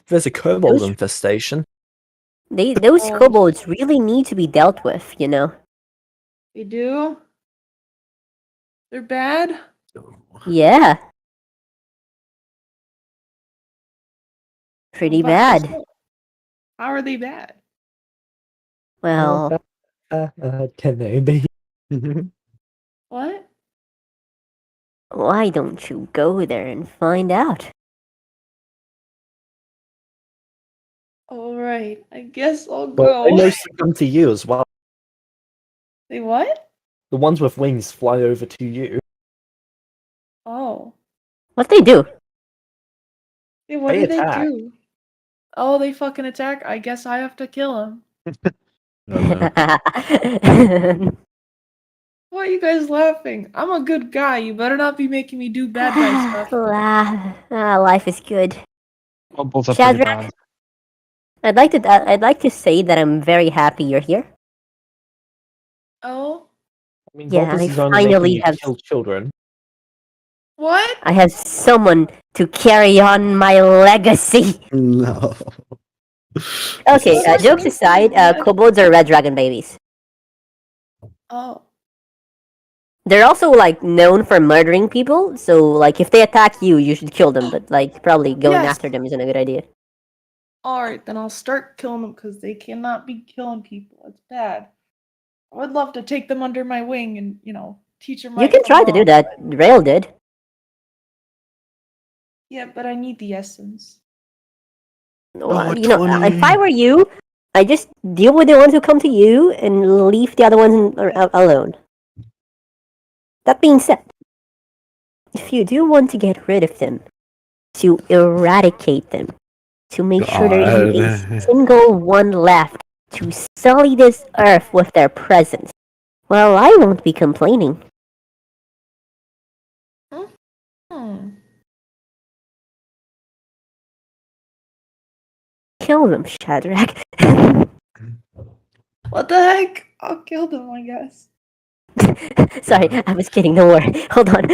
There's a kobold Those- infestation. Those Oh. kobolds really need to be dealt with, you know? They do. They're bad. Yeah. Pretty But how bad. so? How are they bad? Well, Can they be? What? why don't you go there and find out? All right. I guess I'll Well, they go. mostly come to you as well. They what? The ones with wings fly over to you. Oh. What they do? Hey, what They do they attack. do? Oh, they fucking attack. I guess I have to kill them. Why are you guys laughing? I'm a good guy. You better not be making me do bad guy stuff. Life is good. Kobolds are pretty Shadrach? bad. I'd like to say that I'm very happy you're here. Oh? I mean, Yeah, Baldur's I is only making finally you have kill children. What? I have someone to carry on my legacy. No. Okay, Well, that's jokes good. aside, kobolds are red dragon babies. Oh. They're also like known for murdering people, so like if they attack you, you should kill them. But like probably going Yes. after them isn't a good idea. Alright, then I'll start killing them because they cannot be killing people. It's bad. I would love to take them under my wing and, teach them You right can from try to do wrong, that. but- Rail did. Yeah, but I need the essence. Oh, You know, 20. if I were you, I just deal with the ones who come to you and leave the other ones alone. That being said, if you do want to get rid of them, to eradicate them, to make sure there isn't a God. single one left to sully this earth with their presence, well, I won't be complaining. Hmm. Kill them, Shadrach. What the heck? I'll kill them, I guess. Sorry, I was kidding. Don't worry. Hold on.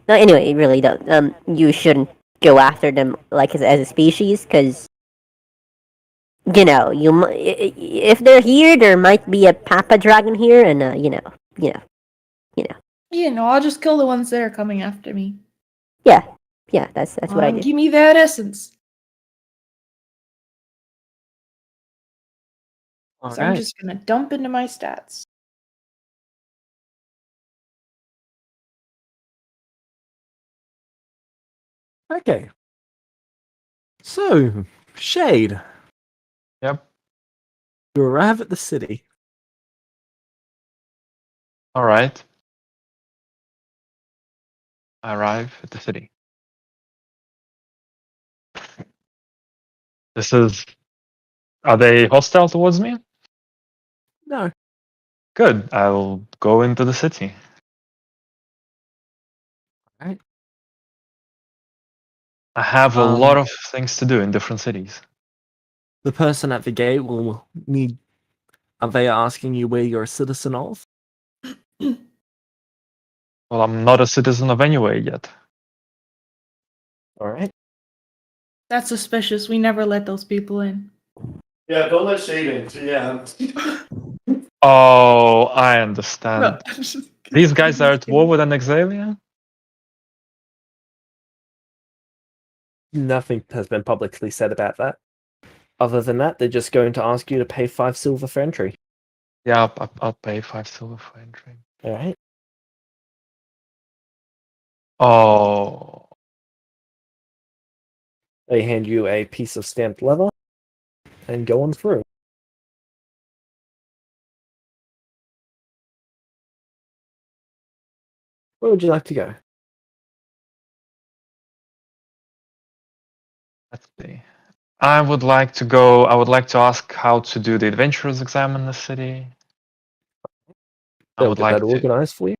No, anyway, really, don't. You shouldn't go after them like as a species, because if they're here, there might be a papa dragon here, and I'll just kill the ones that are coming after me. yeah, that's what I do. Give me that essence. All So I'm right. just gonna dump into my stats. Okay. So, Shade, Yep. you arrive at the city. All right. I arrive at the city. Are they hostile towards me? No. Good. I'll go into the city. Right. I have a lot of things to do in different cities. The person at the gate will need. Are they asking you where you're a citizen of? Well, I'm not a citizen of anywhere yet. All right. That's suspicious. We never let those people in. Yeah, don't let Shade in. Yeah. Oh, I understand. No, I'm just kidding. These guys are I'm at just war kidding. with an Exalia? Nothing has been publicly said about that. Other than that, they're just going to ask you to pay 5 silver for entry. Yeah, I'll pay 5 silver for entry. All right. Oh, They hand you a piece of stamped leather and go on through. Where would you like to go? let's see. I would like to ask how to do the adventurers exam in the city. I They'll would get like that to. organized for you.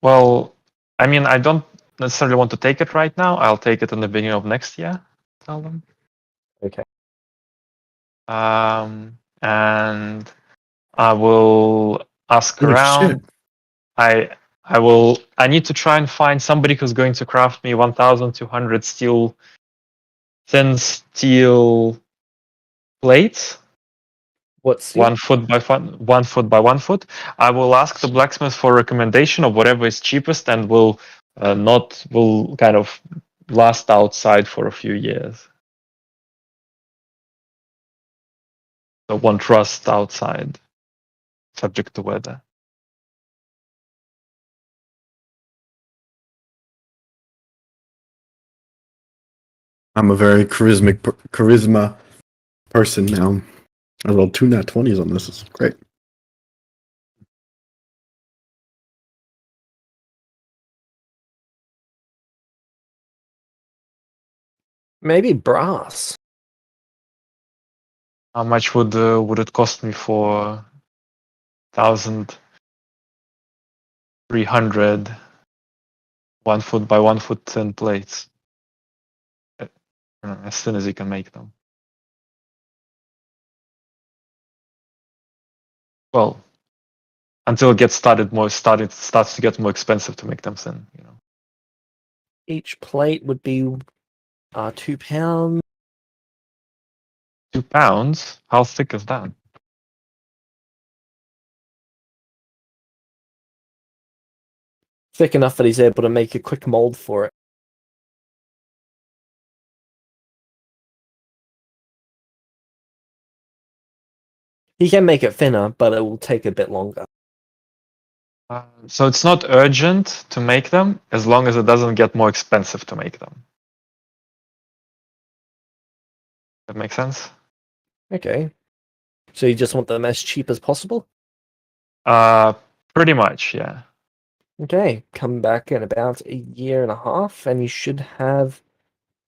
Well, I mean, I don't necessarily want to take it right now. I'll take it in the beginning of next year. Tell them. Okay. And I will ask Oh, around. shit. I need to try and find somebody who's going to craft me 1,200 thin steel plates, What's 1 foot by 1 foot. I will ask the blacksmith for a recommendation of whatever is cheapest and will kind of last outside for a few years. So won't rust outside, subject to weather. I'm a very charisma person now. I rolled 2 nat 20s on this. It's great. Maybe brass. How much would it cost me for 1,300 1 foot by 1 foot thin plates? As soon as you can make them. Well, until it gets starts to get more expensive to make them thin. Each plate would be £2. 2 pounds. How thick is that? Thick enough that he's able to make a quick mold for it. He can make it thinner, but it will take a bit longer. So it's not urgent to make them, as long as it doesn't get more expensive to make them. That makes sense? Okay. So you just want them as cheap as possible? Pretty much, yeah. Okay. Come back in about a year and a half, and you should have.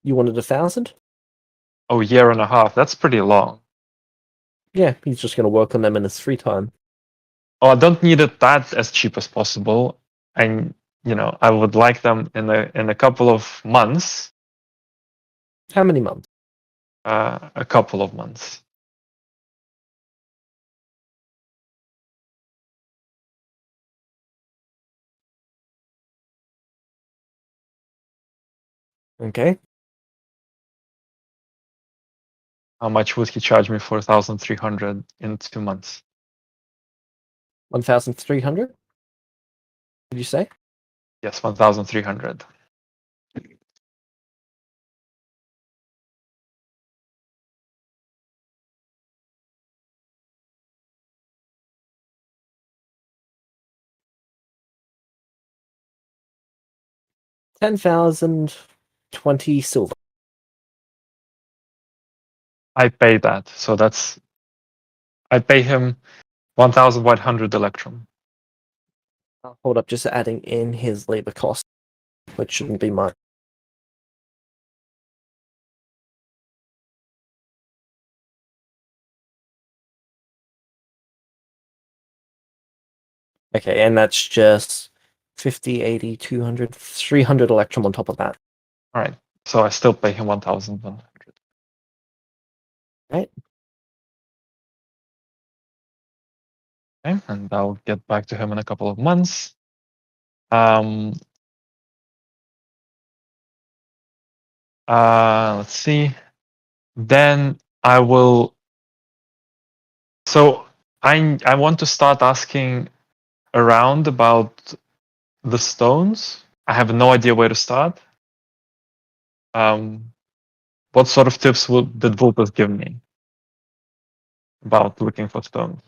You wanted 1,000? Oh, year and a half. That's pretty long. Yeah, he's just going to work on them in his free time. Oh, I don't need it that as cheap as possible, and I would like them in a couple of months. How many months? A couple of months. Okay. How much would he charge me for 1,300 in 2 months? 1,300? Did you say? Yes, 1,300. $10,020 silver. I pay that, so I pay him 1,100 electrum. Hold up, just adding in his labor cost, which shouldn't be much. Okay, and that's just 50, 80, 200, 300 electrum on top of that. All right, so I still pay him 1,100. Right. Okay, and I'll get back to him in a couple of months. Let's see. Then I will. So I want to start asking around about the stones. I have no idea where to start. What sort of tips did Vulpes give me about looking for stones?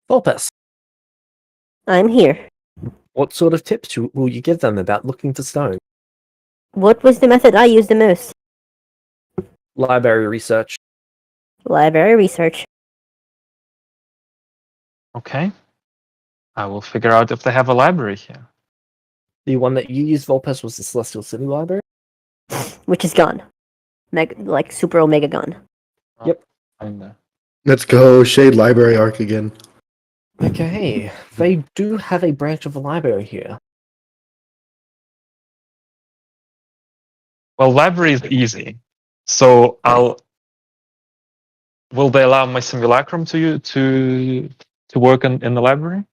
Vulpes, I'm here. what sort of tips will you give them about looking for stone? What was the method I used the most? Library research. Library research. Okay. I will figure out if they have a library here. The one that you used, Vulpes, was the Celestial City Library? Which is gone. Like super omega gone. Yep. I'm there. Let's go Shade Library Arc again. Okay, they do have a branch of the library here. Well, library is easy. So will they allow my simulacrum to work in the library?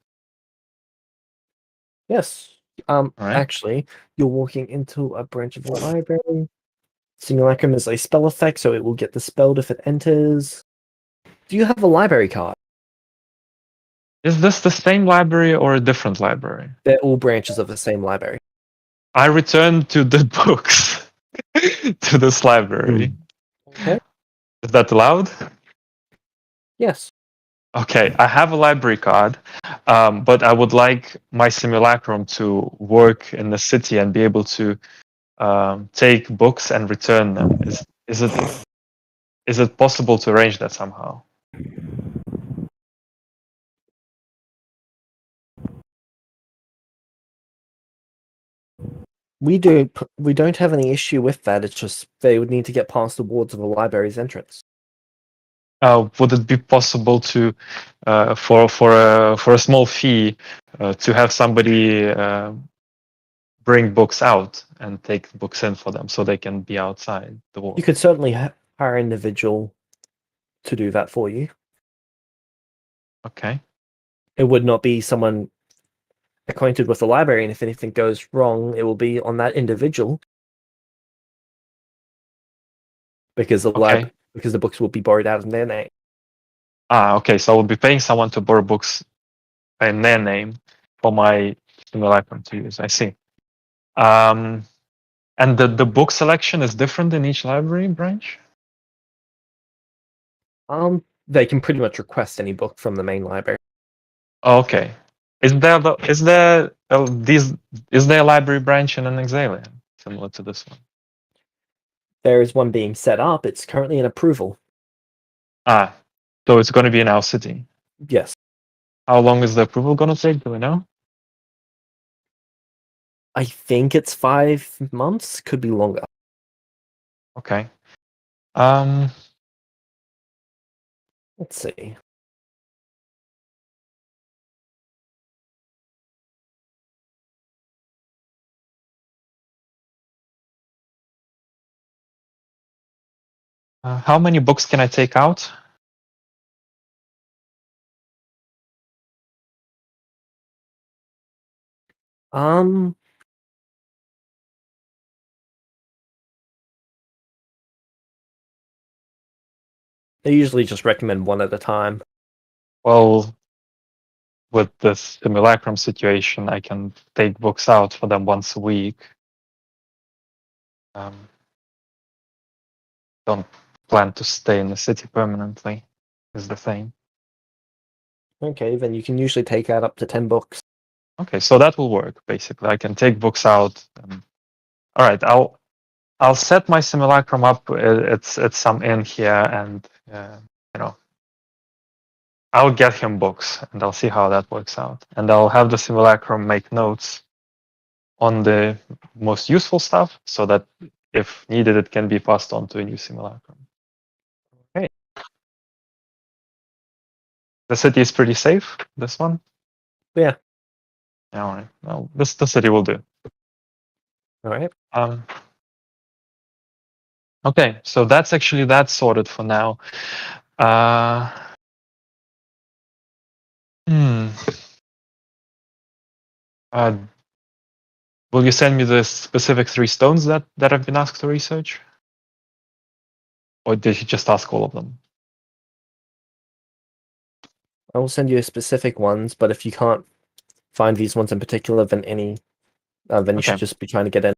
Yes. right. Actually, you're walking into a branch of the library. Simulacrum is a spell effect, so it will get dispelled if it enters. Do you have a library card? Is this the same library or a different library? They're all branches of the same library. I returned to the books to this library. Okay. Is that allowed? Yes. Okay, I have a library card, but I would like my simulacrum to work in the city and be able to take books and return them. Is it possible to arrange that somehow? We don't have any issue with that. It's just they would need to get past the wards of the library's entrance. Would it be possible to, for a small fee, to have somebody bring books out and take books in for them so they can be outside the wall? You could certainly hire an individual to do that for you. Okay. It would not be someone acquainted with the library, and if anything goes wrong, it will be on that individual. Because because the books will be borrowed out in their name. Okay. So I will be paying someone to borrow books in their name for my simulacrum to use. I see. And the book selection is different in each library branch? They can pretty much request any book from the main library. Okay. Is there a library branch in an Exalia similar to this one? There is one being set up. It's currently in approval. So it's going to be in our city. Yes. How long is the approval going to take? Do we know? I think it's 5 months. Could be longer. Okay. Let's see. How many books can I take out? They usually just recommend one at a time. Well, with this simulacrum situation, I can take books out for them once a week. Don't plan to stay in the city permanently, is the thing. Okay, then you can usually take out up to 10 books. Okay, so that will work, basically. I can take books out. All right, I'll set my simulacrum up. It's some inn here, and I'll get him books, and I'll see how that works out. And I'll have the simulacrum make notes on the most useful stuff, so that if needed, it can be passed on to a new simulacrum. Okay. The city is pretty safe. This one. Yeah. All right. Well, the city will do. All right. Okay, so that's actually that sorted for now. Will you send me the specific 3 stones that I've been asked to research? Or did you just ask all of them? I will send you specific ones, but if you can't find these ones in particular, then you should just be trying to get in.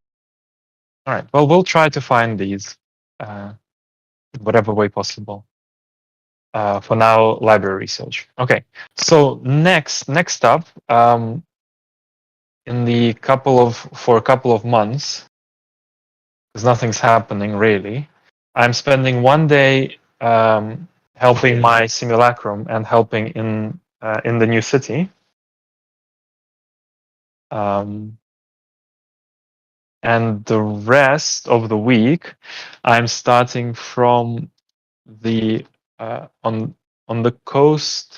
All right. Well, we'll try to find these whatever way possible. For now, library research. Okay. So next up, for a couple of months, because nothing's happening really, I'm spending one day helping my simulacrum and helping in the new city. And the rest of the week, I'm starting from the on the coast,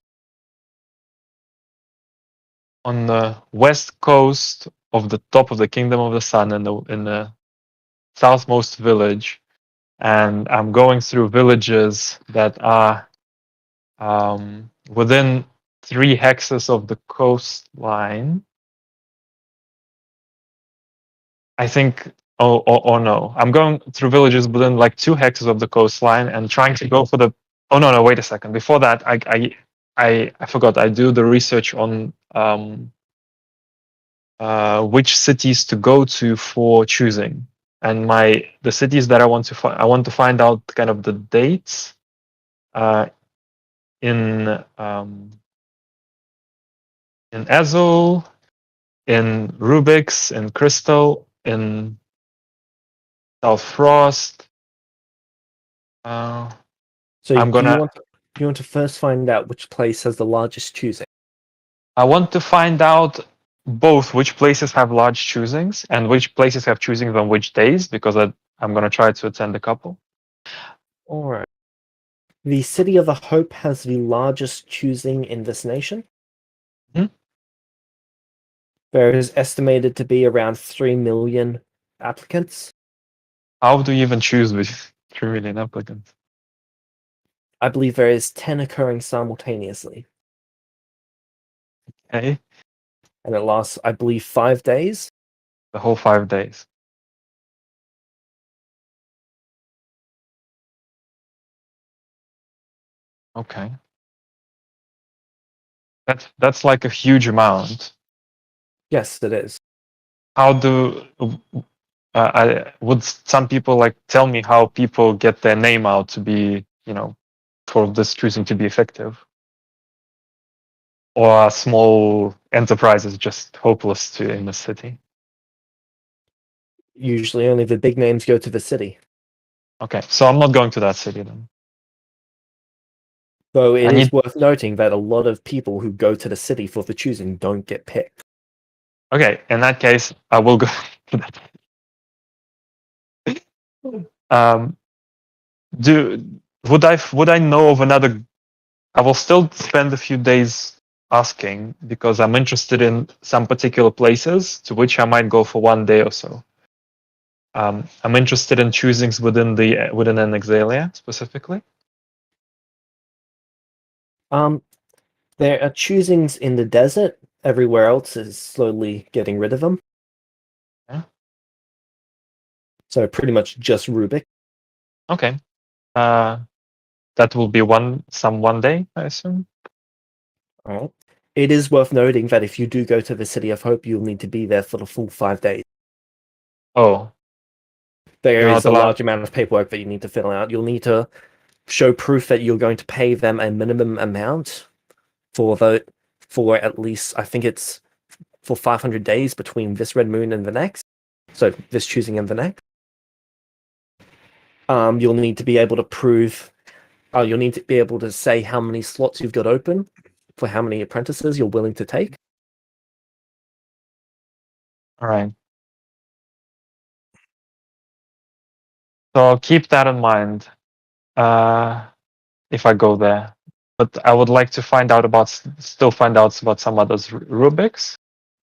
on the west coast of the top of the Kingdom of the Sun, in the southmost village, and I'm going through villages that are within 3 hexes of the coastline. I think. Oh no! I'm going through villages within like 2 hexes of the coastline and trying to go for the. Oh no! Wait a second. Before that, I forgot. I do the research on which cities to go to for choosing, and the cities that I want to find out kind of the dates in Azul, in Rubik's, in Crystal, in South Frost. So I'm gonna. you want to first find out which place has the largest choosing. I want to find out both which places have large choosings and which places have choosings on which days, because I'm going to try to attend a couple. All right. The City of the Hope has the largest choosing in this nation. Mhm. There is estimated to be around 3 million applicants. How do you even choose with 3 million applicants? I believe there is 10 occurring simultaneously, Okay, and it lasts, I believe, 5 days. the whole 5 days. Okay. That's like a huge amount. Yes, it is. How do would some people like tell me how people get their name out to be, for this choosing to be effective? Or are small enterprises just hopeless to in the city? Usually only the big names go to the city. Okay, so I'm not going to that city then. Though it I is need- worth noting that a lot of people who go to the city for the choosing don't get picked. Okay, in that case, I will go to that. Would I know of another? I will still spend a few days asking because I'm interested in some particular places to which I might go for 1 day or so. I'm interested in choosings within an Exalia specifically. There are choosings in the desert. Everywhere else is slowly getting rid of them. Yeah. So pretty much just Rubik. Okay. That will be one day, I assume. All right. It is worth noting that if you do go to the City of Hope, you'll need to be there for the full 5 days. Oh, There You're is not a allowed- large amount of paperwork that you need to fill out. You'll need to show proof that you're going to pay them a minimum amount for at least, I think it's for 500 days between this red moon and the next. So this choosing and the next. You'll need to be able to prove. You'll need to be able to say how many slots you've got open for how many apprentices you're willing to take. all right. So I'll keep that in mind if I go there. But I would like to still find out about some others Rubiks.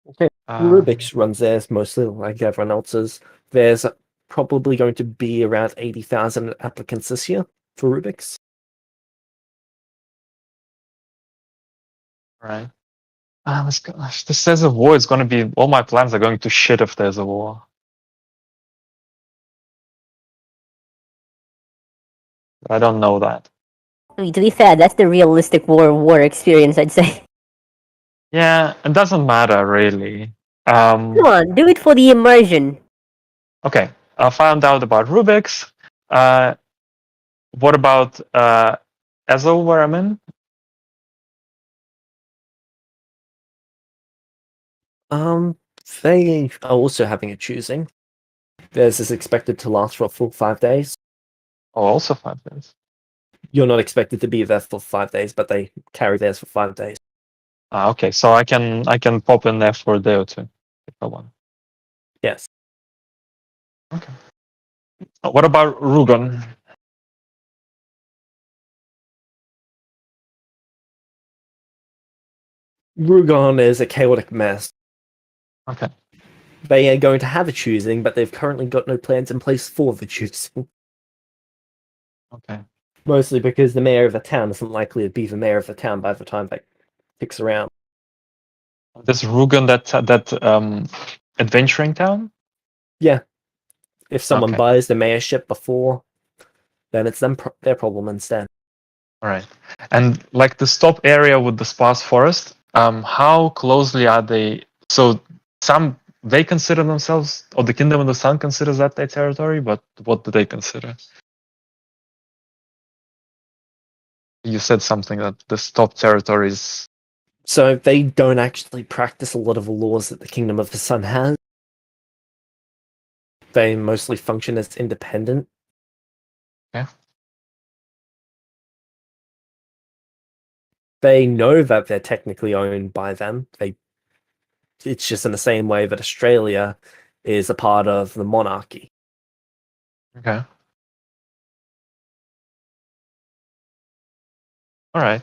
Okay. Uh, Rubik's runs theirs mostly like everyone else's. There's probably going to be around 80,000 applicants this year for Rubik's. right. If this says a war, it's going to be all my plans are going to shit if there's a war. I don't know that. I mean, to be fair, that's the realistic war experience, I'd say. Yeah, it doesn't matter really. Come on, do it for the immersion. Okay, I found out about Rubik's. What about Ezo, where I'm in? They are also having a choosing. Theirs is expected to last for a full 5 days. Oh, also 5 days. You're not expected to be there for 5 days, but they carry theirs for 5 days. Okay, so I can pop in there for a day or two if I want. Yes. Okay. What about Rugon? Rugon is a chaotic mess. Okay. They are going to have a choosing, but they've currently got no plans in place for the choosing. Okay. Mostly because the mayor of the town isn't likely to be the mayor of the town by the time that kicks around. This Rugon, that adventuring town? Yeah. If someone Okay. buys the mayorship before, then it's their problem instead. All right. And like the stop area with the sparse forest, how closely are they? So they consider themselves, or the Kingdom of the Sun considers that their territory, but what do they consider? You said something that the stop territories. So they don't actually practice a lot of the laws that the Kingdom of the Sun has. They mostly function as independent. Yeah. They know that they're technically owned by them. it's just in the same way that Australia is a part of the monarchy. Okay. All right.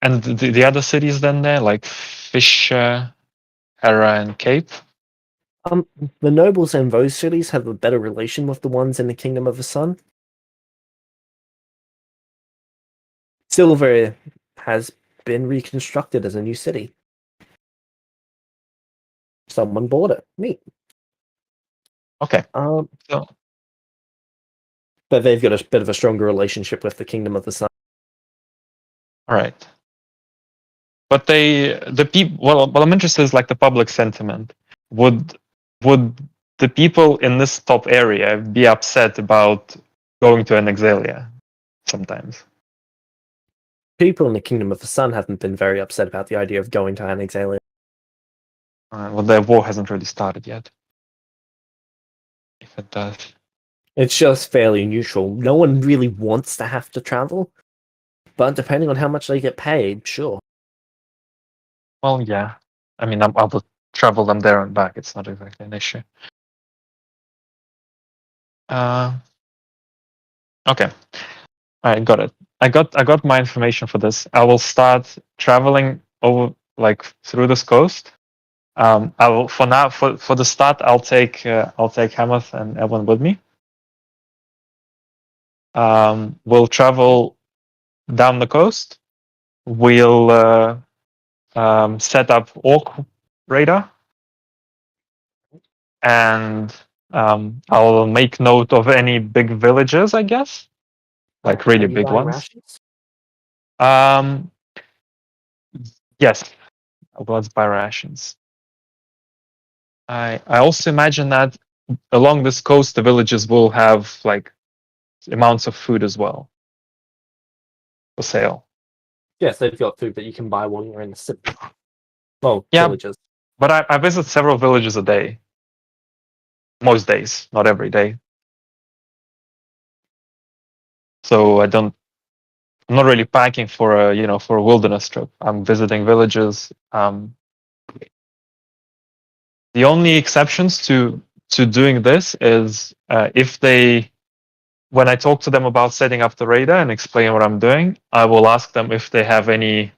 And the other cities then there, like Fisher, Hera, and Cape? The nobles in those cities have a better relation with the ones in the Kingdom of the Sun. Silver has been reconstructed as a new city. Someone bought it. Neat. Okay. Um, So, but they've got a bit of a stronger relationship with the Kingdom of the Sun. all right. But the people. Well, what I'm interested is like the public sentiment. Would the people in this top area be upset about going to an Exalia sometimes? People in the Kingdom of the Sun haven't been very upset about the idea of going to Anexalia. Well, the war hasn't really started yet. If it does. It's just fairly neutral. No one really wants to have to travel, but depending on how much they get paid, sure. Well, yeah. I mean, I will travel them there and back. It's not exactly an issue. Okay. All right, got it. I got my information for this. I will start traveling over like through this coast. I will for now for the start. I'll take Hamath and Evan with me. We'll travel down the coast. We'll set up orc radar, and I'll make note of any big villages, I guess, like really Are you big buying ones. rations? Yes, let's buy rations. I also imagine that along this coast, the villages will have like amounts of food as well for sale. Yes, they've got food that you can buy while you're in the city. Well, Yeah. villages. But I visit several villages a day. Most days, not every day. So I'm not really packing for a wilderness trip. I'm visiting villages. The only exceptions to doing this is when I talk to them about setting up the radar and explain what I'm doing, I will ask them if they have anything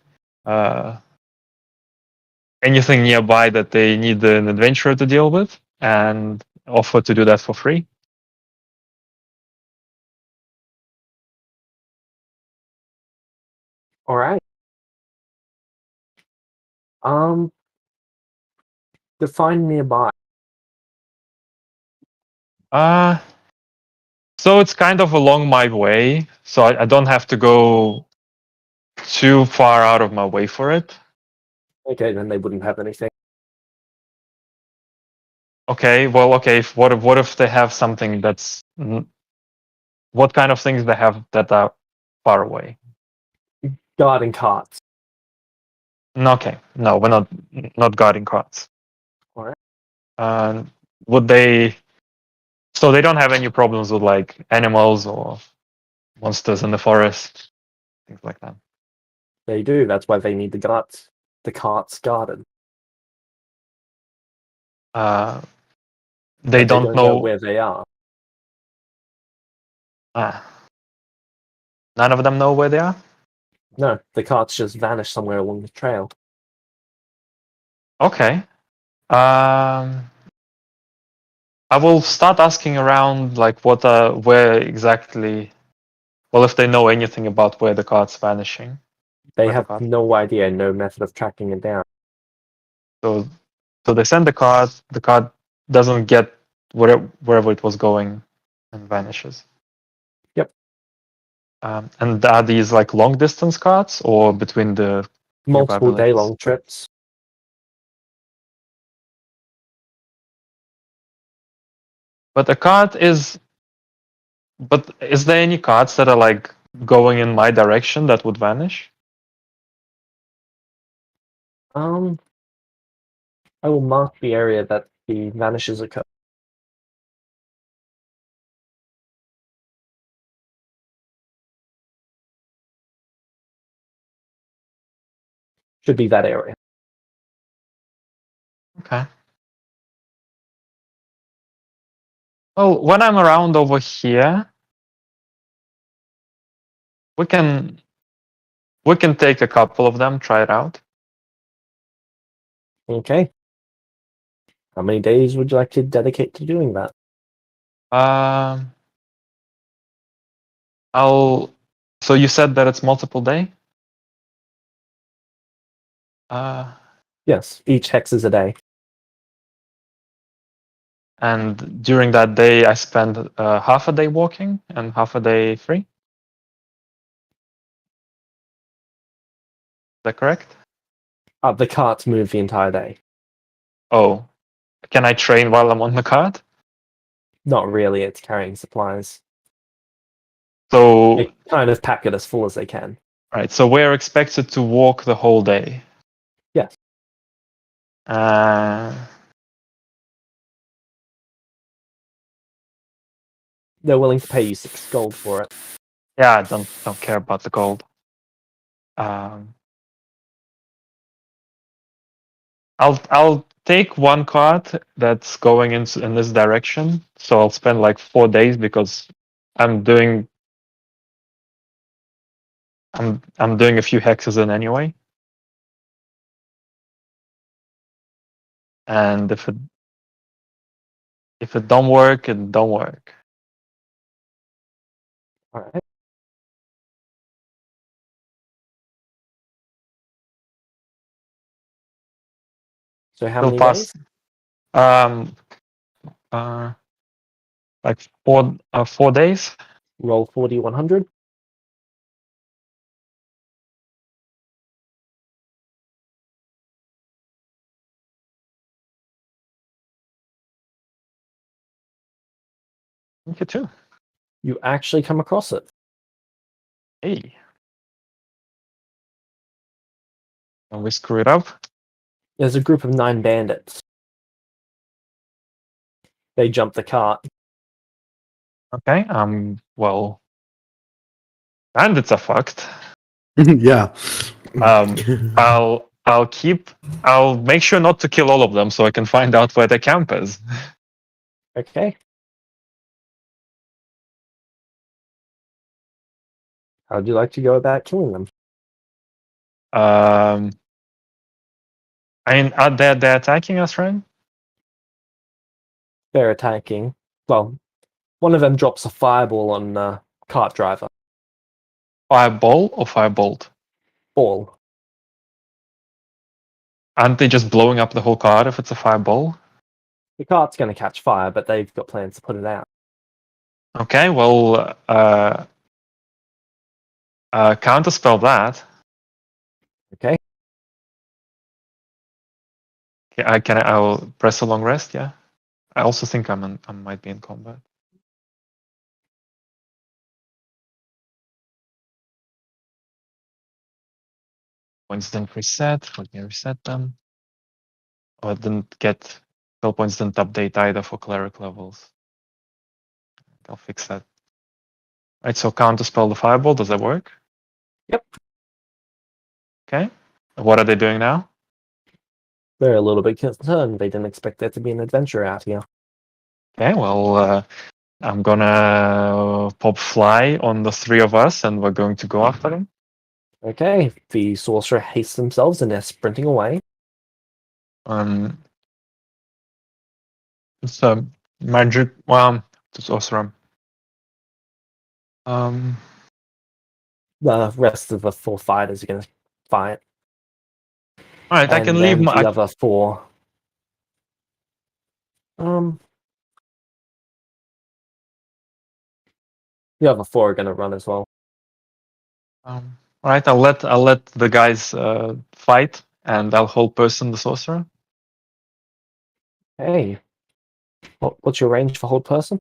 nearby that they need an adventurer to deal with, and offer to do that for free. All right. Define nearby. So it's kind of along my way, so I don't have to go too far out of my way for it. Okay, then they wouldn't have anything. Okay, well, okay. What if they have something that's what kind of things they have that are far away? Garden carts. Okay, no, we're not guarding carts. All right. Would they? So they don't have any problems with like animals or monsters in the forest, things like that. They do. That's why they need the carts. The carts guarded. They But don't know. where they are. None of them know where they are. No, the carts just vanish somewhere along the trail. Okay. I will start asking around, like where exactly. Well, if they know anything about where the cart's vanishing. They Where the have cart- no idea, no method of tracking it down. So they send the cart. The cart doesn't get wherever it was going, and vanishes. Yep. And are these like long distance carts or between the nearby Multiple villages? day-long trips. But the cart is. But is there any carts that are like going in my direction that would vanish? I will mark the area that the vanishes occur. Should be that area. Okay. Well, when I'm around over here, we can take a couple of them, try it out. Okay. How many days would you like to dedicate to doing that? So you said that it's multiple day? Yes, each hex is a day. And during that day, I spend half a day walking and half a day free. Is that correct? The carts move the entire day. Oh, can I train while I'm on the cart? Not really, it's carrying supplies. So, They kind of pack it as full as they can. right. So we're expected to walk the whole day. Yes. They're willing to pay you 6 gold for it. Yeah, I don't care about the gold. I'll take one cart that's going in this direction. So I'll spend like 4 days because I'm doing a few hexes in anyway. And if it don't work, it don't work. All right. So how many days? Like 4 days. Roll 40, 100. You too. You actually come across it. Hey. And we screw it up. There's a group of 9 bandits. They jump the cart. Okay. Well, bandits are fucked. Yeah. I'll make sure not to kill all of them so I can find out where their camp is. Okay. How would you like to go about killing them? I mean, they're attacking us, right? They're attacking. Well, one of them drops a fireball on cart driver. Fireball or firebolt? Ball. Aren't they just blowing up the whole card if it's a fireball? The cart's going to catch fire, but they've got plans to put it out. Okay, well, counterspell that. Okay. I'll press a long rest. Yeah. I also think I might be in combat. Points didn't reset. Let me reset them. Oh, I didn't get spell points didn't update either for cleric levels. I'll fix that. Right, so counterspell the fireball. Does that work? Yep. Okay. What are they doing now? They're a little bit concerned. They didn't expect there to be an adventure out here. Okay, well, I'm gonna pop fly on the 3 of us, and we're going to go after them. Okay. The sorcerer hastes themselves and they're sprinting away. It's a magic. Well, it's sorcerer. The rest of the 4 fighters are going to fight. All right, I And can leave then my. the other 4. The other 4 are going to run as well. All right, I'll let the guys fight, and I'll hold person the sorcerer. Hey. What's your range for hold person?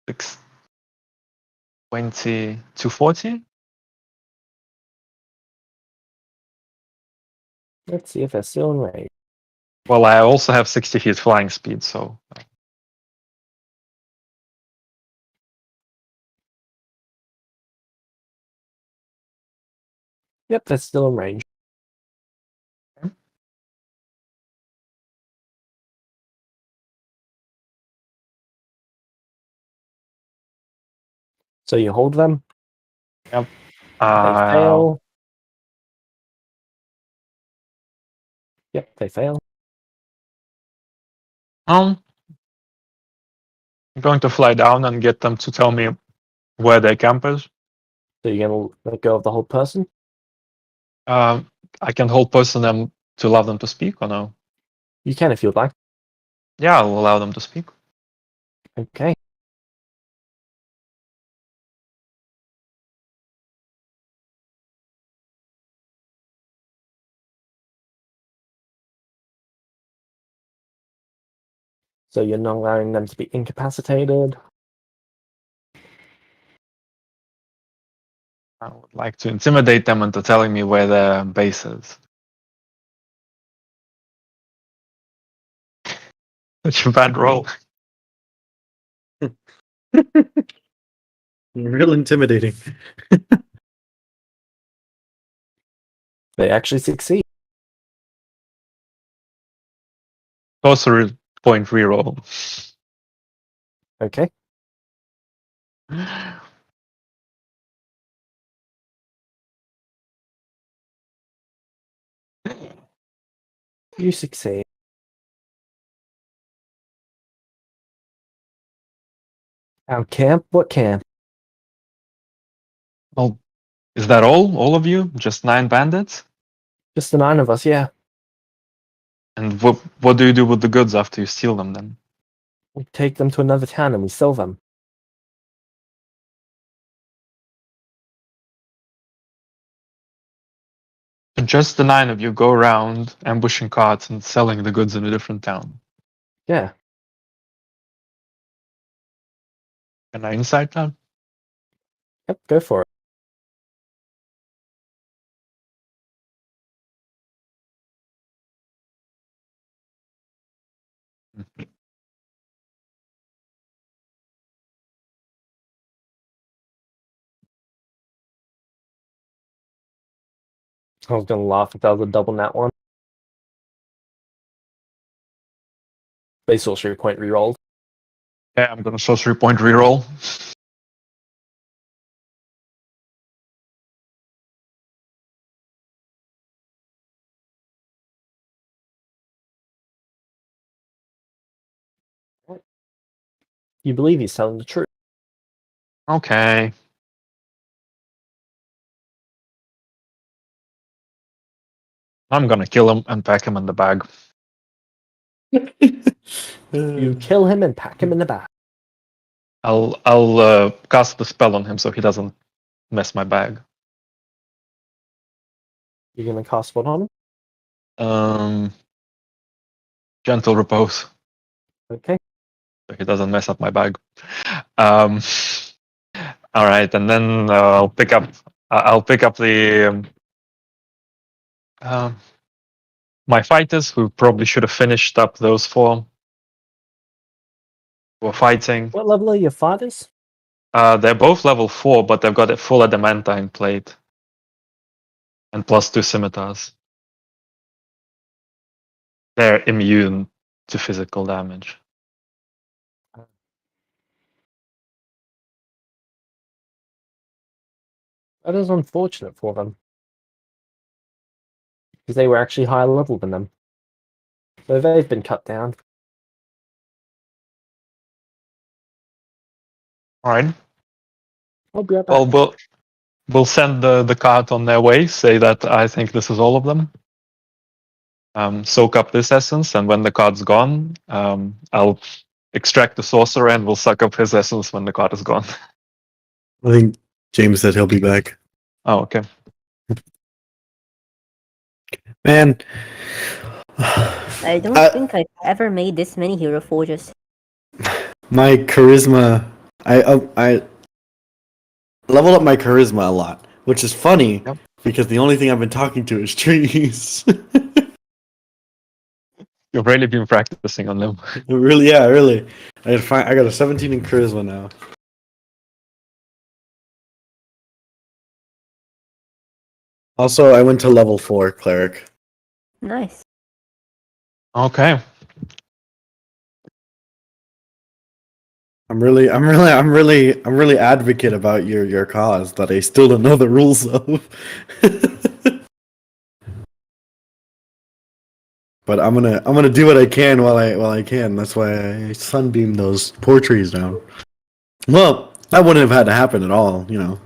6, 20 to 40. Let's see if they're still in range. Well, I also have 60 feet flying speed, so. Yep, they're still in range. So you hold them. Yep. They fail. Yep, they fail. I'm going to fly down and get them to tell me where their camp is. So you're gonna let go of the whole person. I can hold person them to allow them to speak or no? You can if you'd like. Yeah, I'll allow them to speak. Okay. So you're not allowing them to be incapacitated. I would like to intimidate them into telling me where their base is. Such a bad roll. Real intimidating. They actually succeed. Sorcerer point reroll. Okay. You succeed. Our camp? What camp? Well, is that all? All of you? Just 9 bandits? Just the 9 of us, yeah. And what do you do with the goods after you steal them then? We take them to another town and we sell them. So just the 9 of you go around ambushing carts and selling the goods in a different town. Yeah. Can I insight that? Yep, go for it. I was gonna laugh if that was a double nat one. Base sorcery point rerolled. Yeah, I'm gonna sorcery point reroll. You believe he's telling the truth. Okay. I'm gonna kill him and pack him in the bag. You kill him and pack him in the bag. I'll cast the spell on him so he doesn't mess my bag. You're gonna cast what on him? Gentle repose Okay. so he doesn't mess up my bag. All right, and then I'll pick up the my fighters who probably should have finished up those 4 who were fighting. What level are your fighters? They're both level 4, but they've got a full adamantine plate and +2 scimitars. They're immune to physical damage. That is unfortunate for them. Because they were actually higher level than them. So they've been cut down. All right. I'll be right back. Well, we'll send the cart on their way. Say that I think this is all of them. Soak up this essence, and when the card's gone, I'll extract the sorcerer, and we'll suck up his essence when the card is gone. I think James said he'll be back. Oh, okay. Man. I don't think I've ever made this many hero forges. My charisma, I leveled up my charisma a lot, which is funny Yep. because the only thing I've been talking to is trees. You've really been practicing on them. Really, yeah, really. I got a 17 in charisma now. Also, I went to level 4 cleric. Nice. Okay. I'm really advocate about your cause that I still don't know the rules of. But I'm gonna do what I can while I can. That's why I sunbeam those poor trees down. Well, that wouldn't have had to happen at all, you know.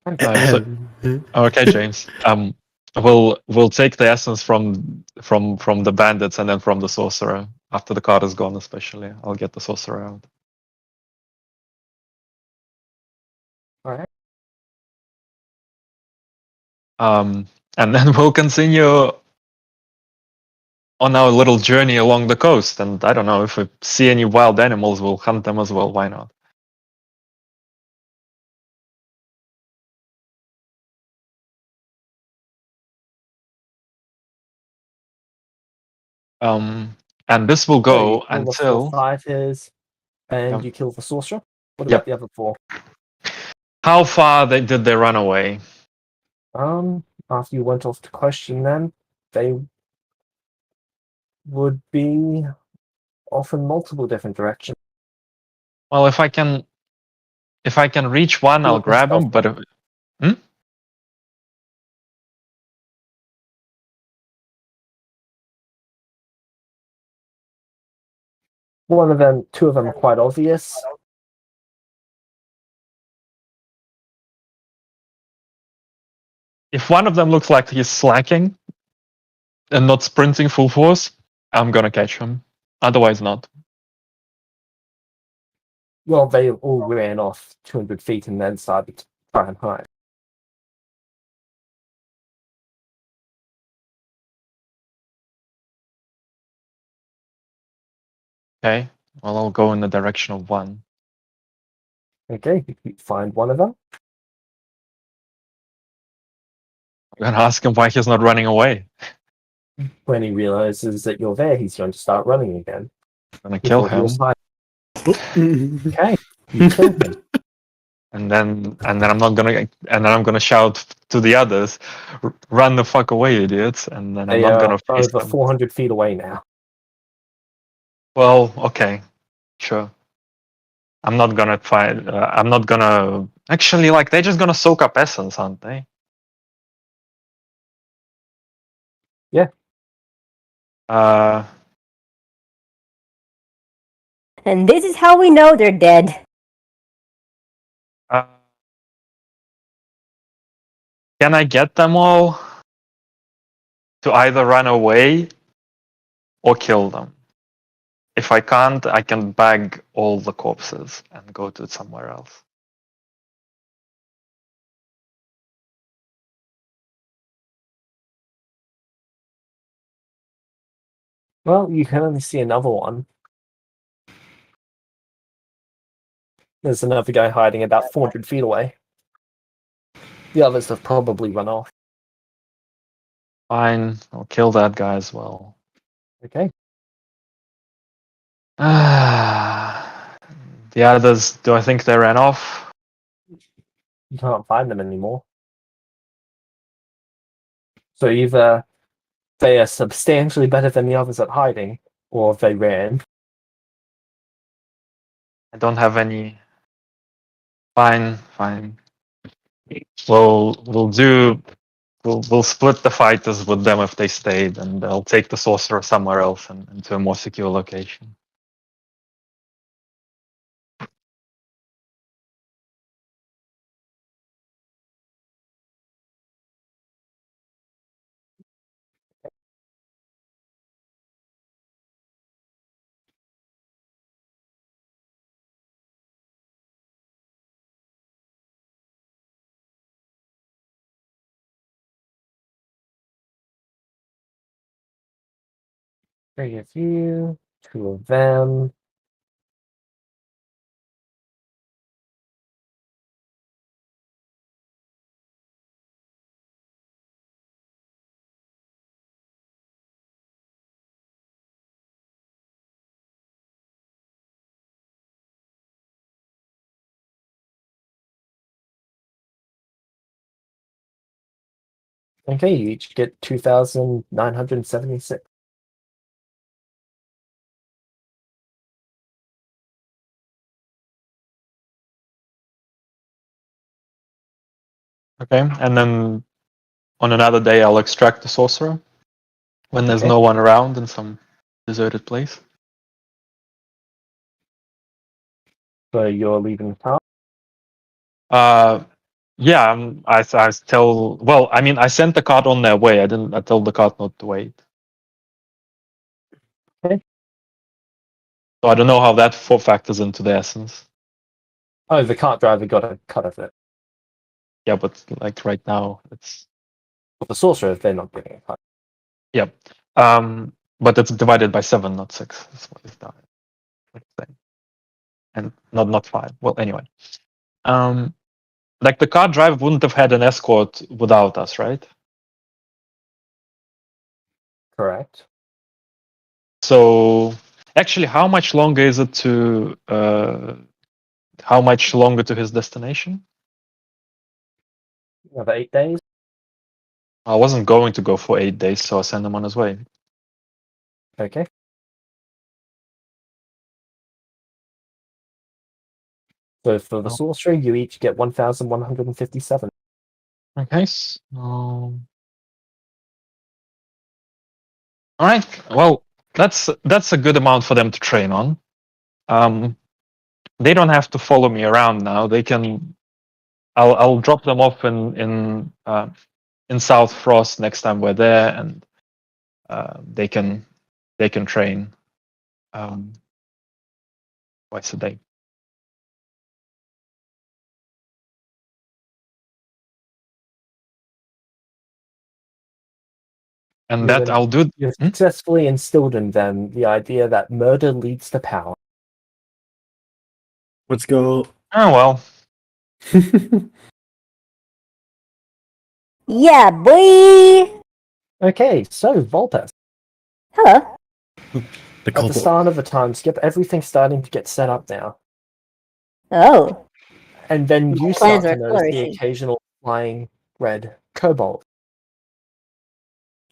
Okay, so okay, James. We'll take the essence from the bandits and then from the sorcerer after the card is gone. Especially, I'll get the sorcerer out. All right. And then we'll continue on our little journey along the coast. And I don't know if we see any wild animals, we'll hunt them as well. Why not? And this will So you go kill the until 4 fighters, and Yeah. you kill the sorcerer. What Yep. about the other 4? how far did they run away? After you went off to question them, they would be off in multiple different directions. Well, if I can reach one, I'll Well, grab him. stealth. But Two of them are quite obvious. if one of them looks like he's slacking and not sprinting full force, I'm gonna catch him. Otherwise, not. Well, they all ran off 200 feet and then started to try and hide. Okay. Well, I'll go in the direction of one. Okay, you find one of them. I'm gonna ask him why he's not running away. When he realizes that you're there, he's going to start running again. I'm gonna kill Before he was him, hiding. Okay, you kill him. and then I'm gonna shout to the others, "Run the fuck away, idiots!" And then I'm They not are gonna face over them. 400 feet away now. Well, okay, sure. I'm not gonna fight. I'm not gonna actually like. They're just gonna soak up essence, aren't they? Yeah. And this is how we know they're dead. Can I get them all to either run away or kill them? If I can't, I can bag all the corpses and go to somewhere else. Well, you can only see another one. There's another guy hiding about 400 feet away. The others have probably run off. Fine, I'll kill that guy as well. Okay. The others, do I think they ran off? You can't find them anymore. So either they are substantially better than the others at hiding, or they ran. I don't have any. Fine. We'll split the fighters with them if they stayed, and I'll take the sorcerer somewhere else and to a more secure location. Three of you, 2 of them. Okay, you each get 2,976. Okay, and then on another day I'll extract the sorcerer when there's Okay. no one around in some deserted place. So you're leaving town. Yeah, I tell. Well, I mean, I sent the cart on their way. I didn't. I told the cart not to wait. Okay. So I don't know how that factors into the essence. Oh, the cart driver got a cut of it. Yeah, but like right now, it's But the sorcerer, they're not getting a cut. yeah. But it's divided by 7, not 6. That's what it's done. And not 5. Well, anyway, like the cart driver wouldn't have had an escort without us, right? Correct. So actually, how much longer is it to? How much longer to his destination? Another 8 days. I wasn't going to go for 8 days, so I sent him on his way. Okay. So for the Oh. sorcerer, you each get 1,157. Okay. All right. Well, that's a good amount for them to train on. They don't have to follow me around now. They can. I'll drop them off in South Frost next time we're there, and they can train twice a day. And that I'll do. You've successfully instilled in them the idea that murder leads to power. Let's go. Oh well. Yeah, boy. Okay, so Volpes. Hello. The At the kobold. start of the time skip, everything's starting to get set up now. Oh. And then My you plans start to are notice the flourishing. occasional flying red kobold.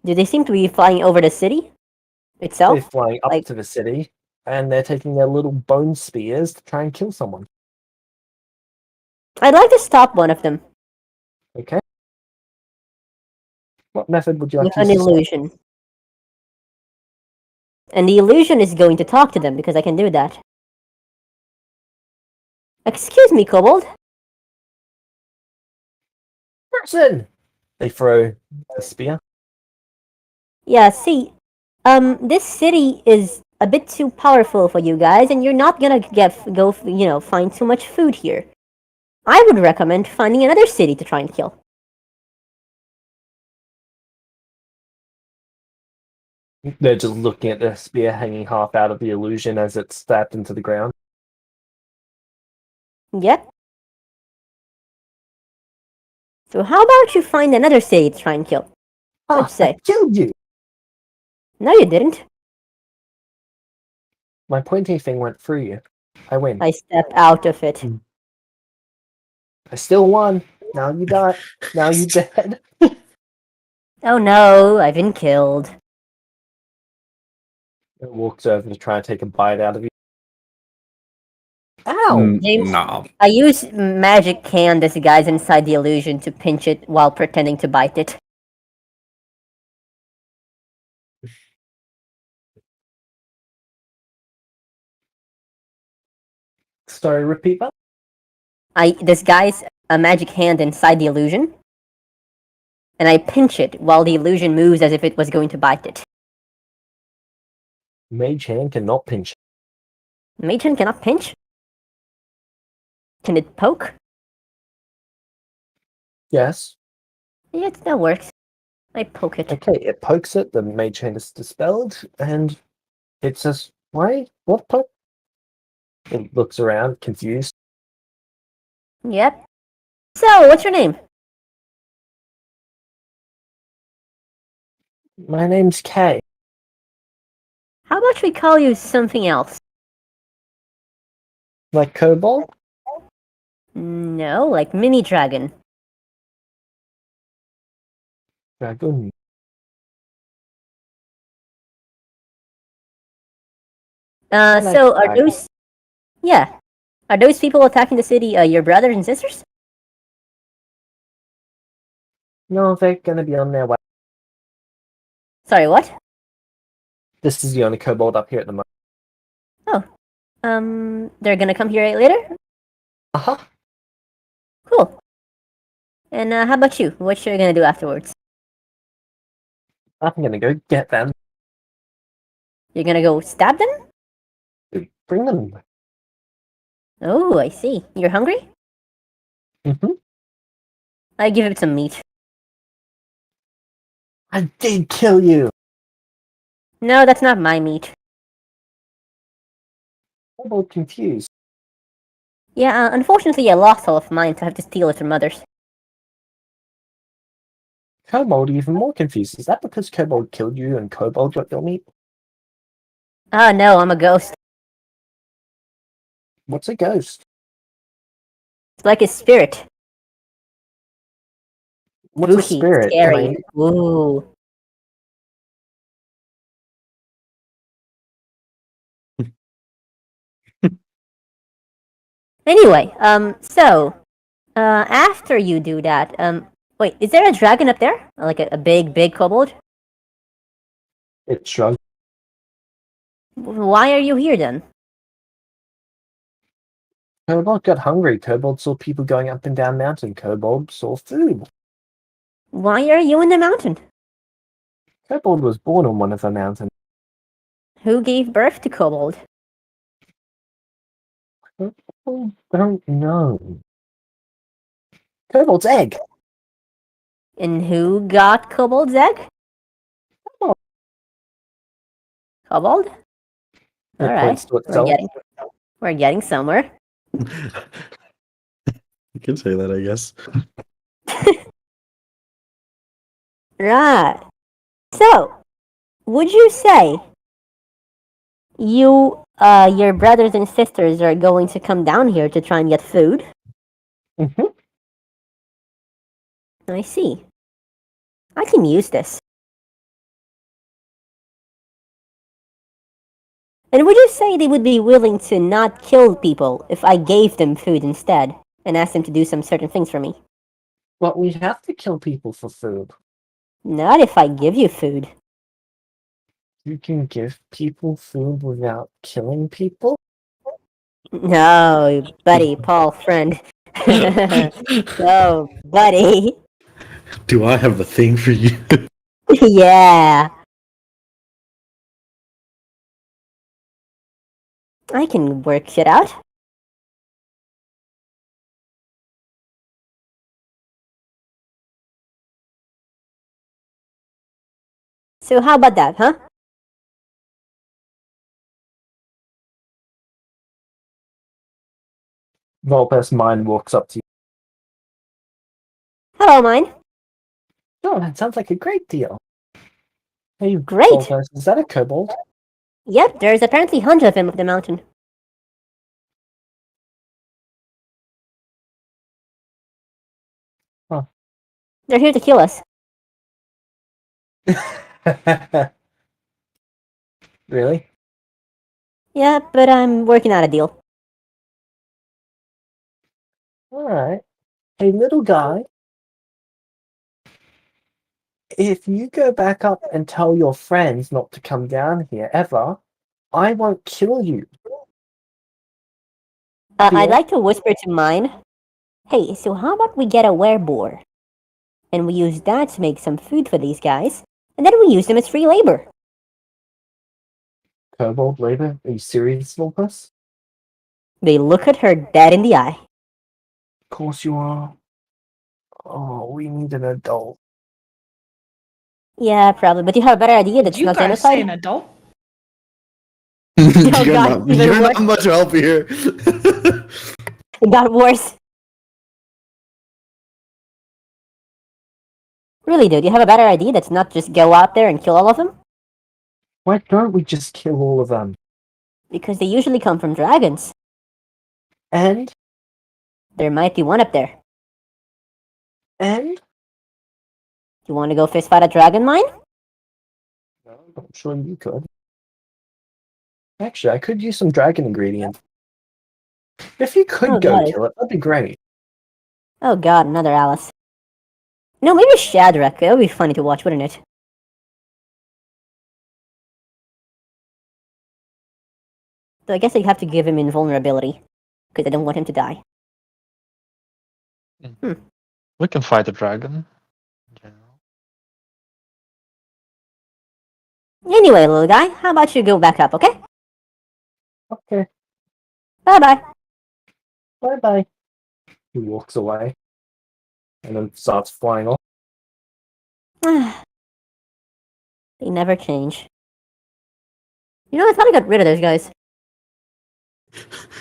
Do they seem to be flying over the city itself? They're flying up Like- to the city, and they're taking their little bone spears to try and kill someone. I'd like to stop one of them Okay? What method would you like with to an use? illusion. And the illusion is going to talk to them because I can do that. Excuse me, kobold. Person! They throw the spear. Yeah, see, this city is a bit too powerful for you guys, and you're not gonna find too much food here. I would recommend finding another city to try and kill. They're just looking at the spear hanging half out of the illusion as it's stabbed into the ground. Yep. So how about you find another city to try and kill? What'd you say? I killed you! No, you didn't. My pointy thing went through you. I win. I step out of it. I still won. Now you die. Now you dead. Oh no, I've been killed. It walks over to try and take a bite out of you. Ow! James- Nah. I use magic can disguise inside the illusion to pinch it while pretending to bite it. Sorry, repeat that? I disguise a magic hand inside the illusion, and I pinch it while the illusion moves as if it was going to bite it. Mage hand cannot pinch. Mage hand cannot pinch? Can it poke? Yes. Yeah, it still works. I poke it. Okay, it pokes it, the mage hand is dispelled, and it says, why? What poke? It looks around, confused. Yep. So, what's your name? My name's Kay. How about we call you something else? Like Kobold? No, like Mini Dragon. Dragoon. like So are dragon. those... Yeah. Are those people attacking the city your brothers and sisters? No, they're gonna be on their way. Sorry, what? This is the only kobold up here at the moment. They're gonna come here later? Uh-huh. Cool. And how about you? What you gonna do afterwards? I'm gonna go get them. You're gonna go stab them? Bring them. Oh, I see. You're hungry? Mm-hmm. I give it some meat. I did kill you. No, that's not my meat. I'm all confused. Yeah, unfortunately I lost all of mine, so I have to steal it from others. Kobold even more confused. Is that because Kobold killed you and Kobold got your meat? Oh no, I'm a ghost. What's a ghost? It's like a spirit. What's a Spooky, spirit? Can I scary. eat? Ooh. Anyway, after you do that, wait, is there a dragon up there? Like a big kobold? It shrugged. Why are you here then? Kobold got hungry. Kobold saw people going up and down mountain. Kobold saw food. Why are you in the mountain? Kobold was born on one of the mountains. Who gave birth to kobold? Kobold don't know. Kobold's egg. And who got kobold's egg? Kobold. Kobold? It Alright, points to itself. we're getting somewhere. You can say that, I guess. Right. So, would you say your brothers and sisters are going to come down here to try and get food? Mm-hmm. I see. I can use this. And would you say they would be willing to not kill people if I gave them food instead and asked them to do some certain things for me? But we have to kill people for food. Not if I give you food. You can give people food without killing people? No, buddy, Paul, friend. No, buddy. Do I have a thing for you? Yeah. I can work shit out. So how about that, huh? Volpes Mine walks up to you. Hello, mine. Oh, that sounds like a great deal. Hey, Great. Volpes, is that a kobold? Yep, there's apparently hundreds of them up the mountain. Huh. They're here to kill us. Really? Yeah, but I'm working out a deal. Alright. Hey, little guy. If you go back up and tell your friends not to come down here ever, I won't kill you. I'd Deal? like to whisper to mine. Hey, so how about we get a wereboar? And we use that to make some food for these guys, and then we use them as free labor. Kobold labor? Are you serious, Volpes? They look at her dead in the eye. Of course you are. Oh, we need an adult. Yeah, probably, but you have a better idea Did that's you not guys say genocide? an adult? you're God, not, even you're worse. not much help here. It got worse. Really, dude, you have a better idea that's not just go out there and kill all of them? Why don't we just kill all of them? Because they usually come from dragons. And? There might be one up there. And? You want to go fist fight a dragon mine? I'm sure you could. Actually, I could use some dragon ingredients. If you could Oh, go God. kill it, that'd be great. Oh god, another Alice. No, maybe Shadrach. That would be funny to watch, wouldn't it? So I guess I have to give him invulnerability. Because I don't want him to die. We can fight a dragon. Yeah. Anyway, little guy, how about you go back up, okay? Okay, Bye-bye. bye-bye. He walks away and then starts flying off. They never change. You know, I thought I got rid of those guys.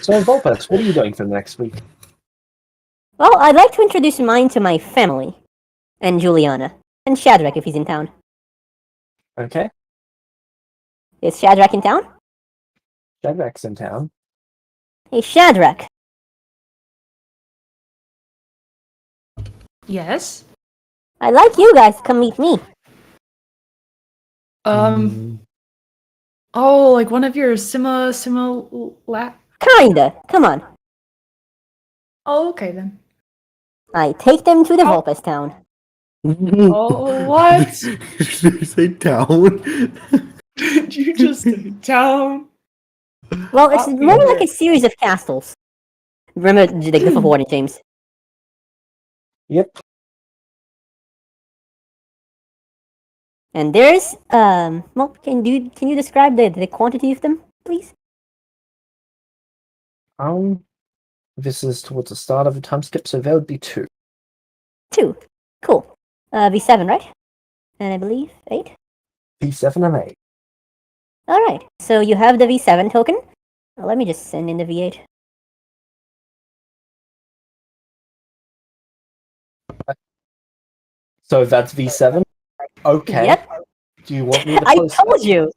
So, Vulpes, what are you doing for the next week? Well, I'd like to introduce mine to my family. And Juliana. And Shadrach if he's in town. Okay, Is Shadrach in town? Shadrach's in town. Hey, Shadrach. Yes. I'd like you guys to come meet me. Oh, like one of your la. Kinda. Come on. Oh, okay then. I take them to the Vulpes town. Oh, what? Did you say town? Did you just say town? Well, it's Oh, more yeah. like a series of castles. Remember the Glyph of Warden, James? Yep. And there's, well, can you describe the quantity of them, please? This is towards the start of the time skip, so there would be 2. 2. Cool. V7, right? And I believe 8? V7 and 8. Alright, so you have the V7 token. Let me just send in the V8. So that's V7? Okay. Yep. Do you want me to I post told you!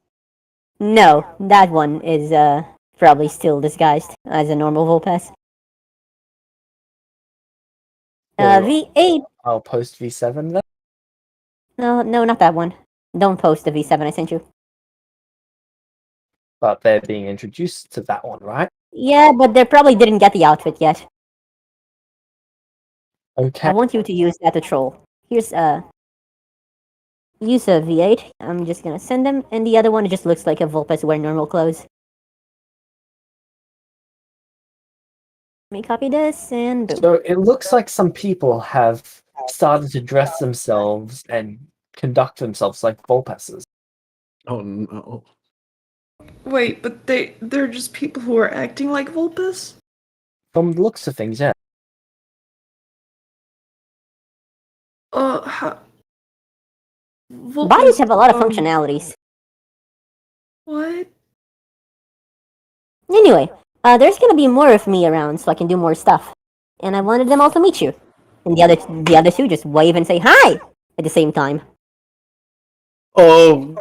No, that one is, probably still disguised as a normal Vulpes. So V8. I'll post V7 then? No, not that one. Don't post the V7 I sent you. But they're being introduced to that one, right? Yeah, but they probably didn't get the outfit yet. Okay. I want you to use that to troll. Here's use a V8. I'm just gonna send them, and the other one just looks like a Vulpes wearing normal clothes. Let me copy this and boom. So it looks like some people have started to dress themselves and conduct themselves like Vulpeses. Oh no. Wait, but they're just people who are acting like Vulpes? From the looks of things, yeah. How... Bodies have a lot of functionalities. What? Anyway, there's gonna be more of me around so I can do more stuff. And I wanted them all to meet you. And the other two just wave and say hi at the same time. Oh.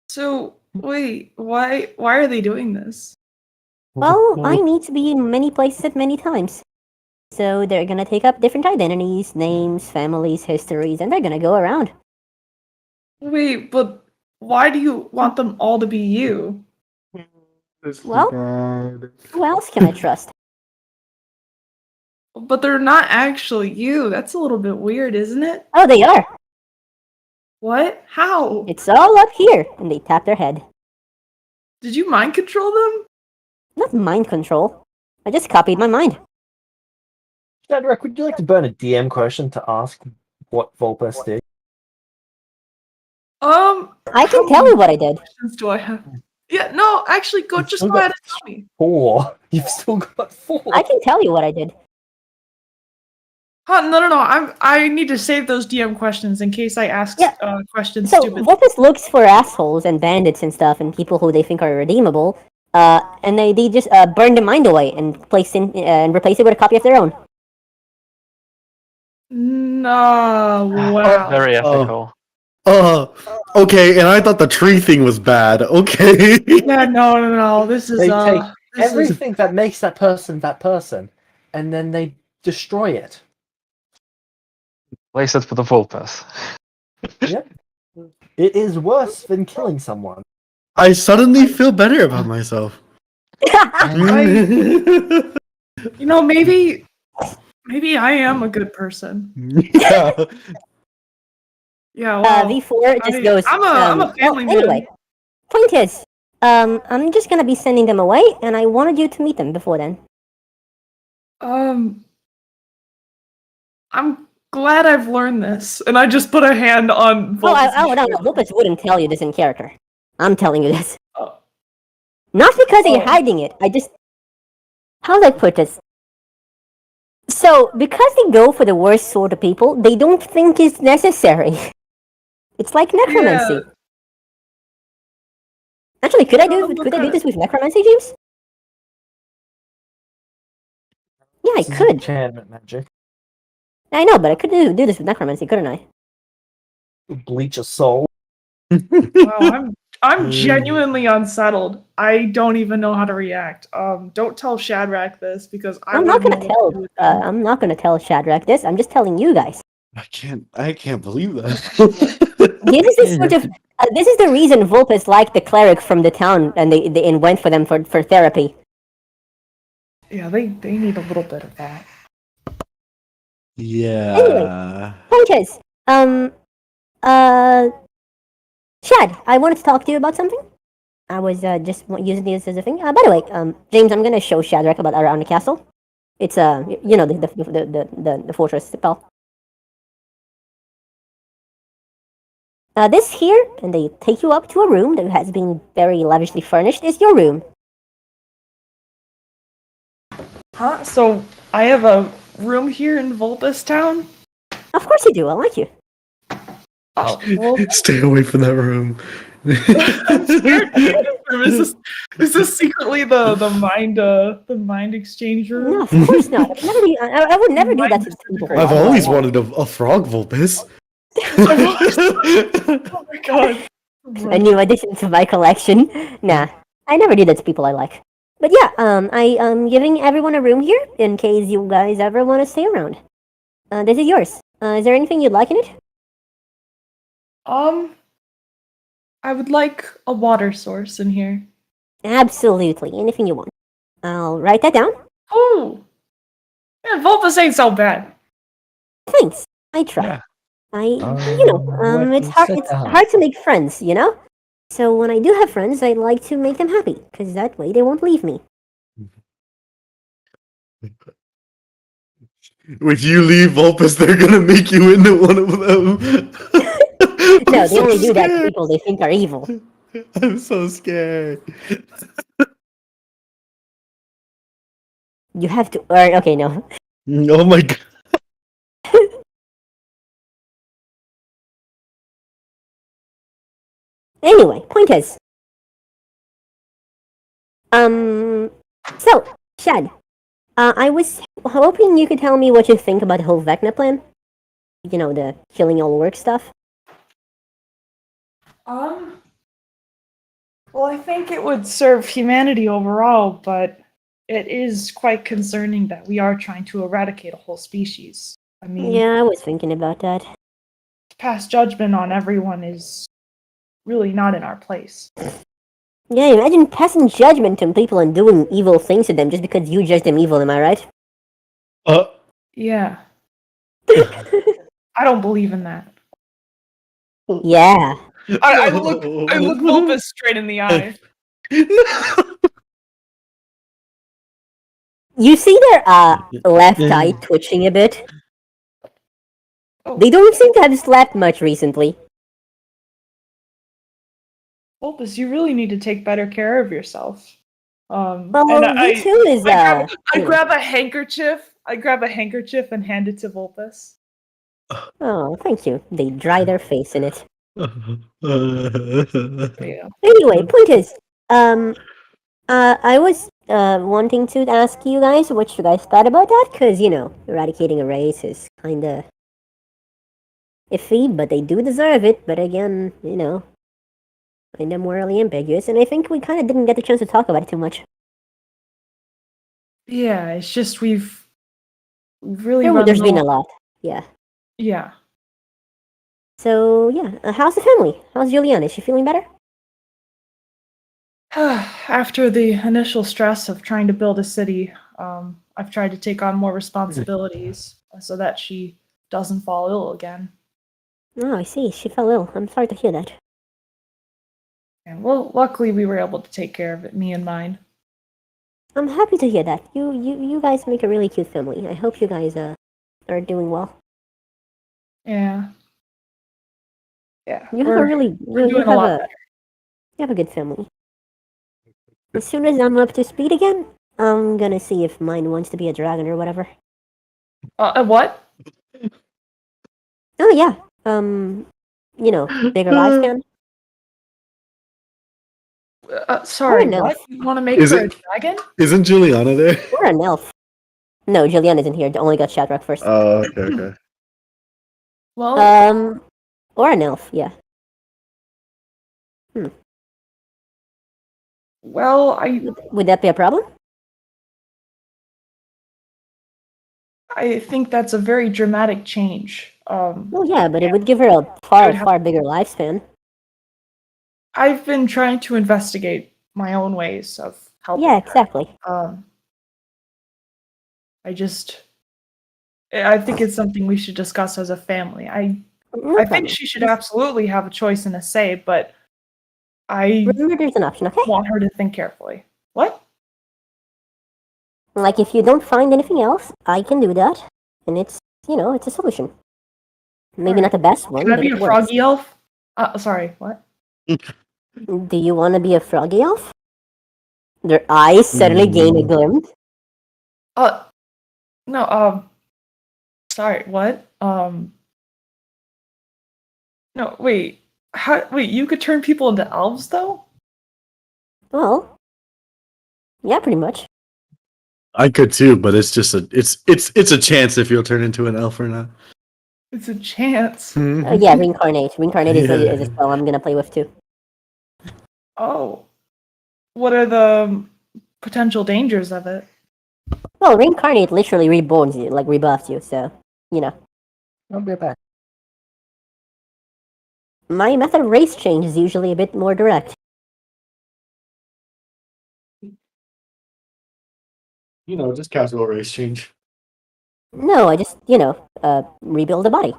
So, wait, why are they doing this? Well, I need to be in many places at many times. So they're gonna take up different identities, names, families, histories, and they're gonna go around. Wait, but why do you want them all to be you? Well, who else can I trust? But they're not actually you. That's a little bit weird, isn't it? Oh, they are. What? How? It's all up here. And they tap their head. Did you mind control them? Not mind control. I just copied my mind. Shadrach, would you like to burn a DM question to ask what Vulpes did? I can tell you what I did. Questions do I have? Yeah, no, actually, You've just still go got ahead and tell me. 4. You've still got 4. I can tell you what I did. Huh, no. I need to save those DM questions in case I ask Yeah. questions So, stupid. Vulpes looks for assholes and bandits and stuff and people who they think are redeemable. And they just burn the mind away and and replace it with a copy of their own. No, wow. Very ethical. Okay, and I thought the tree thing was bad. Okay. Yeah, no. This is They take this is everything that makes that person, and then they destroy it. Place it for the Vulpes. Yep. It is worse than killing someone. I suddenly feel better about myself. You know, maybe Maybe I am a good person. Yeah. Yeah, well, V4 just goes. I'm a family man. Anyway, point is, I'm just gonna be sending them away, and I wanted you to meet them before then. I'm glad I've learned this, and I just put a hand on. No, Lupus wouldn't tell you this in character. I'm telling you this. Oh. Not because you're Oh. hiding it. How do I put this? So, because they go for the worst sort of people, they don't think it's necessary. It's like necromancy. Yeah. Actually, could I Oh, do look at it. this with necromancy, James? Yeah, I This is could. enchantment magic. I know, but I could do this with necromancy, couldn't I? Bleach a soul. Wow, I'm genuinely unsettled. I don't even know how to react. Don't tell Shadrach this because I'm not wouldn't gonna know what to tell. do with that. I'm not gonna tell Shadrach this. I'm just telling you guys. I can't believe that. This is the sort of. This is the reason Vulpes liked the cleric from the town, and they went for them for therapy. Yeah, they need a little bit of that. Yeah. Point is, Shad, I wanted to talk to you about something. I was just using this as a thing. By the way, James, I'm gonna show Shadrach about around the castle. It's you know, the fortress spell. This here, and they take you up to a room that has been very lavishly furnished. Is your room? Huh? So I have a room here in Vulpes Town? Of course you do. I like you. Oh, well, Stay away from that room. I'm scared. Is this secretly the mind exchange room? No, of course not. I would never do that to people. I've always wanted a frog Vulpes. Oh my god. A new addition to my collection. Nah, I never do that to people I like. But yeah, I am giving everyone a room here in case you guys ever want to stay around. This is yours. Is there anything you'd like in it? I would like a water source in here. Absolutely, anything you want. I'll write that down. Oh, yeah, Vulpes ain't so bad. Thanks. I try. Yeah. It's hard to make friends, you know? So when I do have friends, I like to make them happy, because that way they won't leave me. If you leave Vulpes, they're gonna make you into one of them. No, I'm they only so do that to scared. people they think are evil. I'm so scared. You have to. Or okay, no. Oh my god. Anyway, point is. So, Shad, I was hoping you could tell me what you think about the whole Vecna plan. You know, the killing all work stuff. Well, I think it would serve humanity overall, but it is quite concerning that we are trying to eradicate a whole species. I mean, Yeah, I was thinking about that. to pass judgment on everyone is really not in our place. Yeah, imagine passing judgment on people and doing evil things to them just because you judge them evil, am I right? Yeah. I don't believe in that. Yeah. I look Vulpes straight in the eye. You see their left eye twitching a bit? Oh. They don't seem to have slept much recently. Vulpes, you really need to take better care of yourself. Well, and me too is I you know. grab a handkerchief. I grab a handkerchief and hand it to Vulpes. Oh, thank you. They dry their face in it. Yeah. Anyway, point is, I was wanting to ask you guys what you guys thought about that, because, you know, eradicating a race is kinda iffy, but they do deserve it, but again, you know, kinda morally ambiguous, and I think we kinda didn't get the chance to talk about it too much. Yeah, it's just we've really run There's been low- a lot, yeah. Yeah. So, yeah, how's the family? How's Juliana? Is she feeling better? After the initial stress of trying to build a city, I've tried to take on more responsibilities so that she doesn't fall ill again. Oh, I see. She fell ill. I'm sorry to hear that. And well, luckily we were able to take care of it, me and mine. I'm happy to hear that. You guys make a really cute family. I hope you guys are doing well. Yeah. Yeah. You have a really we're you doing have a lot a better. you have a good family. As soon as I'm up to speed again, I'm gonna see if mine wants to be a dragon or whatever. What? Oh yeah. Bigger lifespan. Sorry, an elf. what? You want to make Is her a it- dragon? Isn't Juliana there? Or an elf. No, Julian isn't here. Only got Shadrach first. Oh, okay. Well, Or an elf, yeah. well, I Would that be a problem? think that's a very dramatic change. Well, yeah, but it would give her a far bigger lifespan. I've been trying to investigate my own ways of helping. Yeah, exactly. I think it's something we should discuss as a family. No I think problem. she should absolutely have a choice and a say, but I Remember, there's an option, okay? want her to think carefully. What? Like, if you don't find anything else, I can do that, and it's a solution. Maybe not the best one, Can I but be it a works. froggy elf? Sorry, what? Do you want to be a froggy elf? Their eyes suddenly gain a glint. No, sorry, what? No, wait. Wait, you could turn people into elves, though? Well, yeah, pretty much. I could too, but it's just it's a chance if you'll turn into an elf or not. It's a chance. Yeah, reincarnate. Reincarnate is Yeah. a spell I'm gonna play with too. Oh. What are the potential dangers of it? Well, reincarnate literally reborns you, like rebuffs you, so, I'll be back. My method of race change is usually a bit more direct. Just casual race change. No, I just, rebuild the body.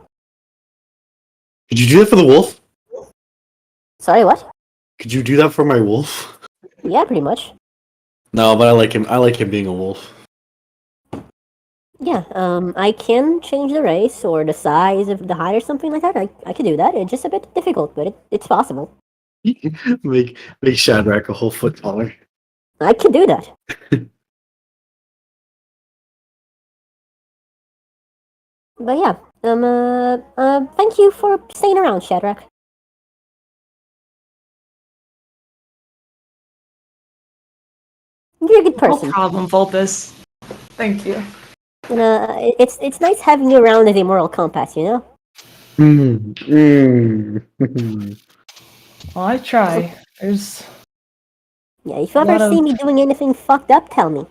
Could you do that for the wolf? Sorry, what? Could you do that for my wolf? Yeah, pretty much. No, but I like him. I like him being a wolf. Yeah, I can change the race or the size of the height or something like that. I could do that. It's just a bit difficult, but it's possible. make Shadrach a whole foot taller. I could do that. But yeah, thank you for staying around, Shadrach. You're a good person. No problem, Vulpus. Thank you. And, it's nice having you around as a moral compass, you know? Well, I try. There's Yeah, if you ever see me doing anything fucked up, tell me.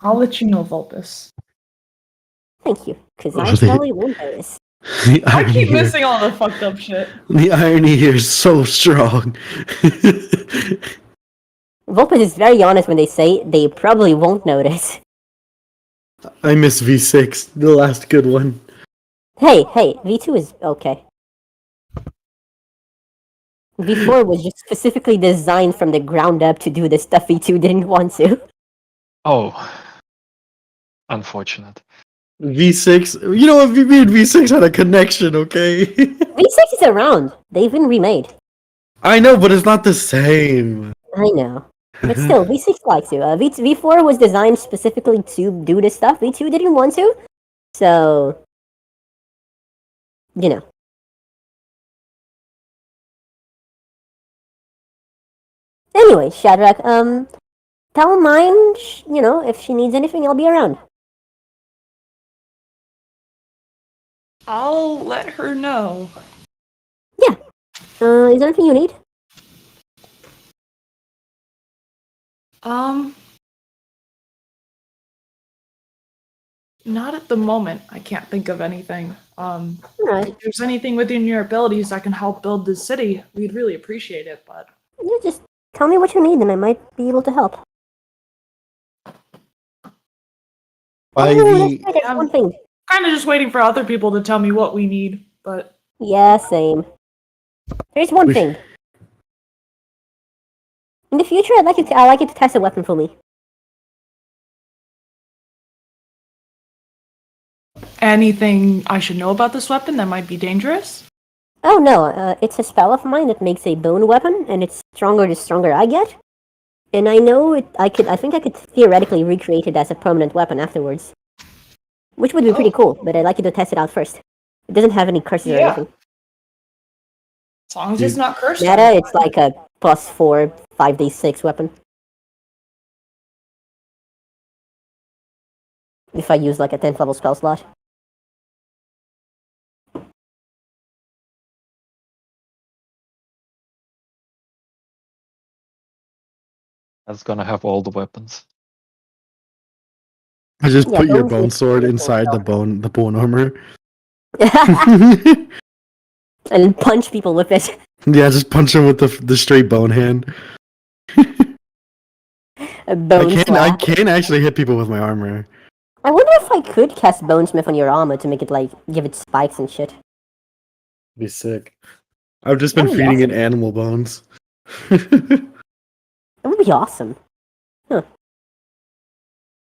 I'll let you know, Vulpus. Thank you, because I probably won't notice. I keep missing all the fucked up shit. The irony here is so strong. Vulpes is very honest when they say they probably won't notice. I miss V6, the last good one. Hey, V2 is okay. V4 was just specifically designed from the ground up to do the stuff V2 didn't want to. Oh, unfortunate. V6, you know what? Me and V6 had a connection, okay? V6 is around. They've been remade. I know, but it's not the same. I know. But still, V6 likes you. V4 was designed specifically to do this stuff. V2 didn't want to. So, you know. Anyway, Shadrach, tell mine, if she needs anything, I'll be around. I'll let her know. Yeah. Is there anything you need? Not at the moment. I can't think of anything. Alright. If there's anything within your abilities that can help build this city, we'd really appreciate it, but You just tell me what you need and I might be able to help. By oh, the that's right, that's one thing. Kind of just waiting for other people to tell me what we need, but Yeah, same. Here's one thing. In the future, I'd like you to test a weapon for me. anything I should know about this weapon that might be dangerous? Oh no, it's a spell of mine that makes a bone weapon, and it's stronger the stronger I get. And I know it. I think I could theoretically recreate it as a permanent weapon afterwards, which would be pretty cool. But I'd like you to test it out first. It doesn't have any curses or Yeah. anything. As long as it's not cursed. Meta, it's like a +4, 5d6 weapon. If I use like a 10th level spell slot. That's gonna have all the weapons. I just Yeah, put your bones bone is sword pretty inside cool. the bone armor. And punch people with it. Yeah, just punch him with the straight bone hand. A bone I slap. can actually hit people with my armor. I wonder if I could cast Bonesmith on your armor to make it like give it spikes and shit. Be sick. I've just been That'd be feeding awesome. it animal bones. That would be awesome. Huh.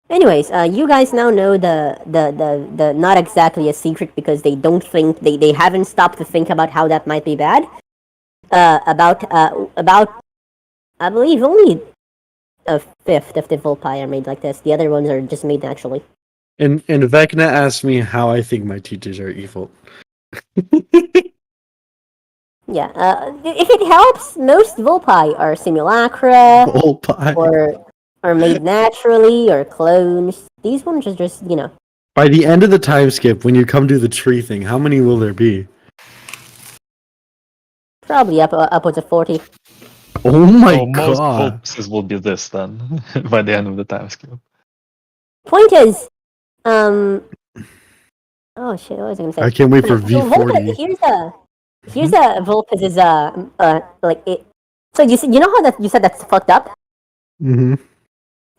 Anyways, you guys now know the not exactly a secret because they don't think they haven't stopped to think about how that might be bad. About I believe only a fifth of the Volpi are made like this. The other ones are just made naturally. And Vecna asked me how I think my teachers are evil. Yeah. If it helps, most Volpi are simulacra Whole pie. or made naturally or clones. These ones are just By the end of the time skip, when you come to the tree thing, how many will there be? probably upwards of 40. Oh my So most god! focuses will be this then by the end of the time skip. Point is, oh shit, what was I gonna say? I can't wait for So Volpez, V40. here's a Volpez's like it. So you know how that you said that's fucked up. Mm-hmm.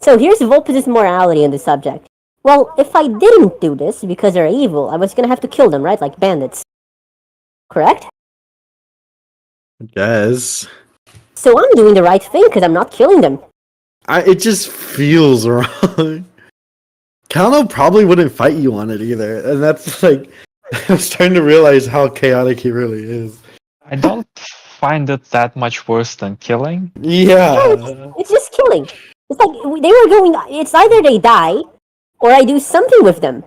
So here's Volpez's morality on the subject. Well, if I didn't do this because they're evil, I was gonna have to kill them, right? Like bandits. Correct? I guess. So I'm doing the right thing because I'm not killing them. It just feels wrong. Kano probably wouldn't fight you on it either, and that's like I'm starting to realize how chaotic he really is. I don't find it that much worse than killing. Yeah. It's just killing. It's like they were going. It's either they die, or I do something with them.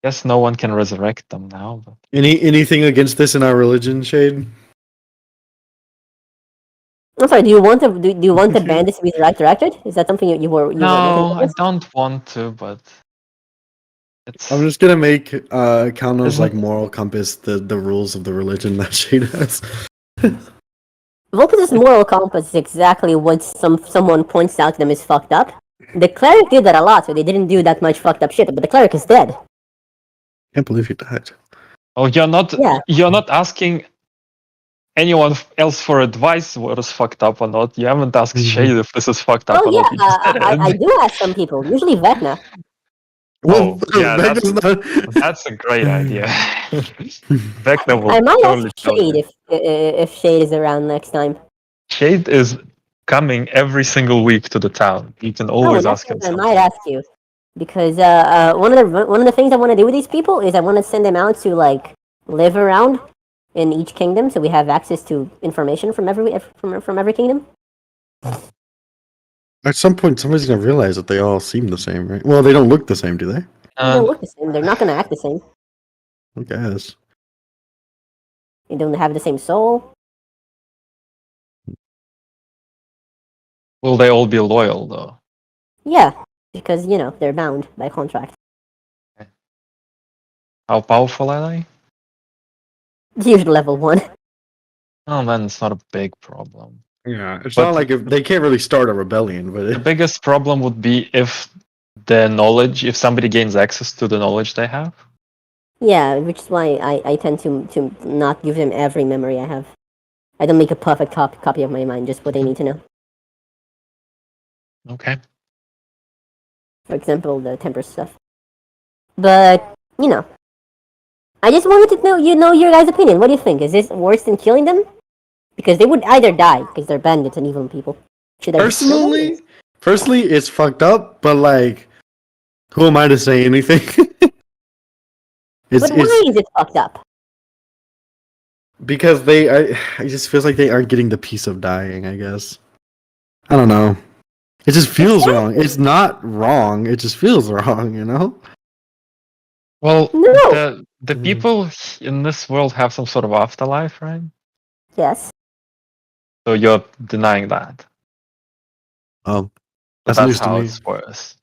Guess no one can resurrect them now. But Anything against this in our religion, Shade? I'm sorry. Do you want the bandits to be resurrected? Is that something you were? no, I looking at? don't want to. But it's I'm just gonna make Kano's Isn't- like moral compass the rules of the religion that Shade has. Vulcan's moral compass is exactly what someone points out to them is fucked up. The cleric did that a lot, so they didn't do that much fucked up shit. But the cleric is dead. Can't believe he died. oh, Yeah. you're not asking anyone else for advice what is fucked up or not. You haven't asked Mhm. Shade if this is fucked up Oh or yeah, not. You just did I it. do ask some people. Usually Vecna. Oh, yeah, Vecna's That's a great idea. Vecna will I might totally ask tell Shade you. if Shade is around next time. Shade is coming every single week to the town. You can always next ask him time I something. might ask you because one of the things I want to do with these people is I want to send them out to like live around in each kingdom, so we have access to information from every kingdom. At some point, somebody's gonna realize that they all seem the same, right? Well, they don't look the same, do they? They don't Uh, look the same. They're not going to act the same. I guess. They don't have the same soul. will they all be loyal though? Yeah, because they're bound by contract. How powerful are they? Usually level 1. Oh man, it's not a big problem. Yeah, it's But- not like if they can't really start a rebellion, but The biggest problem would be if if somebody gains access to the knowledge they have. Yeah, which is why I tend to not give them every memory I have. I don't make a perfect copy of my mind, just what they need to know. Okay. For example, the temper stuff. But, you know. I just wanted to know your guys' opinion. What do you think? Is this worse than killing them? Because they would either die, because they're bandits and evil people. Should I just kill them? Personally, it's fucked up, but like, who am I to say anything? But why is it fucked up? Because it just feels like they aren't getting the peace of dying, I guess. I don't know. It just feels wrong. It's not wrong. It just feels wrong, you know? Well, No. the people in this world have some sort of afterlife, right? Yes. So you're denying that. Oh, But that's news that's to how me. it's worse.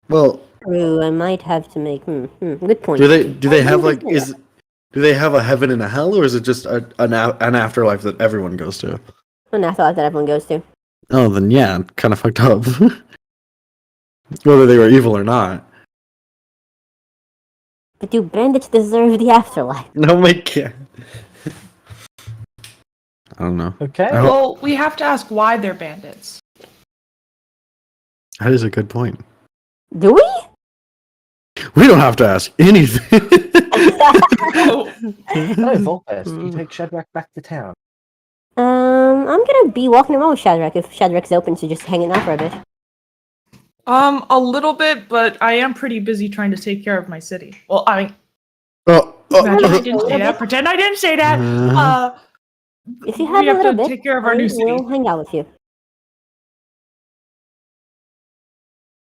Well, True, I might have to make. Good point. do they have Why like do they say do they have a heaven and a hell, or is it just an afterlife that everyone goes to? an afterlife that everyone goes to. Oh, then yeah, kind of fucked up. Whether they were evil or not. But do bandits deserve the afterlife? No, my God. I don't know. Okay. I hope- Well, we have to ask why they're bandits. That is a good point. Do we? We don't have to ask anything. Oh, No, Volpes, you take Shadrach back to town. I'm gonna be walking around with Shadrach if Shadrach's open to just hanging out for a bit. a little bit, but I am pretty busy trying to take care of my city. Well, I mean, imagine I didn't say that. Pretend I didn't say that. If you We have a have little to bit, take care of our I new city. will hang out with you.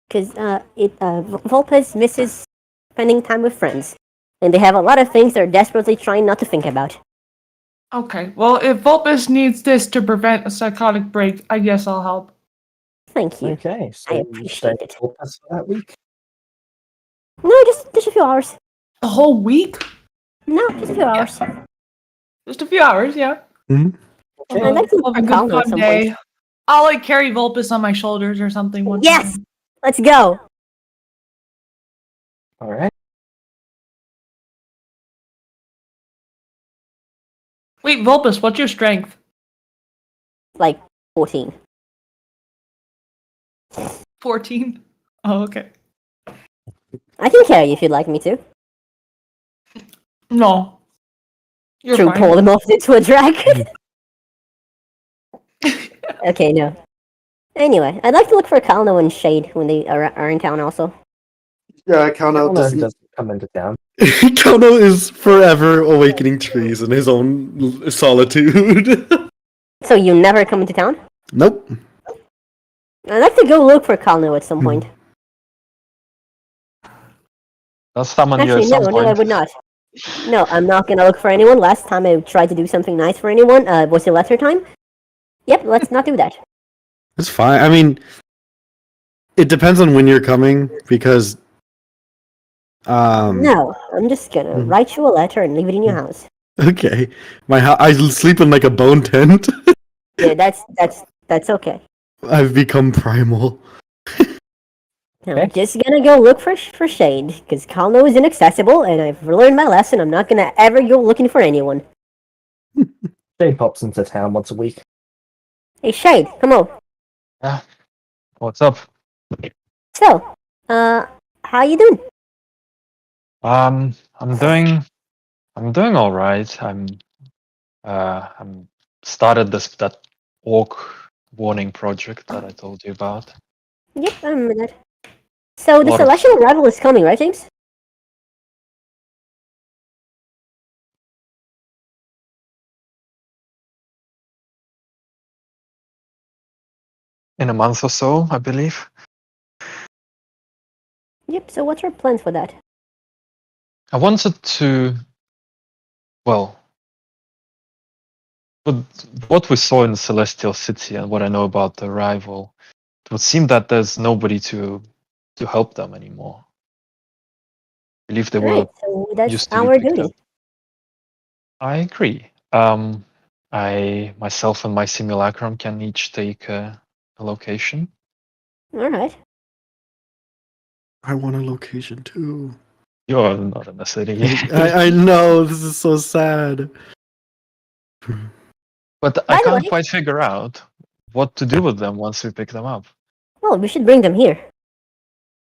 Because Volpes misses spending time with friends, and they have a lot of things they're desperately trying not to think about. Okay, well, if Vulpus needs this to prevent a psychotic break, I guess I'll help. Thank you. Okay, so I you appreciate stay it. with Volpes for that week. No, just a few hours. A whole week? No, just a few hours. Just a few hours, yeah. Okay. I'd like to look Have for a Colin good at fun some day. point. I'll like carry Vulpus on my shoulders or something one Yes! time. Let's go! All right. Wait, Vulpus, what's your strength? Like 14. 14? Oh, okay. I can carry you if you'd like me to. No. You're True, fine. pull him off into a dragon. Okay, no. Anyway, I'd like to look for Kalno and Shade when they are in town also. Yeah, Kauno Elmo doesn't come into town. Kauno is forever awakening trees in his own solitude. So you never come into town? Nope. I'd like to go look for Kalno at some point. I'll summon you Actually, at some no, point. I would not. No, I'm not gonna look for anyone. Last time I tried to do something nice for anyone, was it lesser time? Yep, let's not do that. It's fine. I mean, it depends on when you're coming because. No, I'm just gonna write you a letter and leave it in your house. Okay, I sleep in like a bone tent. Yeah, that's okay. I've become primal. I'm Okay. just gonna go look for Shade, because Kalno is inaccessible, and I've learned my lesson. I'm not gonna ever go looking for anyone. Shade pops into town once a week. Hey, Shade, come on. Yeah. What's up? So, how you doing? I'm doing all right. I'm started that orc warning project that I told you about. Yep, I remember that. So the Lot of- Celestial Rival is coming, right, James? In a month or so, I believe. Yep, so what's our plans for that? I wanted to, well, but what we saw in the Celestial City and what I know about the rival, it would seem that there's nobody to help them anymore. I believe they were Right, so that's used to be our picked duty. up. I agree. I myself and my simulacrum can each take a location. Alright. I want a location too. You're not in the city. I know this is so sad. But By I the can't way- quite figure out what to do with them once we pick them up. Well, we should bring them here.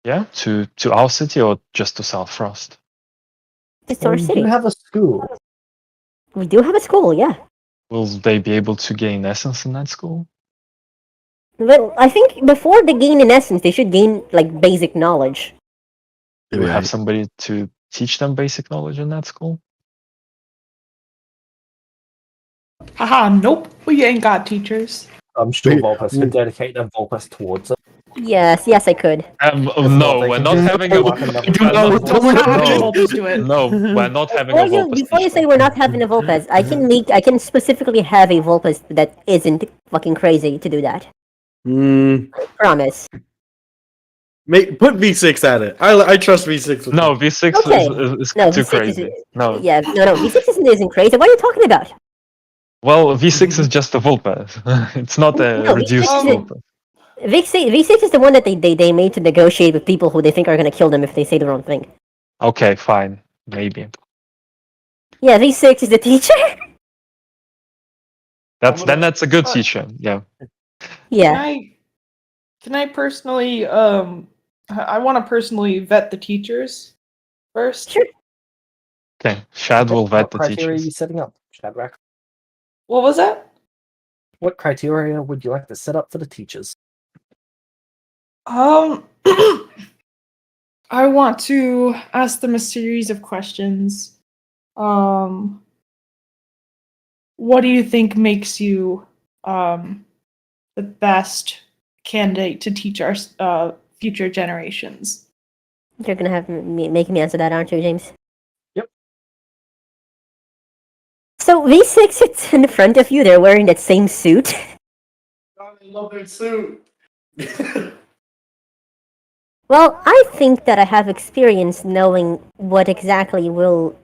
Yeah, to our city or just to South Frost. Just to our We city. do have a school. We do have a school, yeah. Will they be able to gain essence in that school? Well, I think before they gain in essence, they should gain like basic knowledge. Do we have Right. somebody to teach them basic knowledge in that school? Haha, nope. We ain't got teachers. I'm sure Wait, Volpus could dedicate their Volpus towards it. Yes, I could. No, they we're can not just having go a. up and I do not want No, we're not having No. Volpus do it. No, we're not having a Volpus. Before you teach say them. we're not having a Volpez, I can specifically have a Volpez that isn't fucking crazy to do that. Promise. Put V6 at it. I trust V6. With No, it. V6 Okay. is No, too V6 crazy. No. Yeah, no, V6 isn't crazy. What are you talking about? Well, V6 is just a Volpez. It's not a No, reduced V6 Volpez. V6 is the one that they made to negotiate with people who they think are gonna kill them if they say the wrong thing. Okay, fine. Maybe. Yeah, V6 is the teacher. That's a good teacher. Yeah. Yeah. Can I personally I want to personally vet the teachers first? Sure. Okay. Shad will vet What the criteria are you teachers. setting up, Shadrach? What was that? What criteria would you like to set up for the teachers? I want to ask them a series of questions. What do you think makes you the best candidate to teach our future generations? You're gonna have me making me answer that, aren't you, James? Yep. So V6 sits in front of you. They're wearing that same suit. God, I love their suit. Well, I think that I have experience knowing what exactly will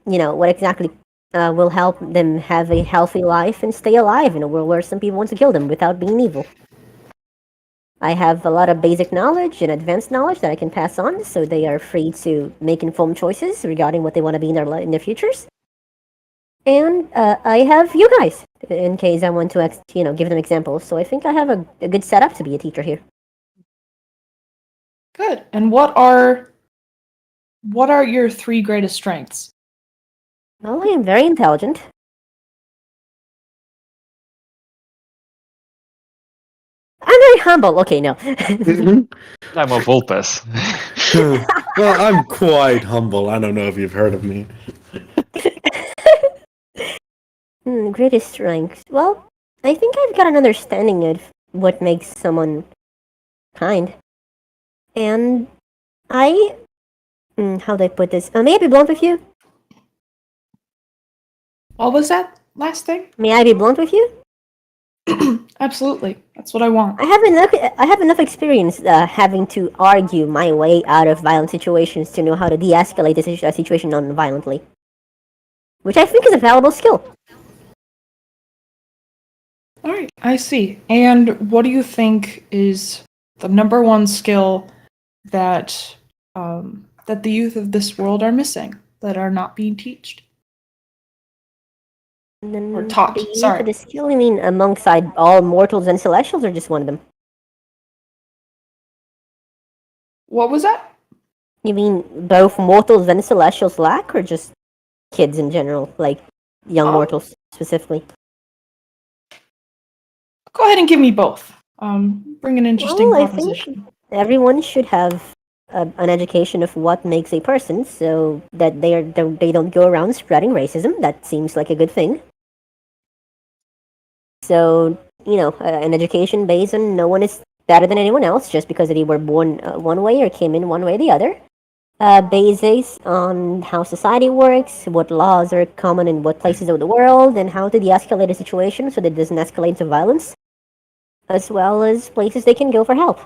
help them have a healthy life and stay alive in a world where some people want to kill them without being evil. I have a lot of basic knowledge and advanced knowledge that I can pass on, so they are free to make informed choices regarding what they want to be in their futures. And I have you guys in case I want to give them examples. So I think I have a good setup to be a teacher here. Good. And what are your 3 greatest strengths? Well, I am very intelligent. I'm very humble. Okay, no. I'm a Volpez. Well, I'm quite humble. I don't know if you've heard of me. Greatest strength. Well, I think I've got an understanding of what makes someone kind. And how do I put this? May I be blunt with you? What was that last thing? May I be blunt with you? Absolutely. That's what I want. I have enough experience having to argue my way out of violent situations to know how to de-escalate a situation non-violently. Which I think is a valuable skill. All right, I see. And what do you think is the number one skill that that the youth of this world are missing, that are not being taught? Or taught, The use sorry. of the skill, you mean alongside all mortals and celestials, or just one of them? What was that? You mean both mortals and celestials lack, or just kids in general, like young mortals specifically? Go ahead and give me both. Bring an interesting Well, I proposition. think everyone should have an education of what makes a person, so that they don't go around spreading racism. That seems like a good thing. So an education based on no one is better than anyone else just because they were born one way or came in one way or the other. Basis on how society works, what laws are common in what places of the world, and how to de-escalate a situation so that it doesn't escalate to violence, as well as places they can go for help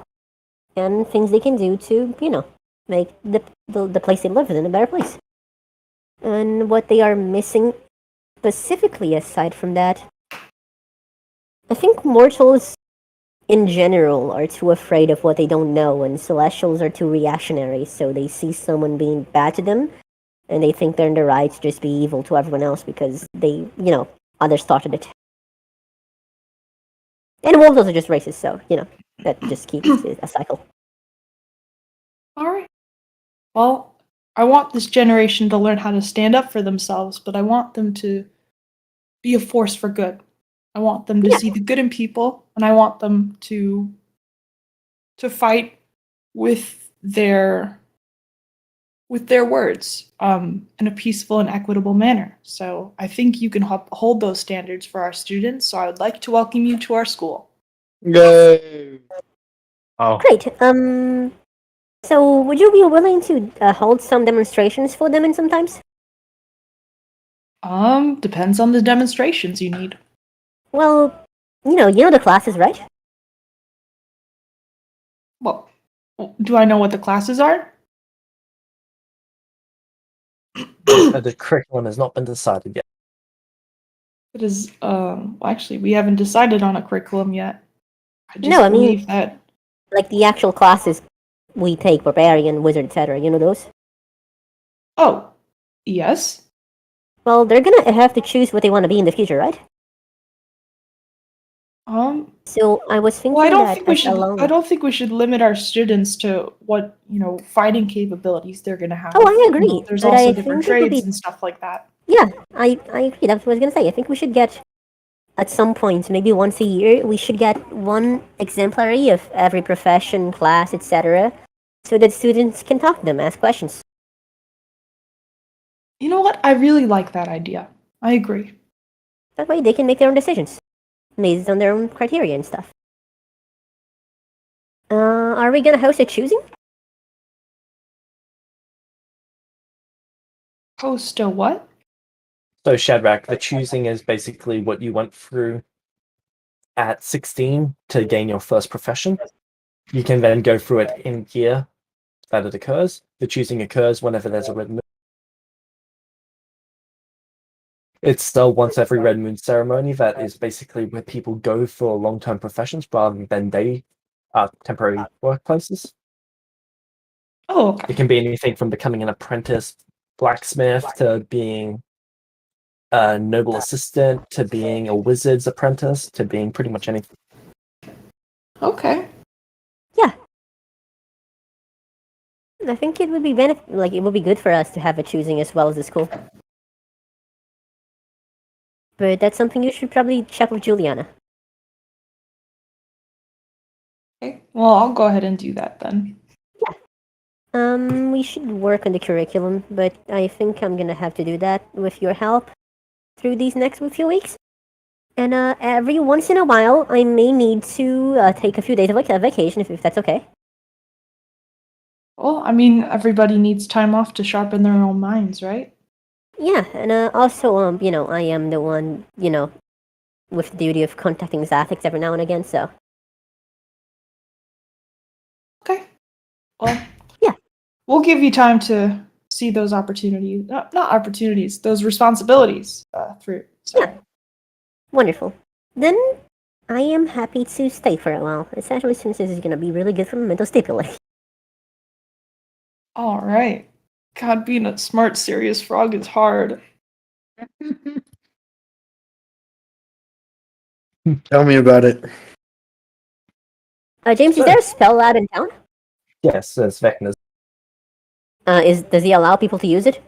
and things they can do to make the place they live in a better place. And what they are missing specifically aside from that, I think mortals in general are too afraid of what they don't know, and celestials are too reactionary, so they see someone being bad to them and they think they're in the right to just be evil to everyone else because they others started it. And wolves also just racist, so, that just keeps it a cycle. All right. Well, I want this generation to learn how to stand up for themselves, but I want them to be a force for good. I want them to Yeah. see the good in people, and I want them to fight with their words in a peaceful and equitable manner. So I think you can hold those standards for our students. So I would like to welcome you to our school. Yay! Oh, Great. So would you be willing to hold some demonstrations for them in sometimes? Depends on the demonstrations you need. Well, you know the classes, right? Well, do I know what the classes are? The curriculum has not been decided yet. It is, well, actually, we haven't decided on a curriculum yet. I just No, I mean- believe that. Like the actual classes we take, barbarian, wizard, etc. You know those? Oh, yes. Well, they're gonna have to choose what they want to be in the future, right? So I was thinking Well, I don't that think we as should. along I don't think we should limit our students to what fighting capabilities they're gonna have. Oh, I agree, There's but also I different think it would trades be- and stuff like that. Yeah, I agree. That's what I was gonna say. I think we should get, at some point, maybe once a year, we should get one exemplary of every profession, class, etc., so that students can talk to them, ask questions. You know what? I really like that idea. I agree. That way, they can make their own decisions based on their own criteria and stuff. Are we gonna host a choosing? Host a what? So Shadrach, the choosing is basically what you went through at 16 to gain your first profession. You can then go through it in year that it occurs. The choosing occurs whenever there's a red moon. It's still once every red moon ceremony that is basically where people go for long-term professions rather than temporary workplaces. Oh, okay. It can be anything from becoming an apprentice blacksmith to being a noble assistant to being a wizard's apprentice to being pretty much anything. Okay. I think it would be it would be good for us to have a choosing as well as the school. But that's something you should probably check with Juliana. Okay. Well, I'll go ahead and do that then. We should work on the curriculum, but I think I'm gonna have to do that with your help through these next few weeks. And every once in a while, I may need to take a few days of vacation if that's okay. Well, I mean, everybody needs time off to sharpen their own minds, right? Yeah, and also, I am the one, with the duty of contacting Zathix every now and again, so. Okay. Well, Yeah. We'll give you time to see those opportunities, not opportunities, those responsibilities through. So. Yeah. Wonderful. Then I am happy to stay for a while, especially since this is gonna be really good for my mental stability. All right. God, being a smart, serious frog is hard. Tell me about it. James, is there a spell lab in town? Yes, there's vecnas. Does he allow people to use it?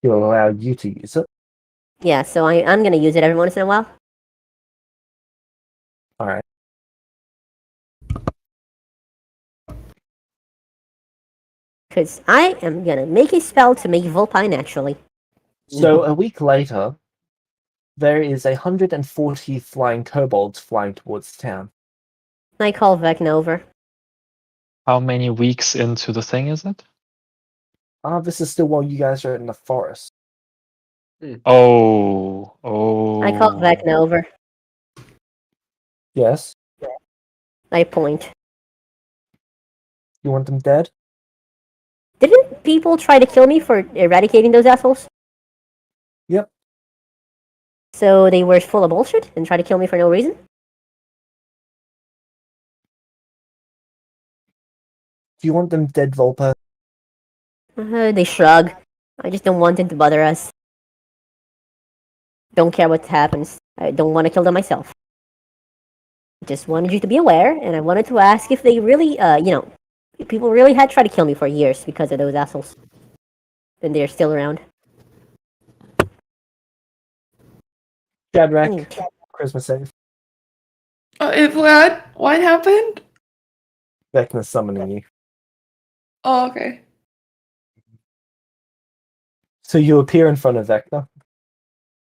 He'll allow you to use it. Yeah, so I'm gonna use it every once in a while. All right. Because I am gonna make a spell to make Volpi naturally. So a week later, there is 140 flying kobolds flying towards town. I call Vecna over. how many weeks into the thing is it? This is still while you guys are in the forest. Oh. I call Vecna over. Yes? I point. You want them dead? Didn't people try to kill me for eradicating those assholes? Yep. So they were full of bullshit and tried to kill me for no reason? Do you want them dead, Volpa? They shrug. I just don't want them to bother us. Don't care what happens. I don't want to kill them myself. Just wanted you to be aware, and I wanted to ask if they really, people really had tried to kill me for years because of those assholes. And they're still around. Shadrach, Mm. Charisma save. If what happened? Vecna summoning you. Oh, okay. So you appear in front of Vecna.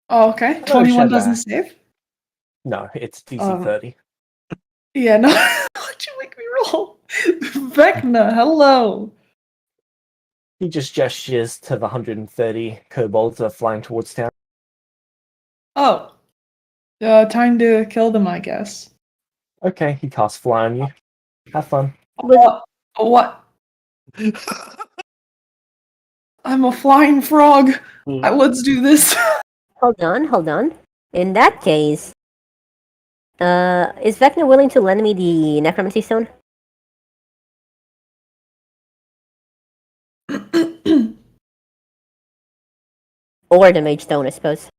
Oh, okay. Hello, 21 doesn't Shadrach. save. No, it's DC 30. Yeah, no. Why'd you make me roll? Vecna, hello. He just gestures to the 130 kobolds that are flying towards town. Oh. Time to kill them, I guess. Okay, he casts Fly on you. Have fun. What? I'm a flying frog. Let's do this. Hold on. In that case, is Vecna willing to lend me the necromancy stone? Or the mage stone, I suppose.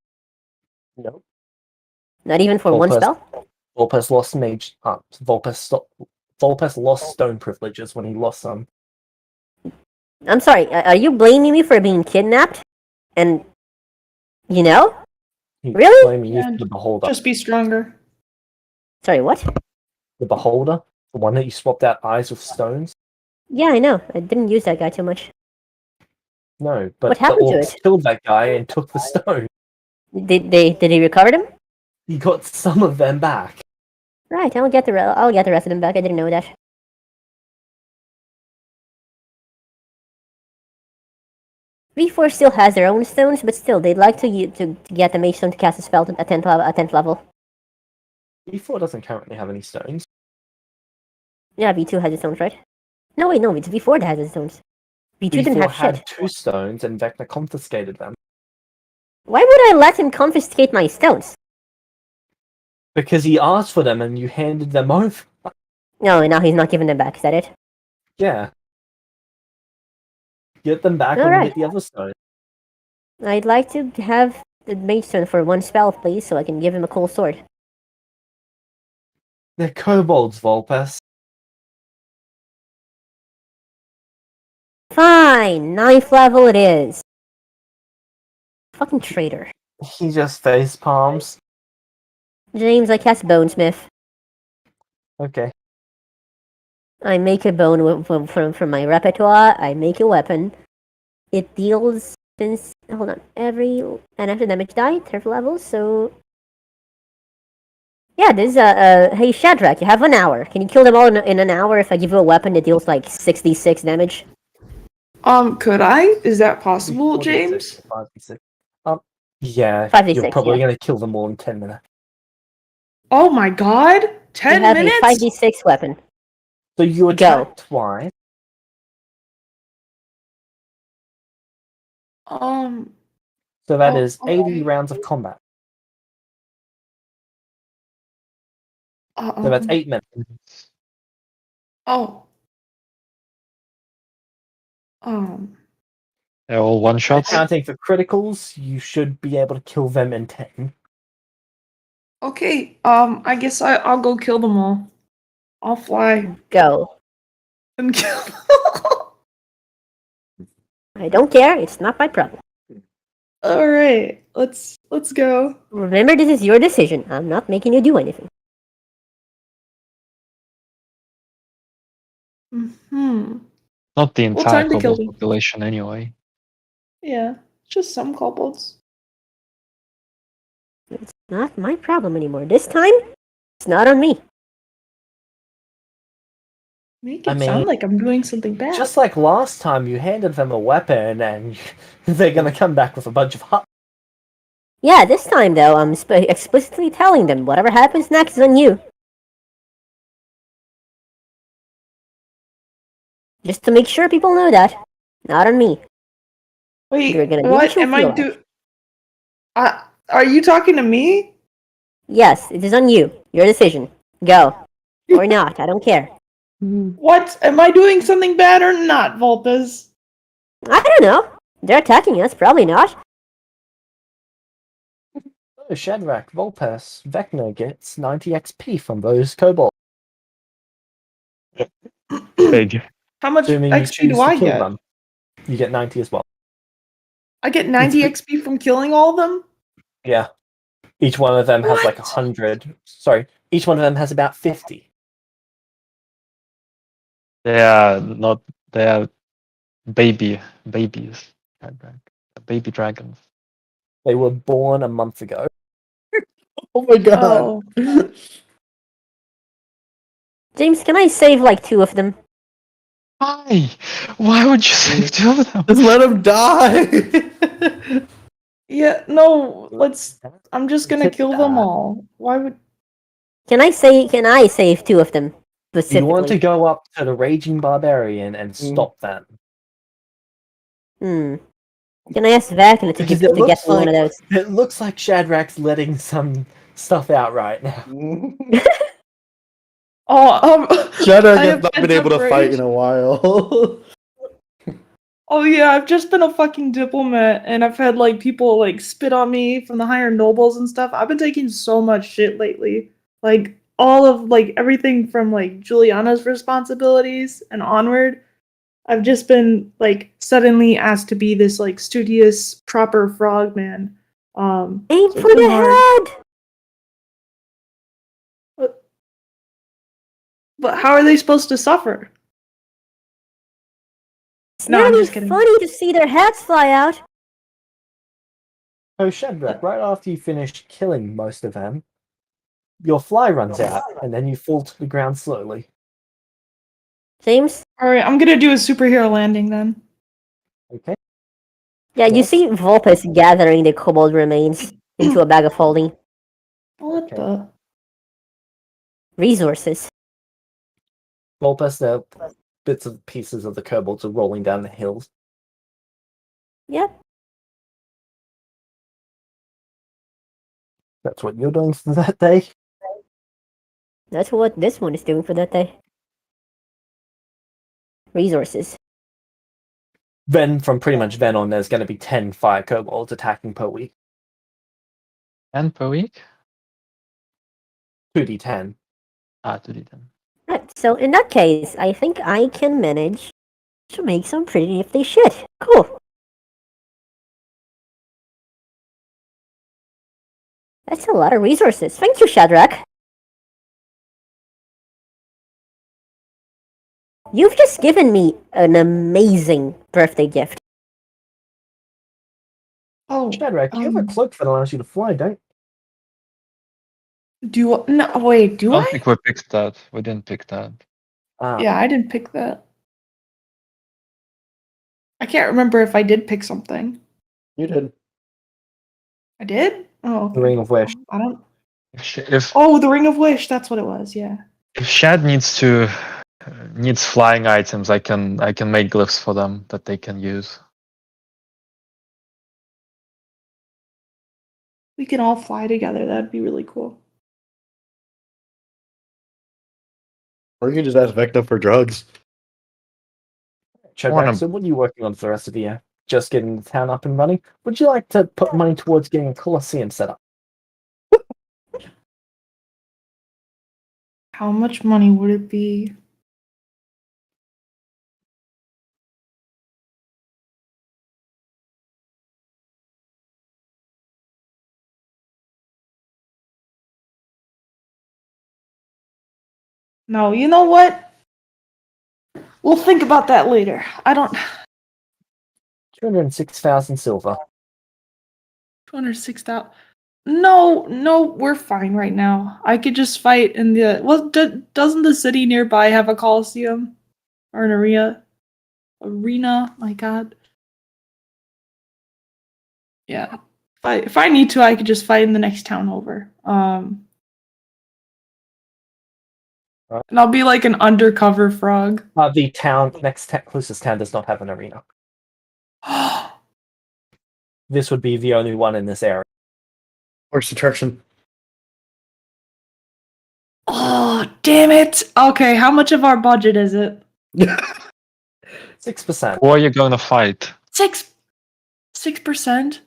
No. Not even for one Volpes- spell? Volpes lost mage. Volpes lost stone privileges when he lost some. I'm sorry, are you blaming me for being kidnapped? And, He's Really? blaming you for the beholder. Just be stronger. Sorry, what? The beholder, the one that you swapped out eyes with stones. Yeah, I know. I didn't use that guy too much. No, but What the happened to orcs it? killed that guy and took the stone. Did he recover them? He got some of them back. Right, I'll get the rest of them back. I didn't know that. V4 still has their own stones, but still, they'd like to get the mage stone to cast a spell at 10th level. V4 doesn't currently have any stones. Yeah, V2 has its stones, right? No, wait, no, it's V4 that has its stones. V2 didn't V4 have had shit. 2 stones and Vecna confiscated them. Why would I let him confiscate my stones? Because he asked for them and you handed them over. No, now he's not giving them back, is that it? Yeah. Get them back when you Alright. get the other stone. I'd like to have the mage stone for one spell, please, so I can give him a cool sword. They're kobolds, Volpes. Fine! 9th level it is! Fucking traitor. He just face palms. James, I cast Bonesmith. Okay. I make a bone from my repertoire. I make a weapon. It deals hold on, and after damage die, 3rd level. So yeah, this hey Shadrach, you have an hour. Can you kill them all in an hour if I give you a weapon that deals like 66 damage? Could I? Is that possible, 4d6, James? 5d6. Yeah, 5d6, you're probably yeah. going to kill them all in 10 minutes. Oh my god! 10 You have minutes? a 5d6 weapon. So you Go. attack twice. So that is 80 okay. rounds of combat. So that's 8 minutes. Oh. They're all one shots. Accounting for criticals, you should be able to kill them in 10. Okay. I guess I'll go kill them all. I'll fly Go. and kill. I don't care. It's not my problem. All right. Let's go. Remember, this is your decision. I'm not making you do anything. Not the Well, entire time to kill kobold them. population, anyway. Yeah, just some kobolds. It's not my problem anymore. This time, it's not on me. Make I it mean, sound like I'm doing something bad. Just like last time, you handed them a weapon and they're going to come back with a bunch of huts. Yeah, this time though, I'm explicitly telling them whatever happens next is on you. Just to make sure people know that. Not on me. Wait, You're gonna do what you am I feel do? Are you talking to me? Yes, it is on you. Your decision. Go. Or not, I don't care. What? Am I doing something bad or not, Vulpes? I don't know. They're attacking us, probably not. Shadrach, Volpes, Vecna gets 90 XP from those kobolds, Big. How much assuming you XP choose do to I kill get? them. You get 90 as well. I get 90 It's- XP from killing all of them? Yeah. Each one of them has like What? 100. Sorry, each one of them has about 50. They are not. They are babies. Baby dragons. They were born a month ago. Oh my god. Oh. James, can I save like 2 of them? Why? Why would you save 2 of them? Just let him die. Yeah, no, I'm just gonna kill them all. Why would... Can I save 2 of them You want to specifically? go up to the Raging Barbarian and stop them. Hmm. Can I ask Vecna to Because get it me looks one of those? It looks like Shadrach's letting some stuff out right now. Oh, Shadrach I has have not been pent able up to fight rage. in a while. Oh yeah, I've just been a fucking diplomat, and I've had like people like spit on me from the higher nobles and stuff. I've been taking so much shit lately. Like all of like everything from like Juliana's responsibilities and onward. I've just been like suddenly asked to be this like studious, proper frogman. Aim So for it's been the hard. head! But how are they supposed to suffer? It's No, not I'm even just kidding. funny to see their heads fly out. So Shadrach, right after you finish killing most of them, your fly runs out, and then you fall to the ground slowly. James? Alright, I'm gonna do a superhero landing then. Okay. Yeah, you Yes. see Volpes gathering the kobold remains into a bag of holding. What Okay. the? Resources. Volpes, the bits of pieces of the kobolds are rolling down the hills. Yep. That's what you're doing for that day. That's what this one is doing for that day. Resources. Then, from pretty much then on, there's going to be 10 fire kobolds attacking per week. 10 per week? 2d10. 2d10. Right, so in that case, I think I can manage to make some pretty nifty shit. Cool. That's a lot of resources. Thank you, Shadrach. You've just given me an amazing birthday gift. Oh, Shadrach, you have a cloak that allows you to fly, don't no, wait, do I don't I? think we picked that. We didn't pick that. you? Yeah, I didn't pick that. I can't remember if I did pick something. You did. I did? Oh, okay. The Ring of Wish. I don't. If Oh, the Ring of Wish. That's what it was. Yeah. if Shad needs flying items, I can make glyphs for them that they can use. We can all fly together. That'd be really cool. Or you can just ask Vecna for drugs. Shadrach, wanna- so what are you working on for the rest of the year? Just getting the town up and running? Would you like to put money towards getting a Colosseum set up? How much money would it be? No, you know what? We'll think about that later. I don't. 206,000 silver. 206,000. No, we're fine right now. I could just fight in the. Well, doesn't the city nearby have a coliseum or an arena? Arena, my God. Yeah. If I need to, I could just fight in the next town over. Right. And I'll be like an undercover frog. The closest town does not have an arena. This would be the only one in this area. Horse attraction. Oh, damn it. Okay, how much of our budget is it? 6%. Who are you going to fight? 6%?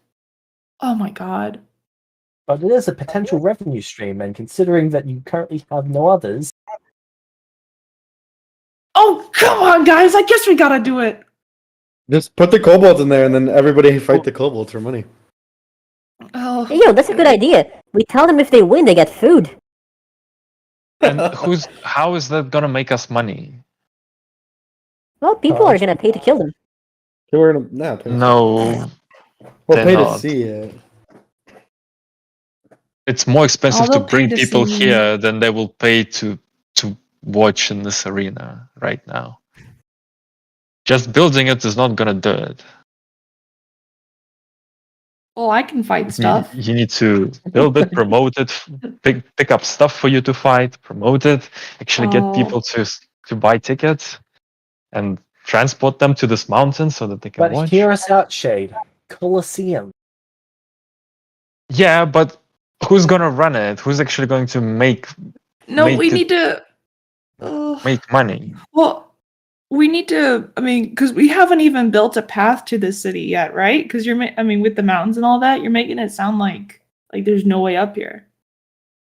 Oh my God. But it is a potential revenue stream, and considering that you currently have no others, Oh, come on, guys! I guess we gotta do it. Just put the kobolds in there, and then everybody fight the kobolds for money. Oh, Hey, yo, that's a good idea. We tell them if they win, they get food. And how is that gonna make us money? Well, people are gonna pay to kill them. They were no, No, Well, they're pay not. to see it. It's more expensive to they'll pay bring to people see- here than they will pay to watch in this arena right now. Just building it is not gonna do it. well, I can fight stuff. You need to build it, promote it, pick up stuff for you to fight, promote it, actually get people to buy tickets, and transport them to this mountain so that they can but watch. hear us out, Shade. Colosseum. Yeah, but who's gonna run it? Who's actually going to make No, we it- need to. make money? Well, we need to. I mean, because we haven't even built a path to the city yet, right? Because with the mountains and all that, you're making it sound like there's no way up here.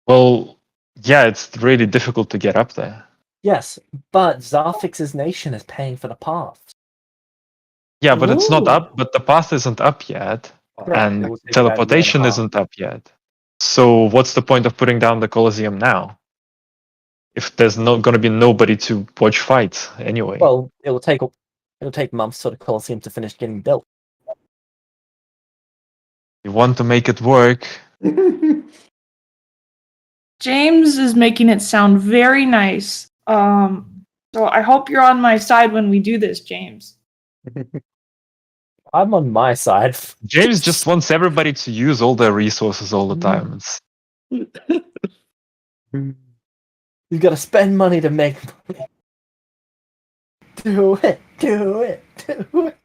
Well, yeah, it's really difficult to get up there. Yes, but Zarfix's nation is paying for the path. Yeah, but it's not Ooh. up. But the path isn't up yet, Correct, it and will take about a year and a teleportation half. isn't up yet. So what's the point of putting down the Colosseum now? If there's not going to be nobody to watch fights anyway. Well, it'll take months for the Colosseum to finish getting built. You want to make it work. James is making it sound very nice. So I hope you're on my side when we do this, James. I'm on my side. James just wants everybody to use all their resources all the time. You've got to spend money to make money. Do it, do it, do it.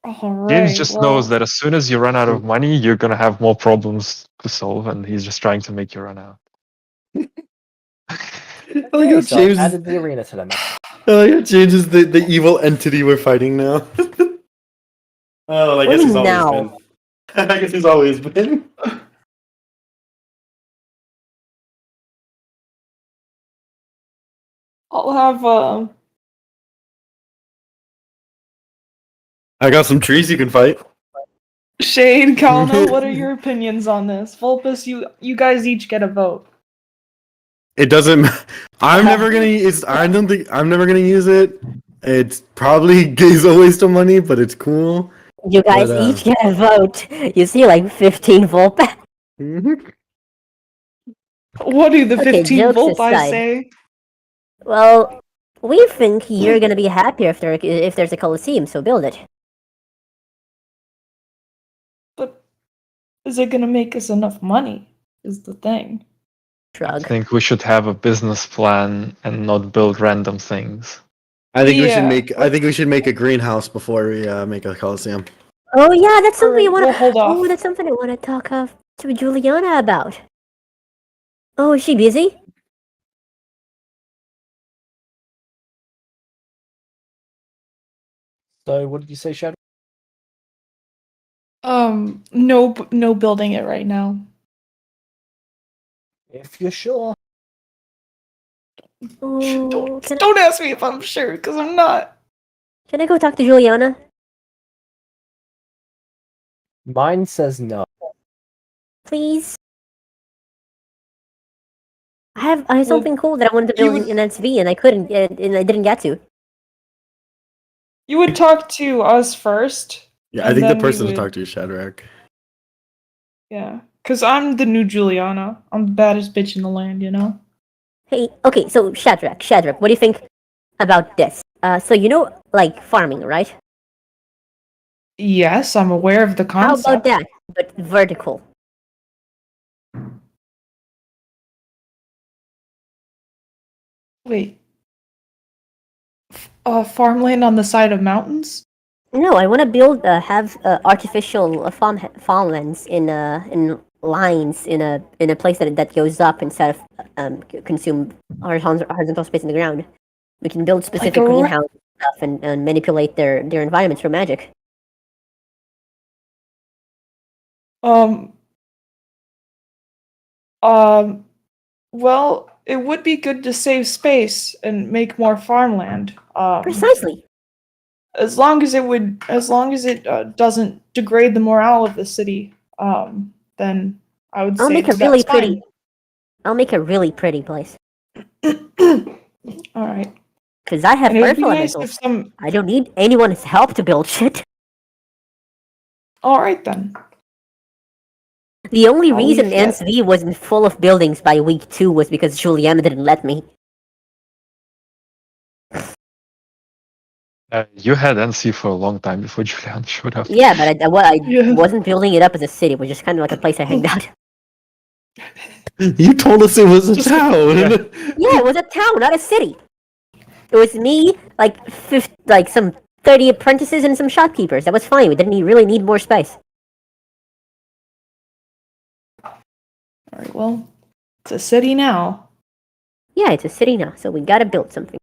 All right. James just knows that as soon as you run out of money, you're going to have more problems to solve, and he's just trying to make you run out. I like how Okay, so I've James, added the arena to the map. I like how James is the evil entity we're fighting now. Oh, I What guess do he's you always now? been. I guess he's always been. I'll have I got some trees you can fight. Shade, Kalna. What are your opinions on this? Vulpus, you guys each get a vote. It doesn't. I'm never gonna. I don't think I'm never gonna use it. It's probably is a waste of money, but it's cool. You guys But, each get a vote. You see, like 15 volt. What do the Okay, 15 jokes Vulpi aside. say? Well, we think you're gonna be happier if there's a Colosseum, so build it. But is it gonna make us enough money? Is the thing. I Shrug. think we should have a business plan and not build random things. I think we should Yeah. make. I think we should make a greenhouse before we make a coliseum. Oh yeah, that's something you Alright, wanna. we'll hold off. Oh, that's something I wanna talk to Juliana about. Oh, is she busy? So, what did you say, Shadow? No building it right now. If you're sure. Oh, Don't ask me if I'm sure, because I'm not. can I go talk to Juliana? Mine says no. Please. I have something cool that I wanted to you build would- in SV and I couldn't, and I didn't get to. You would talk to us first. Yeah, I And think the then we person to would- talk to is Shadrach. Yeah, because I'm the new Juliana. I'm the baddest bitch in the land, you know? Hey, okay, so Shadrach, what do you think about this? So you know, like farming, right? Yes, I'm aware of the How concept. about that, but vertical? Wait. Farmland on the side of mountains? No, I want to build, have artificial farmlands in lines in a place that goes up instead of consume horizontal space in the ground. We can build specific a ra- greenhouse stuff and manipulate their environments for magic. Well, it would be good to save space and make more farmland. Precisely. As long as it doesn't degrade the morale of the city, then I would I'll say make a that's really fine. pretty. I'll make a really pretty place. All right. Because I have And it would earth be nice elementals. if some. I don't need anyone's help to build shit. All right then. The only I'll reason leave that. NSV wasn't full of buildings by week 2 was because Juliana didn't let me. You had NC for a long time before Julian showed up. Yeah, but I Yeah. wasn't building it up as a city. It was just kind of like a place I hanged out. You told us it was a Just- town. Yeah, it was a town, not a city. It was me, like some 30 apprentices and some shopkeepers. That was fine. We didn't really need more space. All right. Well, it's a city now. Yeah, it's a city now, so we gotta build something.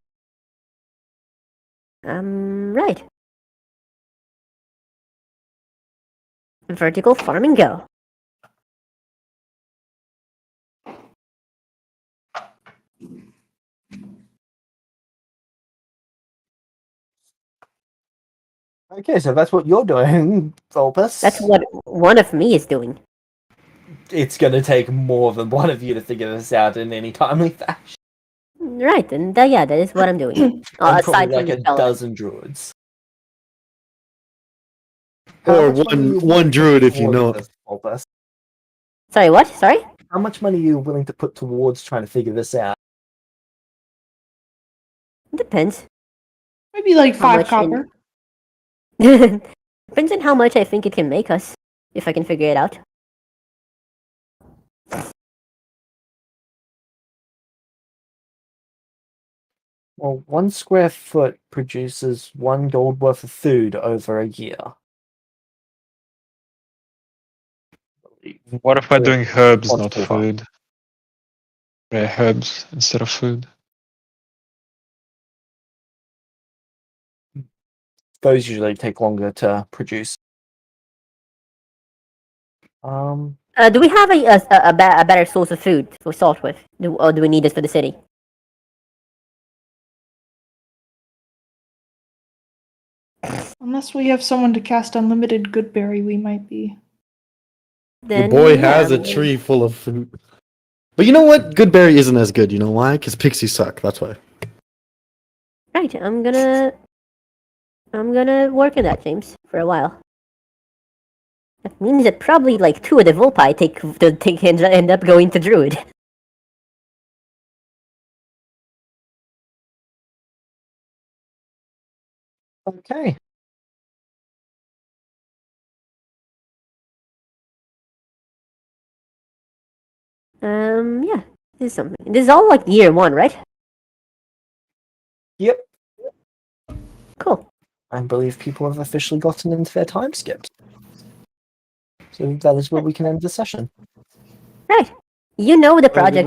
Right. Vertical farming go. Okay, so that's what you're doing, Vulpus. That's what one of me is doing. It's going to take more than one of you to figure this out in any timely fashion. Right, and yeah, that is what I'm doing. And Aside probably from like the a spell. dozen druids. How Or much money are you one willing to druid put if you know towards it. this, Vulpus? Sorry, what? Sorry? How much money are you willing to put towards trying to figure this out? Depends. Maybe like How 5 much copper. Depends on how much I think it can make us, if I can figure it out. Well, 1 square foot produces 1 gold worth of food over a year. What if we're doing herbs, not Multiple food? Yeah, herbs instead of food. Those usually take longer to produce. Do we have a better source of food to start with? Or do we need this for the city? Unless we have someone to cast unlimited goodberry, we might be. Your Then, boy yeah, has a tree full of food. But you know what? Goodberry isn't as good. You know why? Because pixies suck. That's why. Right, I'm gonna work on that, James, for a while. That means that probably like 2 of the Volpi end up going to druid. Okay. Yeah, this is something. This is all like year 1, right? Yep. Cool. I believe people have officially gotten into their time skips. So that is where we can end the session. Right. You know the Very good project